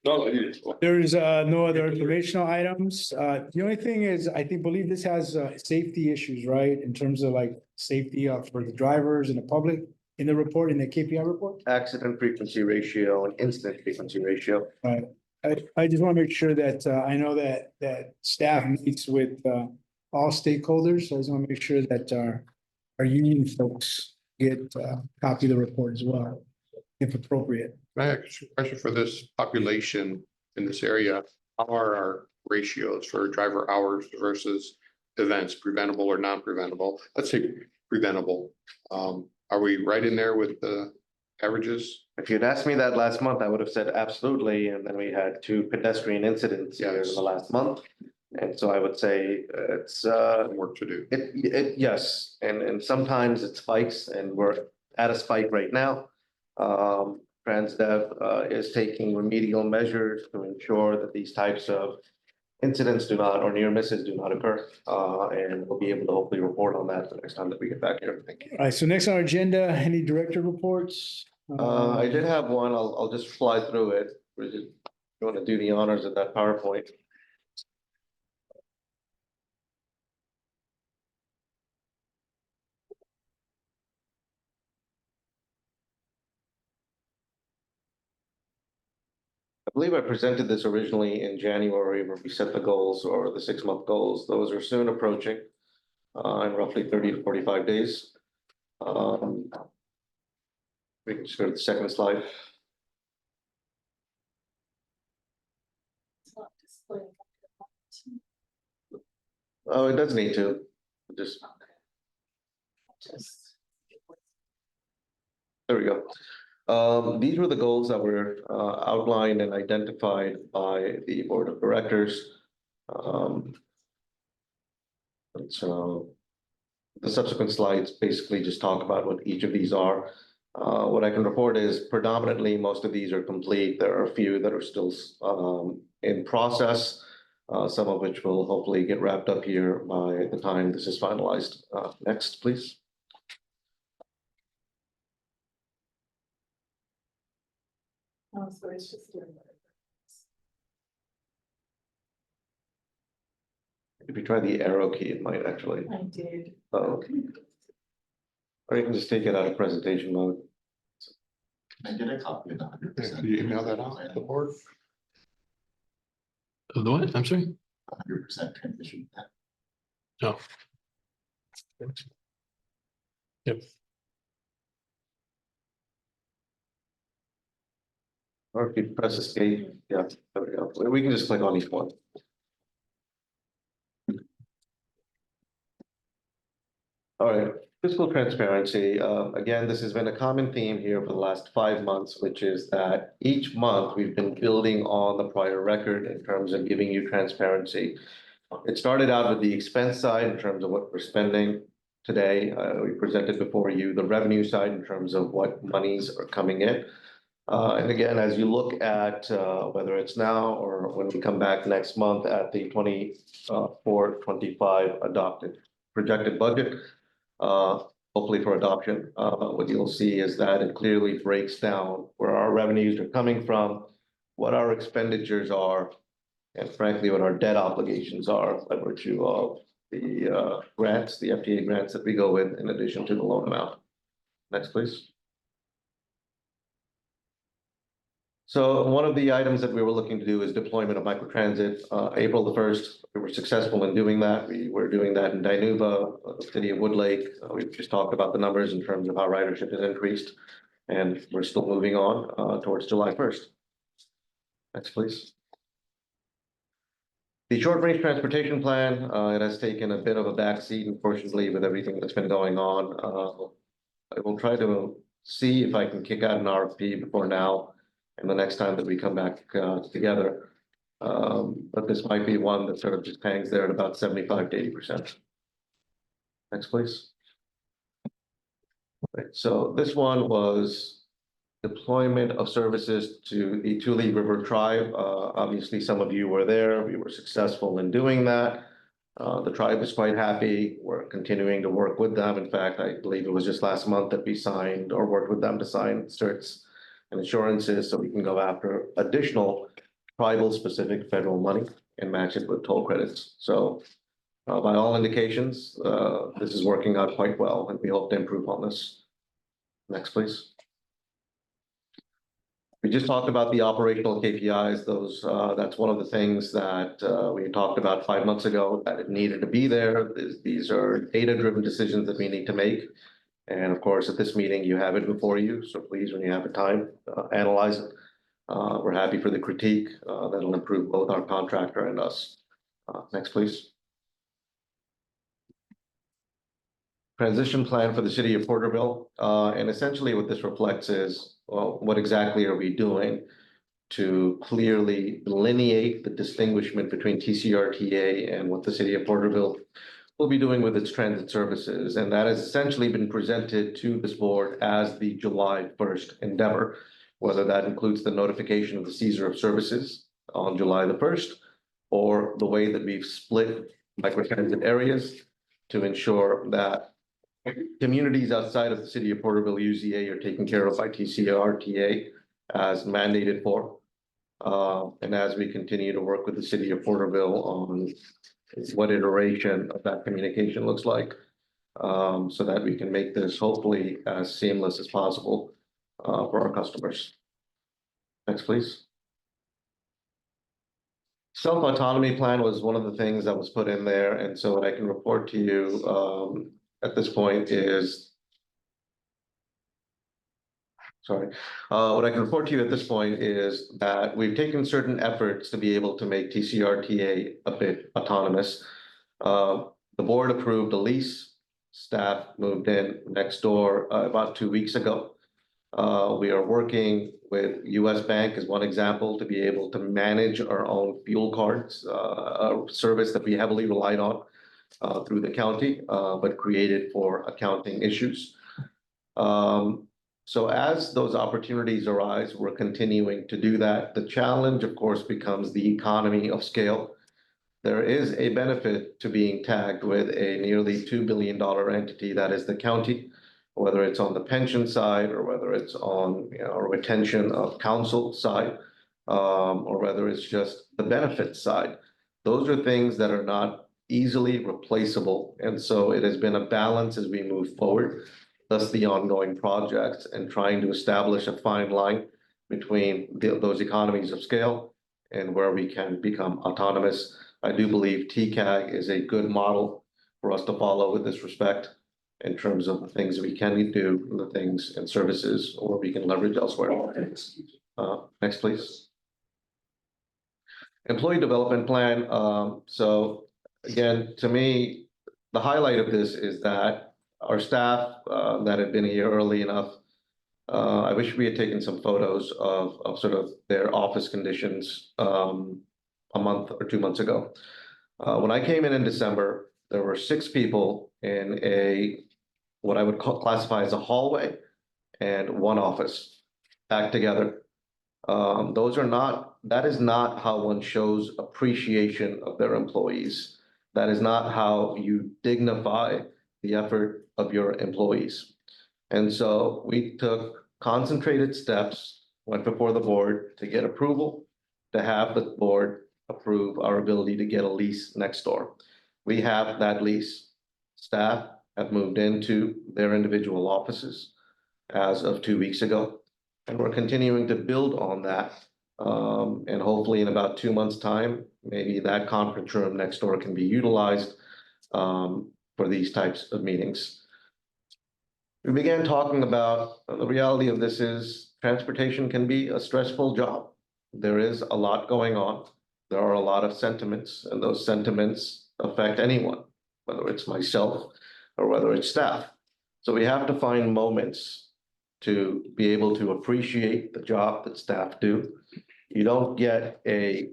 No, you did. there is no other informational items. The only thing is, believe this has safety issues, right? In terms of like safety for the drivers and the public in the report, in the KPI report? Accident frequency ratio and incident frequency ratio. Right. I just want to make sure that I know that staff meets with all stakeholders. So I just want to make sure that our union folks get a copy of the report as well, if appropriate. I have a question for this population in this area. How are our ratios for driver hours versus events, preventable or non-preventable? Let's say preventable. Are we right in there with the averages? If you'd asked me that last month, I would have said absolutely. And then we had 2 pedestrian incidents here in the last month. And so I would say it's Work to do. yes, and sometimes it spikes, and we're at a spike right now. TransDev is taking remedial measures to ensure that these types of incidents do not, or near misses do not occur. And we'll be able to hopefully report on that the next time that we get back here. Thank you. All right, so next on our agenda, any director reports? I did have one. I'll just fly through it. You want to do the honors of that PowerPoint? I believe I presented this originally in January where we set the goals, or the 6-month goals. Those are soon approaching in roughly 30 to 45 days. We can just go to the second slide. Oh, it does need to. Just. There we go. These were the goals that were outlined and identified by the board of directors. And so the subsequent slides basically just talk about what each of these are. What I can report is predominantly most of these are complete. There are a few that are still in process, some of which will hopefully get wrapped up here by the time this is finalized. Next, please. Oh, so it's just doing that. If you try the arrow key, it might actually. I did. Oh, okay. Or you can just take it out of presentation mode. Can I get a copy of the 100%? Can you email that out to the board? The what? I'm sorry? 100% transition. No. Yep. Or if you press escape, yeah, there we go. We can just click on each one. All right, fiscal transparency. Again, this has been a common theme here for the last 5 months, which is that each month we've been building on the prior record in terms of giving you transparency. It started out with the expense side in terms of what we're spending today. We presented before you the revenue side in terms of what monies are coming in. And again, as you look at whether it's now or when we come back next month at the 24-25 adopted projected budget, hopefully for adoption, what you'll see is that it clearly breaks down where our revenues are coming from, what our expenditures are, and frankly, what our debt obligations are by virtue of the grants, the FTA grants that we go with in addition to the loan amount. Next, please. So one of the items that we were looking to do is deployment of microtransit. April the 1st, we were successful in doing that. We were doing that in Dinuba, the city of Woodlake. We've just talked about the numbers in terms of how ridership has increased, and we're still moving on towards July 1st. Next, please. The short-range transportation plan, it has taken a bit of a backseat, unfortunately, with everything that's been going on. I will try to see if I can kick out an RFP before now and the next time that we come back together. But this might be one that sort of just hangs there at about 75 to 80%. Next, please. Right, so this one was deployment of services to the Tule River Tribe. Obviously, some of you were there. We were successful in doing that. The tribe is quite happy. We're continuing to work with them. In fact, I believe it was just last month that we signed or worked with them to sign certs and insurances so we can go after additional tribal specific federal money and match it with toll credits. So by all indications, this is working out quite well, and we hope to improve on this. Next, please. We just talked about the operational KPIs. That's one of the things that we talked about 5 months ago, that it needed to be there. These are data-driven decisions that we need to make. And of course, at this meeting, you have it before you. So please, when you have the time, analyze it. We're happy for the critique. That'll improve both our contractor and us. Next, please. Transition plan for the city of Porterville. And essentially what this reflects is, well, what exactly are we doing to clearly delineate the distinguishment between TCRTA and what the city of Porterville will be doing with its transit services. And that has essentially been presented to this board as the July 1st endeavor, whether that includes the notification of the seizure of services on July the 1st, or the way that we've split microtransit areas to ensure that communities outside of the city of Porterville UZA are taken care of by TCRTA as mandated for. And as we continue to work with the city of Porterville on what iteration of that communication looks like, so that we can make this hopefully as seamless as possible for our customers. Next, please. Self-autonomy plan was one of the things that was put in there. And so what I can report to you at this point is, what I can report to you at this point is that we've taken certain efforts to be able to make TCRTA a bit autonomous. The board approved a lease. Staff moved in next door about 2 weeks ago. We are working with US Bank as one example to be able to manage our own fuel cards, a service that we heavily relied on through the county, but created for accounting issues. So as those opportunities arise, we're continuing to do that. The challenge, of course, becomes the economy of scale. There is a benefit to being tagged with a nearly $2 billion entity that is the county, whether it's on the pension side or whether it's on retention of council side, or whether it's just the benefit side. Those are things that are not easily replaceable. And so it has been a balance as we move forward thus the ongoing projects and trying to establish a fine line between those economies of scale and where we can become autonomous. I do believe TCAG is a good model for us to follow with this respect in terms of the things we can do, the things and services, or we can leverage elsewhere. Next, please. Employee development plan. So again, to me, the highlight of this is that our staff that had been here early enough, I wish we had taken some photos of sort of their office conditions a month or 2 months ago. When I came in December, there were 6 people in what I would classify as a hallway and 1 office back together. That is not how one shows appreciation of their employees. That is not how you dignify the effort of your employees. And so we took concentrated steps, went before the board to get approval, to have the board approve our ability to get a lease next door. We have that lease. Staff have moved into their individual offices as of 2 weeks ago, and we're continuing to build on that. And hopefully in about 2 months' time, maybe that conference room next door can be utilized for these types of meetings. We began talking about the reality of this is transportation can be a stressful job. There is a lot going on. There are a lot of sentiments, and those sentiments affect anyone, whether it's myself or whether it's staff. So we have to find moments to be able to appreciate the job that staff do. You don't get a,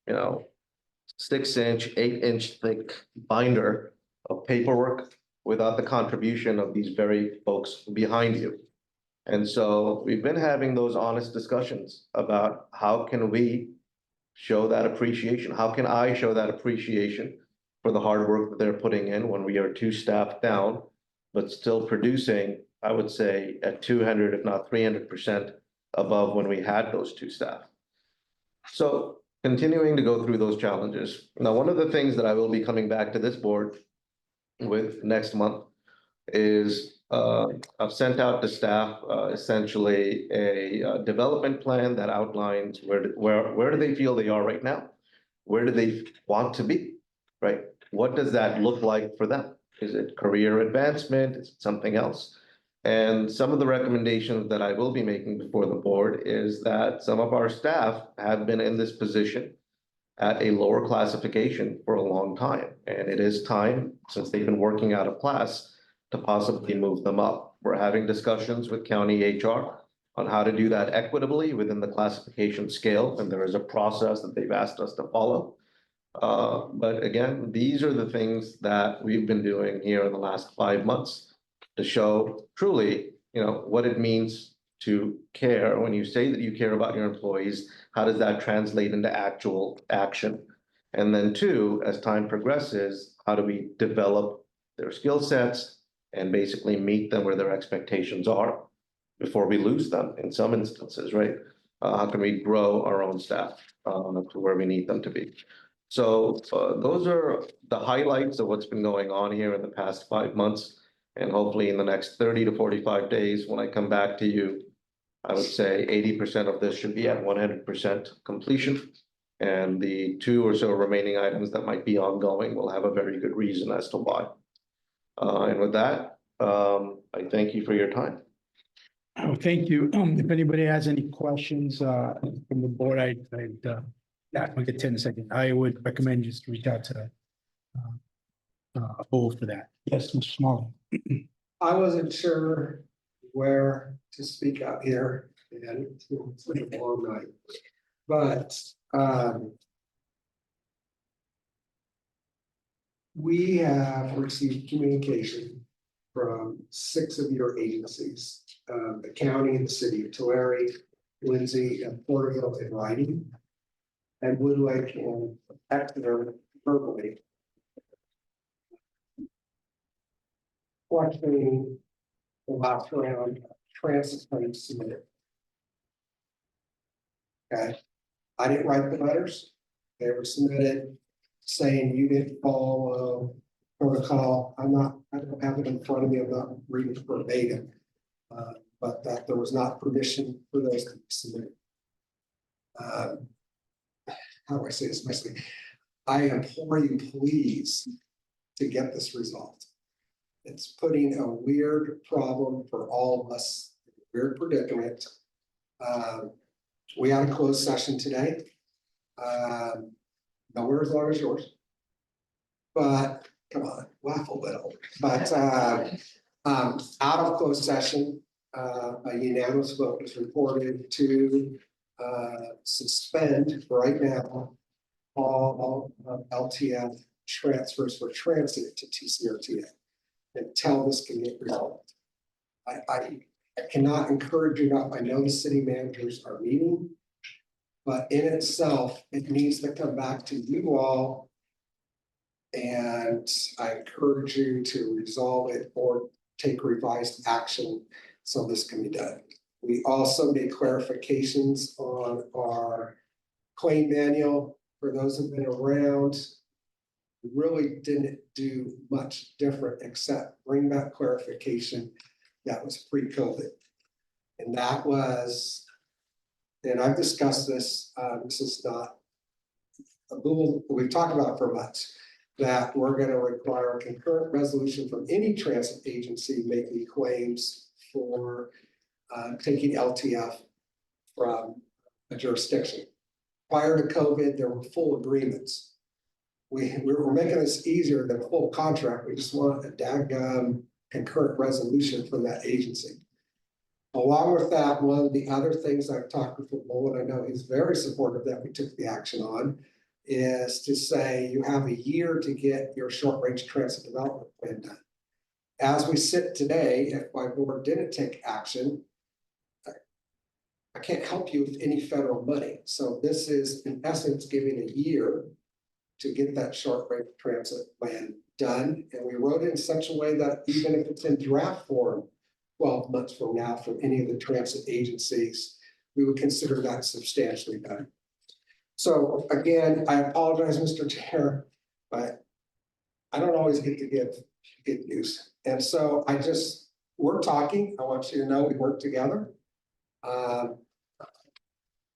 6-inch, 8-inch thick binder of paperwork without the contribution of these very folks behind you. And so we've been having those honest discussions about how can we show that appreciation? How can I show that appreciation for the hard work that they're putting in when we are 2 staff down, but still producing, I would say, at 200, if not 300% above when we had those 2 staff. So continuing to go through those challenges. Now, one of the things that I will be coming back to this board with next month is I've sent out to staff essentially a development plan that outlines where do they feel they are right now? Where do they want to be, right? What does that look like for them? Is it career advancement? Is it something else? And some of the recommendations that I will be making before the board is that some of our staff have been in this position at a lower classification for a long time. And it is time, since they've been working out of class, to possibly move them up. We're having discussions with county HR on how to do that equitably within the classification scale, and there is a process that they've asked us to follow. But again, these are the things that we've been doing here in the last 5 months to show truly, what it means to care. When you say that you care about your employees, how does that translate into actual action? And then 2, as time progresses, how do we develop their skill sets and basically meet them where their expectations are before we lose them in some instances, right? How can we grow our own staff to where we need them to be? So those are the highlights of what's been going on here in the past 5 months. And hopefully in the next 30 to 45 days, when I come back to you, I would say 80% of this should be at 100% completion. And the 2 or so remaining items that might be ongoing will have a very good reason as to why. And with that, I thank you for your time. Oh, thank you. If anybody has any questions from the board, I'll get 10 seconds. I would recommend just reach out to Bo for that. Yes, Mr. Smalley. I wasn't sure where to speak out here, and it's been a long night. But we have received communication from 6 of your agencies, the county, the city of Tulare, Lindsay, and Porterville in writing, and Woodlake and Exeter verbally, questioning the last round transit claims submitted. Okay, I didn't write the letters. They were submitted saying you didn't follow protocol. I don't have it in front of me. I'm not reading verbatim. But that there was not permission for those to be submitted. How do I say this nicely? I implore you, please, to get this resolved. It's putting a weird problem for all of us, weird predicament. We had a closed session today. Nowhere as long as yours. But come on, laugh a little. But out of closed session, a unanimous vote was reported to suspend right now all LTF transfers for transit to TCRTA until this can get resolved. I cannot encourage you enough. I know the city managers are meeting, but in itself, it needs to come back to you all. And I encourage you to resolve it or take revised action so this can be done. We also made clarifications on our claim manual. For those who've been around, we really didn't do much different except bring back clarification that was pre-COVID. And that was, and I've discussed this, this is not a rule we've talked about for months, that we're going to require a concurrent resolution from any transit agency making claims for taking LTF from a jurisdiction. Prior to COVID, there were full agreements. We were making this easier than a full contract. We just want a daggum concurrent resolution from that agency. Along with that, one of the other things I've talked with Bull, and I know he's very supportive that we took the action on, is to say you have a year to get your short range transit development plan done. As we sit today, if my board didn't take action, I can't help you with any federal money. So this is in essence giving a year to get that short range transit plan done. And we wrote it in such a way that even if it's in draft form, 12 months from now from any of the transit agencies, we would consider that substantially done. So again, I apologize, Mr. Chair, but I don't always get to give good news. And so we're talking. I want you to know we work together.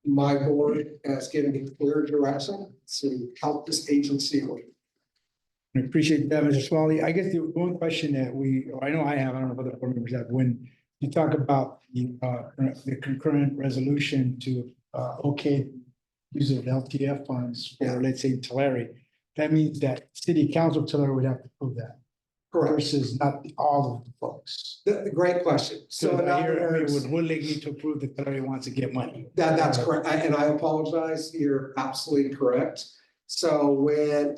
My board has given me clear direction to help this agency. I appreciate that, Mr. Smalley. I guess the one question that I know I have, I don't know if other board members have, when you talk about the concurrent resolution to okay use of LTF funds for, let's say, Tulare, that means that city council Tulare would have to prove that. Correct. Versus not all of the folks. The great question. So in other words, would Woodlake need to prove that Tulare wants to get money? That's correct. And I apologize. You're absolutely correct. So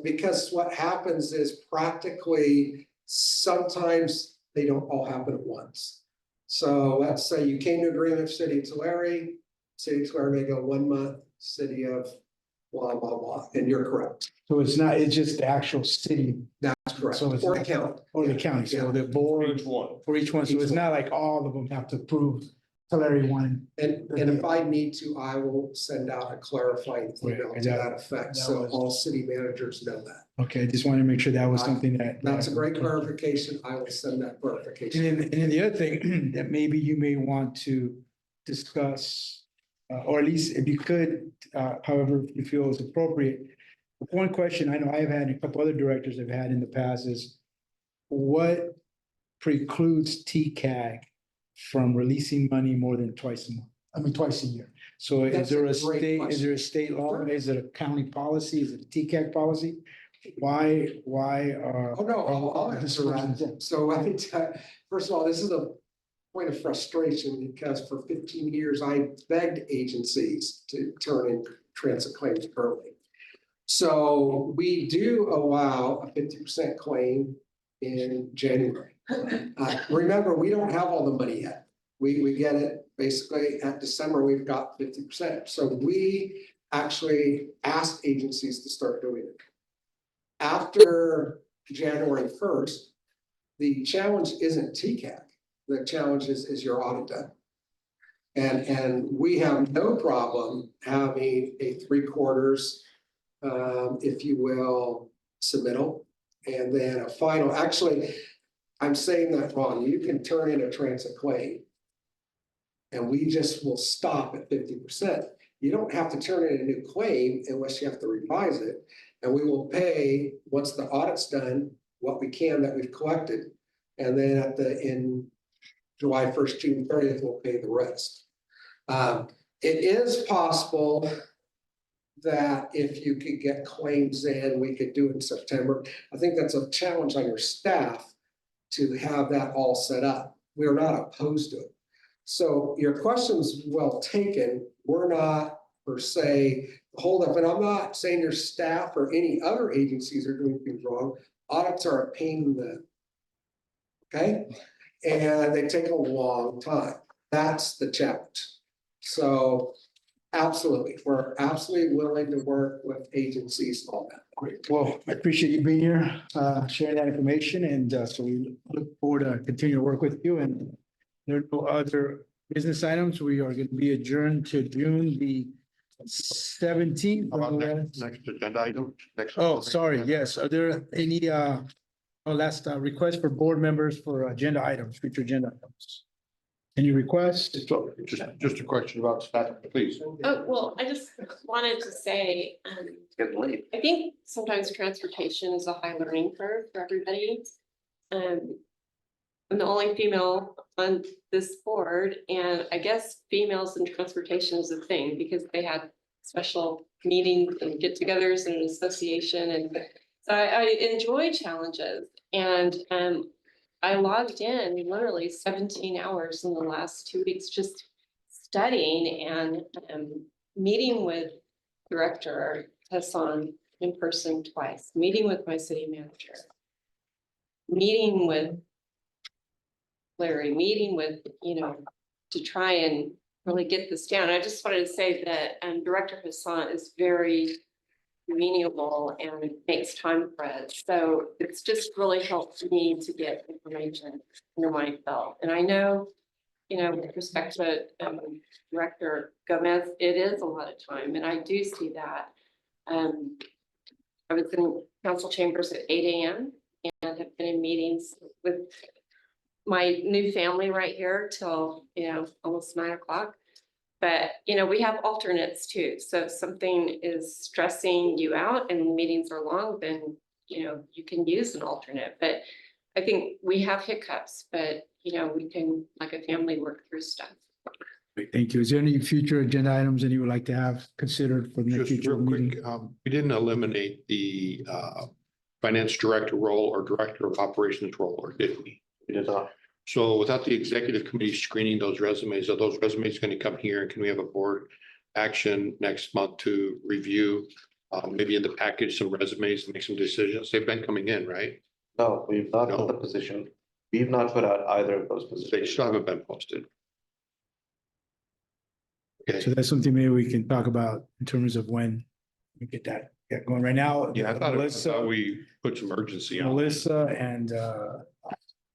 because what happens is practically sometimes they don't all happen at once. So let's say you came to agreement with City of Tulare may go 1 month, City of blah, blah, blah, and you're correct. So it's just the actual city. That's correct. So Or the county. Or the county, so the board. For each one, so it's not like all of them have to prove Tulare one. And if I need to, I will send out a clarifying email to that effect, so all city managers know that. Okay, I just wanted to make sure that was something that. That's a great clarification. I will send that clarification. And then the other thing that maybe you may want to discuss, or at least if you could, however you feel is appropriate. One question I know I've had, and a couple other directors have had in the past is, what precludes TCAG from releasing money more than twice a year? So is there a state law? Is it a county policy? Is it a TCAG policy? Why? Oh, no, I'll answer that. So I think, first of all, this is a point of frustration because for 15 years, I begged agencies to turn in transit claims early. So we do allow a 50% claim in January. Remember, we don't have all the money yet. We get it basically at December, we've got 50%. So we actually asked agencies to start doing it. After January 1st, the challenge isn't TCAG. The challenge is your audit done. And we have no problem having a 3/4, if you will, submittal And then a final, actually, I'm saying that wrong. You can turn in a transit claim. And we just will stop at 50%. You don't have to turn in a new claim unless you have to revise it. And we will pay, once the audit's done, what we can that we've collected. And then in July 1st, June 30th, we'll pay the rest. It is possible that if you could get claims in, we could do it in September. I think that's a challenge on your staff to have that all set up. We're not opposed to it. So your question's well taken. We're not per se hold up, and I'm not saying your staff or any other agencies are doing things wrong. Audits are a pain in the, okay? And they take a long time. That's the challenge. So absolutely, we're absolutely willing to work with agencies on that. Great. Well, I appreciate you being here, sharing that information. And so we look forward to continue to work with you. And there are no other business items. We are going to be adjourned to June the 17th. How about next agenda item? Next. Oh, sorry. Yes. Are there any, last request for board members for agenda items, future agenda items? Any requests? So just a question about staff, please. Oh, well, I just wanted to say, I think sometimes transportation is a high learning curve for everybody. I'm the only female on this board, and I guess females in transportation is a thing because they had special meetings and get-togethers and an association, and so I enjoy challenges. And I logged in literally 17 hours in the last 2 weeks just studying and meeting with Director Hassan in person twice, meeting with my city manager, meeting with Larry, meeting with, to try and really get this down. I just wanted to say that Director Hassan is very amenable and makes time for it. So it's just really helped me to get information under my belt. And I know, with respect to Director Gomez, it is a lot of time, and I do see that. I was in council chambers at 8 a.m. and have been in meetings with my new family right here till, almost 9 o'clock. But, we have alternates too. So if something is stressing you out and meetings are long, then, you can use an alternate. But I think we have hiccups, but, we can, like a family, work through stuff. Great, thank you. Is there any future agenda items that you would like to have considered for the next Just future real meeting? quick, we didn't eliminate the finance director role or director of operations role, or did we? We did not. So without the executive committee screening those resumes, are those resumes going to come here? And can we have a board action next month to review, maybe in the package, some resumes and make some decisions? They've been coming in, right? No, we've not No. put the position. We've not put out either of those They positions. still haven't been posted. So Okay. that's something maybe we can talk about in terms of when we get that going right now. Yeah, I thought Melissa, we put some urgency on. Melissa and,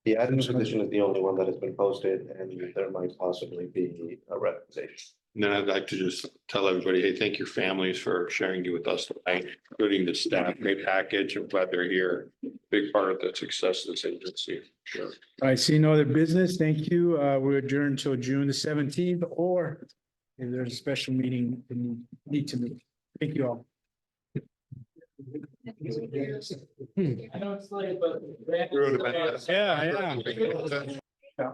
The admin position is the only one that has been posted, and there might possibly be a recommendation. And then I'd like to just tell everybody, hey, thank your families for sharing you with us tonight, including the staff. Great package. I'm glad they're here. Big part of the success of this agency. Sure. I see no other business. Thank you. We're adjourned until June the 17th, or if there's a special meeting, we need to meet. Thank you all. I know it's late, but. Would have been- Yeah.